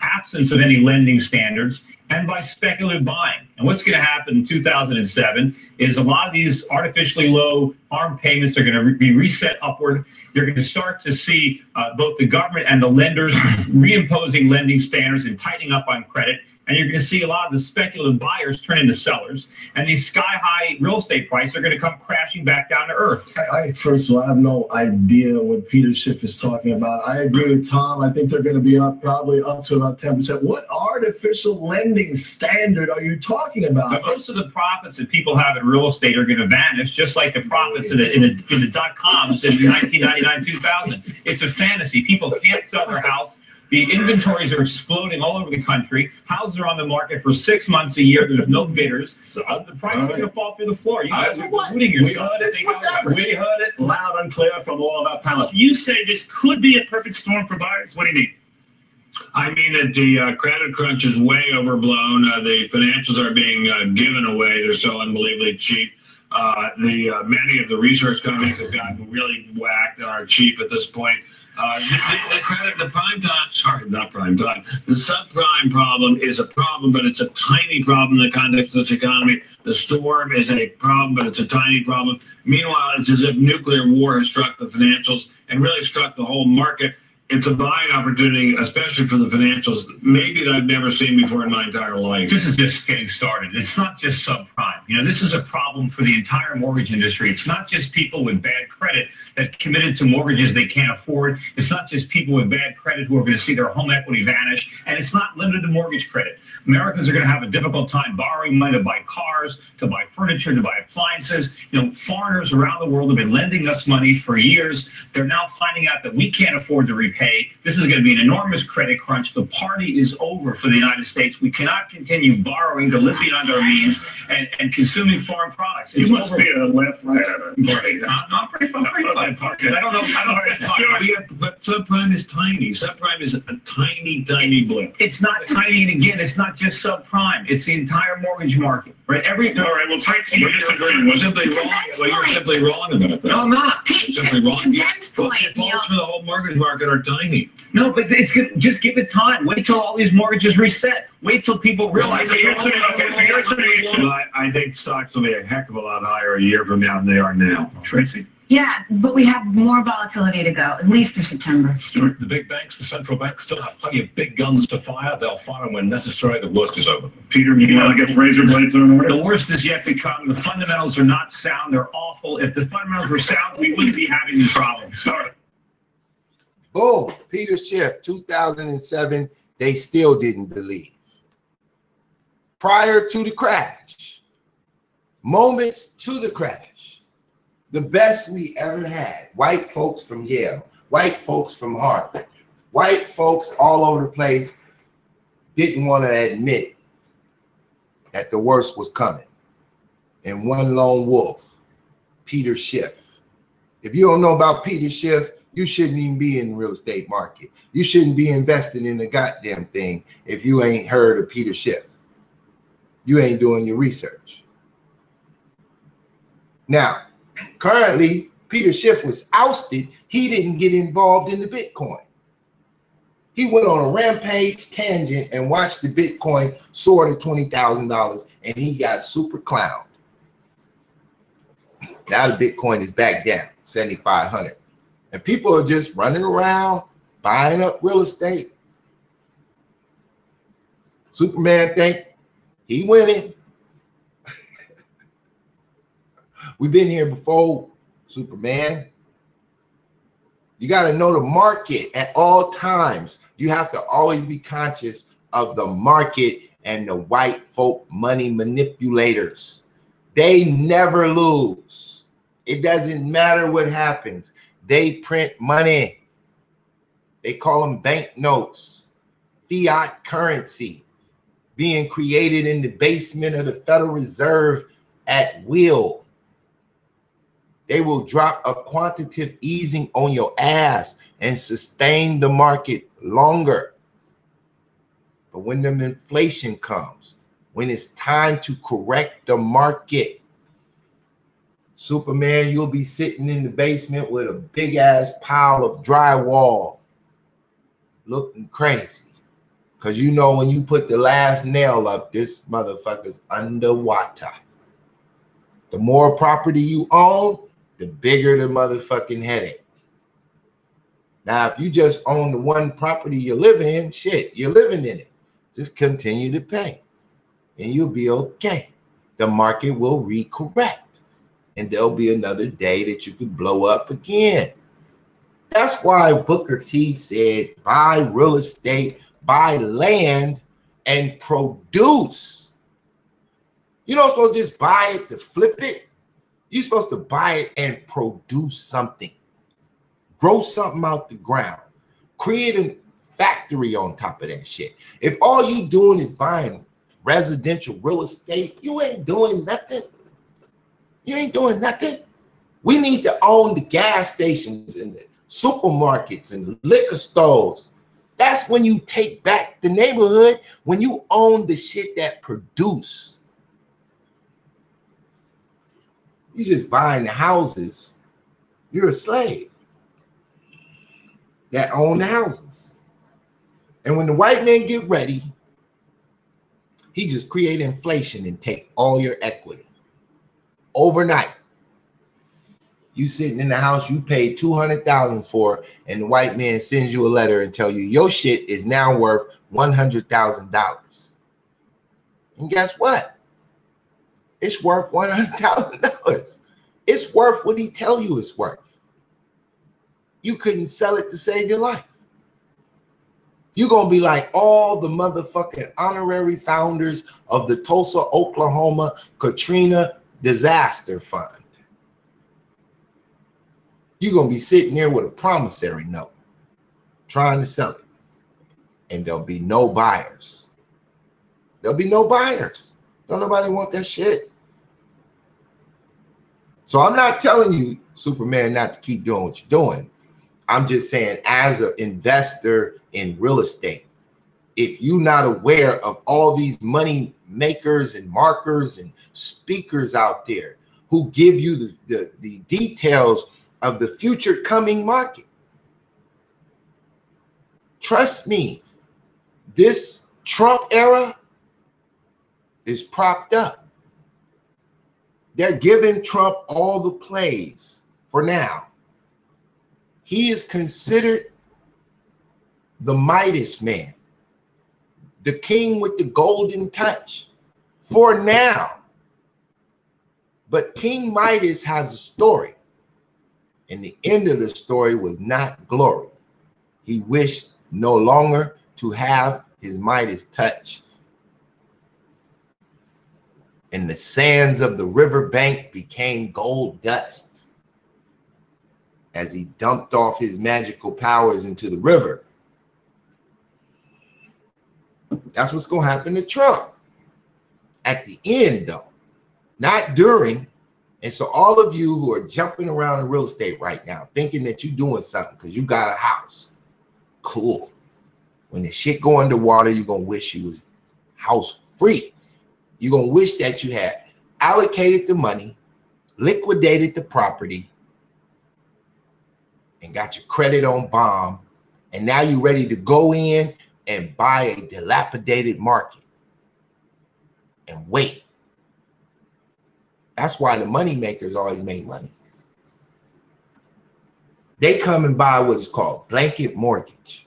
absence of any lending standards, and by speculative buying. And what's going to happen in 2007 is a lot of these artificially low ARM payments are going to be reset upward. You're going to start to see both the government and the lenders reimposing lending standards and tightening up on credit. And you're going to see a lot of the speculative buyers turn into sellers, and these sky-high real estate prices are going to come crashing back down to earth. First of all, I have no idea what Peter Schiff is talking about. I agree with Tom. I think they're going to be probably up to about 10%. What artificial lending standard are you talking about? But most of the profits that people have in real estate are going to vanish, just like the profits in the dot-coms in 1999, 2000. It's a fantasy. People can't sell their house. The inventories are exploding all over the country. Houses are on the market for 6 months a year. There's no bidders. The prices are going to fall through the floor. You guys are including yourself. We heard it loud and clear from all of our panelists. You say this could be a perfect storm for buyers. What do you mean? I mean that the credit crunch is way overblown. The financials are being given away. They're so unbelievably cheap. Many of the research companies have gotten really whacked and are cheap at this point. The subprime problem is a problem, but it's a tiny problem in the context of this economy. The storm is a problem, but it's a tiny problem. Meanwhile, it's as if nuclear war has struck the financials and really struck the whole market. It's a buying opportunity, especially for the financials, maybe that I've never seen before in my entire life. This is just getting started. It's not just subprime. This is a problem for the entire mortgage industry. It's not just people with bad credit that committed to mortgages they can't afford. It's not just people with bad credit who are going to see their home equity vanish. And it's not limited to mortgage credit. Americans are going to have a difficult time borrowing money to buy cars, to buy furniture, to buy appliances. Foreigners around the world have been lending us money for years. They're now finding out that we can't afford to repay. This is going to be an enormous credit crunch. The party is over for the United States. We cannot continue borrowing to live beyond our means and consuming foreign products. You must be a left-right party. I'm pretty party. I don't know. But subprime is tiny. Subprime is a tiny, tiny blip. It's not tiny, and again, it's not just subprime. It's the entire mortgage market, right? All right. Well, Tracy, you're disagreeing. You're simply wrong. Well, you're simply wrong about that. No, I'm not. You're simply wrong. Defaults for the whole mortgage market are tiny. No, but it's good. Just give it time. Wait till all these mortgages reset. Wait till people realize. I think stocks will be a heck of a lot higher a year from now than they are now. Tracy? Yeah, but we have more volatility to go, at least through September. Stuart, the big banks, the central banks, still have plenty of big guns to fire. They'll fire them when necessary. The worst is over. Peter, you want to get razor blades on order? The worst is yet to come. The fundamentals are not sound. They're awful. If the fundamentals were sound, we wouldn't be having these problems. Sorry. Boom, Peter Schiff, 2007, they still didn't believe. Prior to the crash, moments to the crash, the best we ever had, white folks from Yale, white folks from Harvard, white folks all over the place didn't want to admit that the worst was coming. And one lone wolf, Peter Schiff. If you don't know about Peter Schiff, you shouldn't even be in the real estate market. You shouldn't be investing in the goddamn thing if you ain't heard of Peter Schiff. You ain't doing your research. Now, currently, Peter Schiff was ousted. He didn't get involved in the Bitcoin. He went on a rampage tangent and watched the Bitcoin soar to $20,000, and he got super clowned. Now the Bitcoin is back down, 7,500. And people are just running around buying up real estate. Superman think he winning. We've been here before, Superman. You got to know the market at all times. You have to always be conscious of the market and the white folk money manipulators. They never lose. It doesn't matter what happens. They print money. They call them banknotes, fiat currency, being created in the basement of the Federal Reserve at will. They will drop a quantitative easing on your ass and sustain the market longer. But when the inflation comes, when it's time to correct the market, Superman, you'll be sitting in the basement with a big ass pile of drywall looking crazy. Because you know when you put the last nail up, this motherfucker's underwater. The more property you own, the bigger the motherfucking headache. Now, if you just own the one property you live in, shit, you're living in it. Just continue to pay and you'll be okay. The market will recorrect and there'll be another day that you could blow up again. That's why Booker T said, buy real estate, buy land, and produce. You're not supposed to just buy it to flip it. You're supposed to buy it and produce something. Grow something out the ground. Create a factory on top of that shit. If all you doing is buying residential real estate, you ain't doing nothing. You ain't doing nothing. We need to own the gas stations and the supermarkets and the liquor stores. That's when you take back the neighborhood, when you own the shit that produce. You just buying the houses, you're a slave that own the houses. And when the white man get ready, he just create inflation and take all your equity. Overnight, you sitting in the house you paid $200,000 for, and the white man sends you a letter and tell you your shit is now worth $100,000. And guess what? It's worth $100,000. It's worth what he tell you it's worth. You couldn't sell it to save your life. You're going to be like all the motherfucking honorary founders of the Tulsa, Oklahoma, Katrina disaster fund. You're going to be sitting there with a promissory note trying to sell it. And there'll be no buyers. There'll be no buyers. Don't nobody want that shit. So I'm not telling you, Superman, not to keep doing what you're doing. I'm just saying, as an investor in real estate, if you're not aware of all these money makers and markers and speakers out there who give you the details of the future coming market, trust me, this Trump era is propped up. They're giving Trump all the plays for now. He is considered the Midas man, the king with the golden touch for now. But King Midas has a story, and the end of the story was not glory. He wished no longer to have his Midas touch. And the sands of the riverbank became gold dust as he dumped off his magical powers into the river. That's what's going to happen to Trump at the end, though, not during. And so all of you who are jumping around in real estate right now, thinking that you're doing something because you got a house, cool. When the shit go underwater, you're going to wish you was house free. You're going to wish that you had allocated the money, liquidated the property, and got your credit on bomb. And now you're ready to go in and buy a dilapidated market and wait. That's why the money makers always make money. They come and buy what is called blanket mortgage.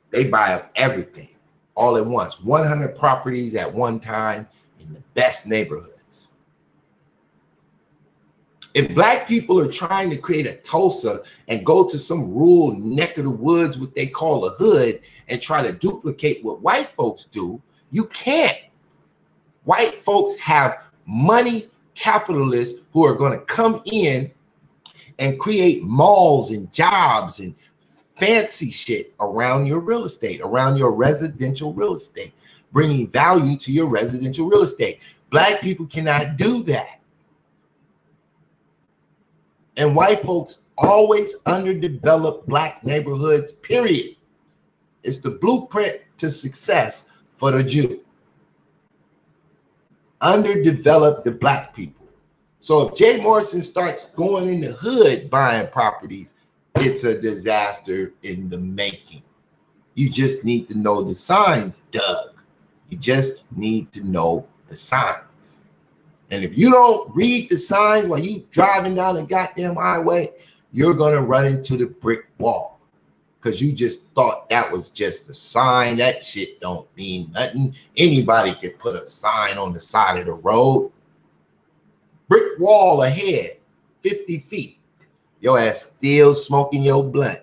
They buy up everything all at once, 100 properties at one time in the best neighborhoods. If black people are trying to create a Tulsa and go to some rural neck of the woods, what they call a hood, and try to duplicate what white folks do, you can't. White folks have money capitalists who are going to come in and create malls and jobs and fancy shit around your real estate, around your residential real estate, bringing value to your residential real estate. Black people cannot do that. And white folks always underdevelop black neighborhoods, period. It's the blueprint to success for the Jew. Underdevelop the black people. So if Jay Morrison starts going in the hood buying properties, it's a disaster in the making. You just need to know the signs, Doug. You just need to know the signs. And if you don't read the signs while you driving down the goddamn highway, you're going to run into the brick wall because you just thought that was just a sign. That shit don't mean nothing. Anybody can put a sign on the side of the road. Brick wall ahead, 50 feet. Your ass still smoking your blunt,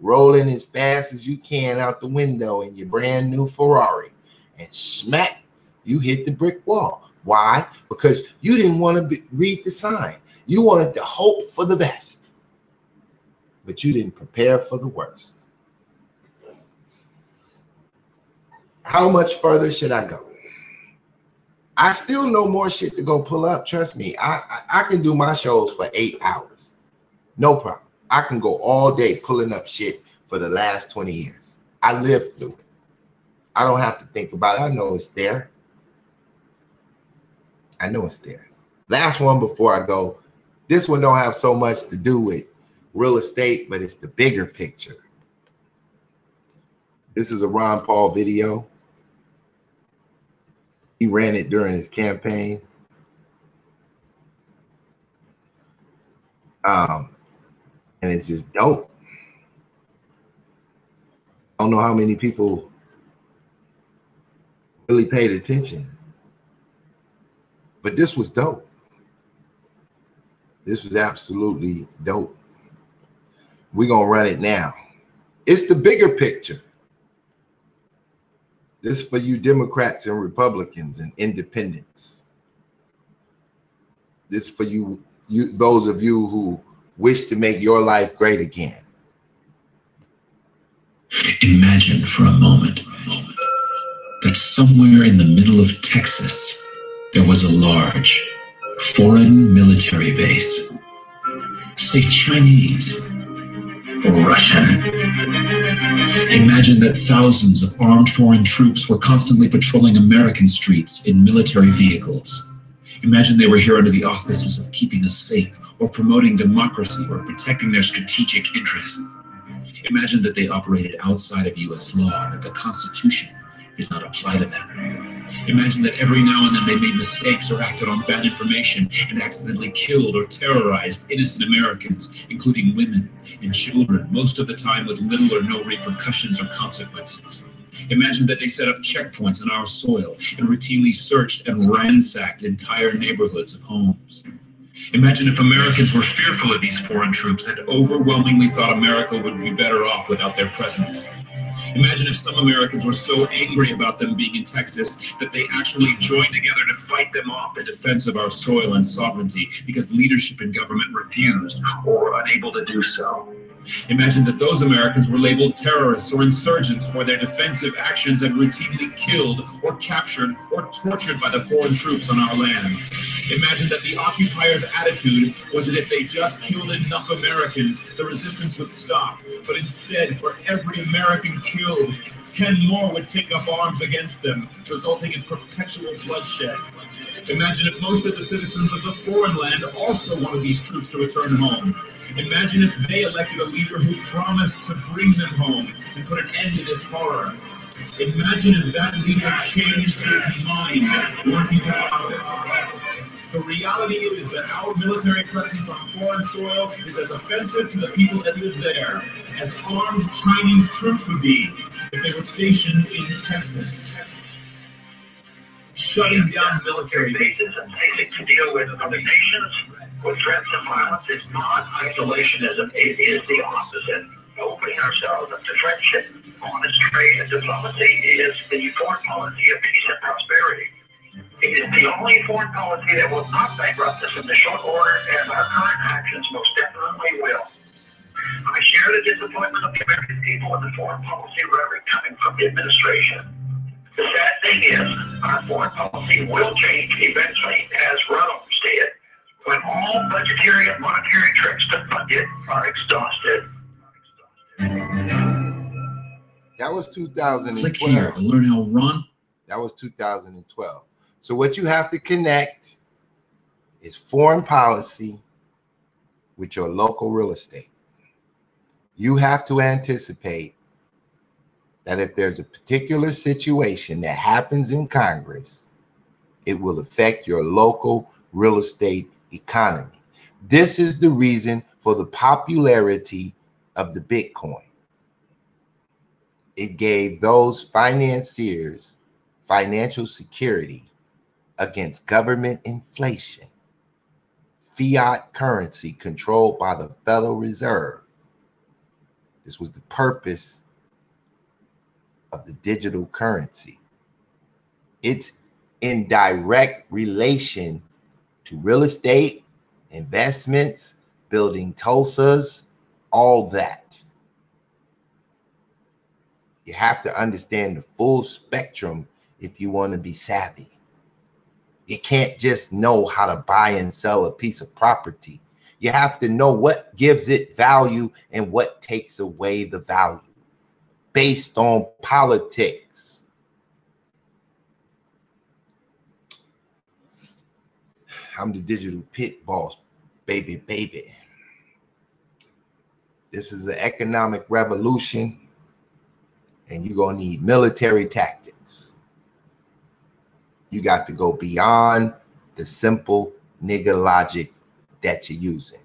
rolling as fast as you can out the window in your brand new Ferrari, and smack, you hit the brick wall. Why? Because you didn't want to read the sign. You wanted to hope for the best, but you didn't prepare for the worst. How much further should I go? I still know more shit to go pull up. Trust me, I can do my shows for 8 hours. No problem. I can go all day pulling up shit for the last 20 years. I lived through it. I don't have to think about it. I know it's there. I know it's there. Last one before I go. This one don't have so much to do with real estate, but it's the bigger picture. This is a Ron Paul video. He ran it during his campaign. And it's just dope. I don't know how many people really paid attention, but this was dope. This was absolutely dope. We're going to run it now. It's the bigger picture. This is for you Democrats and Republicans and independents. This is for you, those of you who wish to make your life great again. Imagine for a moment that somewhere in the middle of Texas, there was a large foreign military base, say Chinese or Russian. Imagine that thousands of armed foreign troops were constantly patrolling American streets in military vehicles. Imagine they were here under the auspices of keeping us safe, or promoting democracy, or protecting their strategic interests. Imagine that they operated outside of U.S. law, that the Constitution did not apply to them. Imagine that every now and then they made mistakes or acted on bad information and accidentally killed or terrorized innocent Americans, including women and children, most of the time with little or no repercussions or consequences. Imagine that they set up checkpoints on our soil and routinely searched and ransacked entire neighborhoods of homes. Imagine if Americans were fearful of these foreign troops and overwhelmingly thought America would be better off without their presence. Imagine if some Americans were so angry about them being in Texas that they actually joined together to fight them off in defense of our soil and sovereignty because leadership in government refused or were unable to do so. Imagine that those Americans were labeled terrorists or insurgents for their defensive actions and routinely killed or captured or tortured by the foreign troops on our land. Imagine that the occupiers' attitude was that if they just killed enough Americans, the resistance would stop. But instead, for every American killed, 10 more would take up arms against them, resulting in perpetual bloodshed. Imagine if most of the citizens of the foreign land also wanted these troops to return home. Imagine if they elected a leader who promised to bring them home and put an end to this horror. Imagine if that leader changed his mind once he took office. The reality is that our military presence on foreign soil is as offensive to the people that live there as armed Chinese troops would be if they were stationed in Texas. Shutting down military bases to deal with other nations with threats of violence is not isolationism. It is the opposite. Opening ourselves up to friendship, honest trade, and diplomacy is the foreign policy of peace and prosperity. It is the only foreign policy that will not bankrupt us in the short order, and our current actions most definitely will. I share the disappointment of the American people with the foreign policy rhetoric coming from the administration. The sad thing is, our foreign policy will change eventually, as Rome did, when all budgetary and monetary tricks to fund it are exhausted. That was 2012. Click here to learn how Ron. That was 2012. So what you have to connect is foreign policy with your local real estate. You have to anticipate that if there's a particular situation that happens in Congress, it will affect your local real estate economy. This is the reason for the popularity of the Bitcoin. It gave those financiers financial security against government inflation, fiat currency controlled by the Federal Reserve. This was the purpose of the digital currency. It's in direct relation to real estate, investments, building Tulsas, all that. You have to understand the full spectrum if you want to be savvy. You can't just know how to buy and sell a piece of property. You have to know what gives it value and what takes away the value based on politics. I'm the digital pit boss, baby. This is an economic revolution, and you're going to need military tactics. You got to go beyond the simple nigga logic that you're using.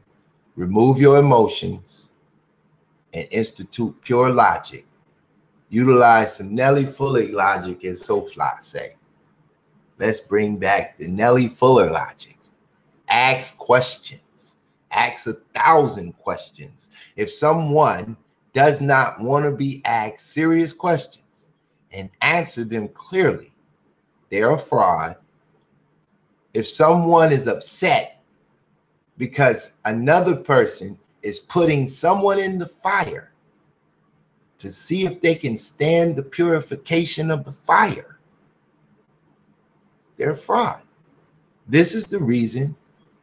Remove your emotions and institute pure logic. Utilize some Nellie Fuller logic, as SoFly say. Let's bring back the Nellie Fuller logic. Ask questions. Ask 1,000 questions. If someone does not want to be asked serious questions and answer them clearly, they're a fraud. If someone is upset because another person is putting someone in the fire to see if they can stand the purification of the fire, they're a fraud. This is the reason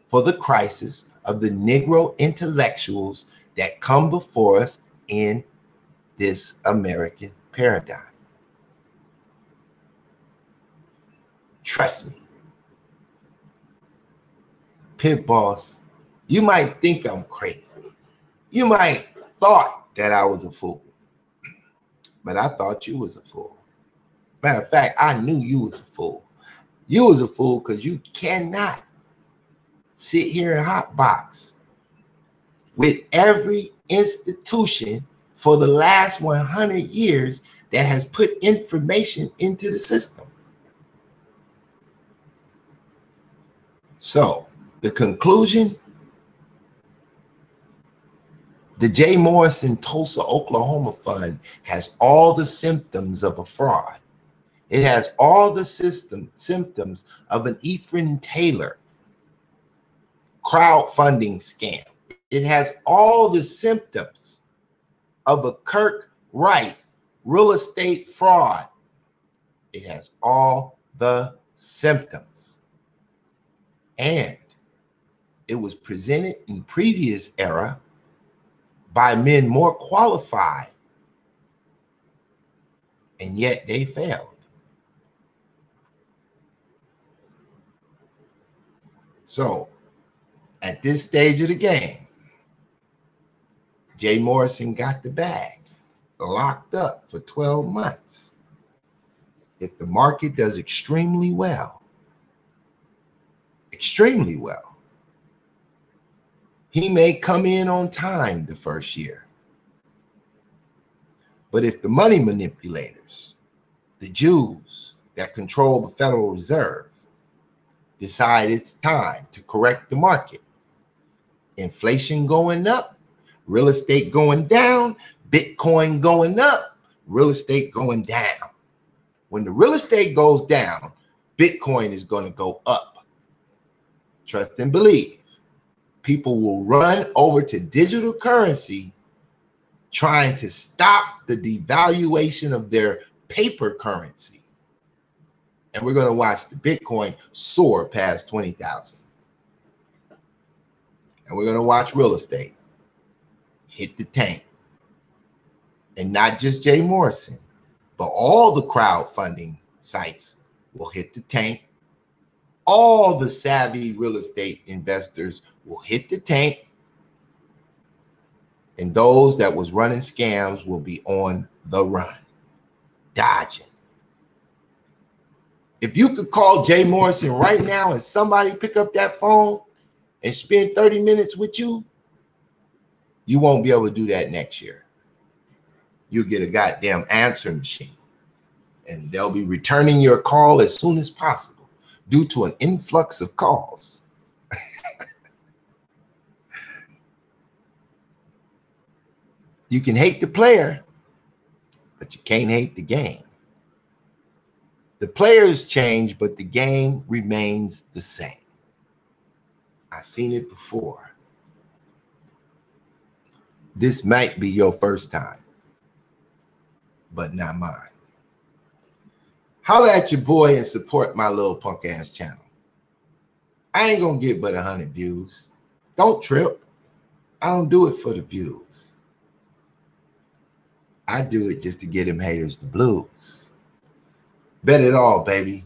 for the crisis of the Negro intellectuals that come before us in this American paradigm. Trust me. Pit boss, you might think I'm crazy. You might thought that I was a fool. But I thought you was a fool. Matter of fact, I knew you was a fool. You was a fool because you cannot sit here and hotbox with every institution for the last 100 years that has put information into the system. So the conclusion, the J. Morrison Tulsa, Oklahoma Fund has all the symptoms of a fraud. It has all the symptoms of an Ephraim Taylor crowdfunding scam. It has all the symptoms of a Kirk Wright real estate fraud. It has all the symptoms. And it was presented in previous era by men more qualified, and yet they failed. So at this stage of the game, Jay Morrison got the bag, locked up for 12 months. If the market does extremely well, extremely well. He may come in on time the first year. But if the money manipulators, the Jews that control the Federal Reserve, decide it's time to correct the market, inflation going up, real estate going down, Bitcoin going up, real estate going down. When the real estate goes down, Bitcoin is going to go up. Trust and believe. People will run over to digital currency trying to stop the devaluation of their paper currency. And we're going to watch the Bitcoin soar past 20,000. And we're going to watch real estate hit the tank. And not just Jay Morrison, but all the crowdfunding sites will hit the tank. All the savvy real estate investors will hit the tank. And those that was running scams will be on the run, dodging. If you could call Jay Morrison right now and somebody pick up that phone and spend 30 minutes with you, you won't be able to do that next year. You'll get a goddamn answering machine. And they'll be returning your call as soon as possible due to an influx of calls. You can hate the player, but you can't hate the game. The players change, but the game remains the same. I've seen it before. This might be your first time, but not mine. Holla at your boy and support my little punk ass channel. I ain't gonna get but 100 views. Don't trip. I don't do it for the views. I do it just to get them haters the blues. Bet it all, baby.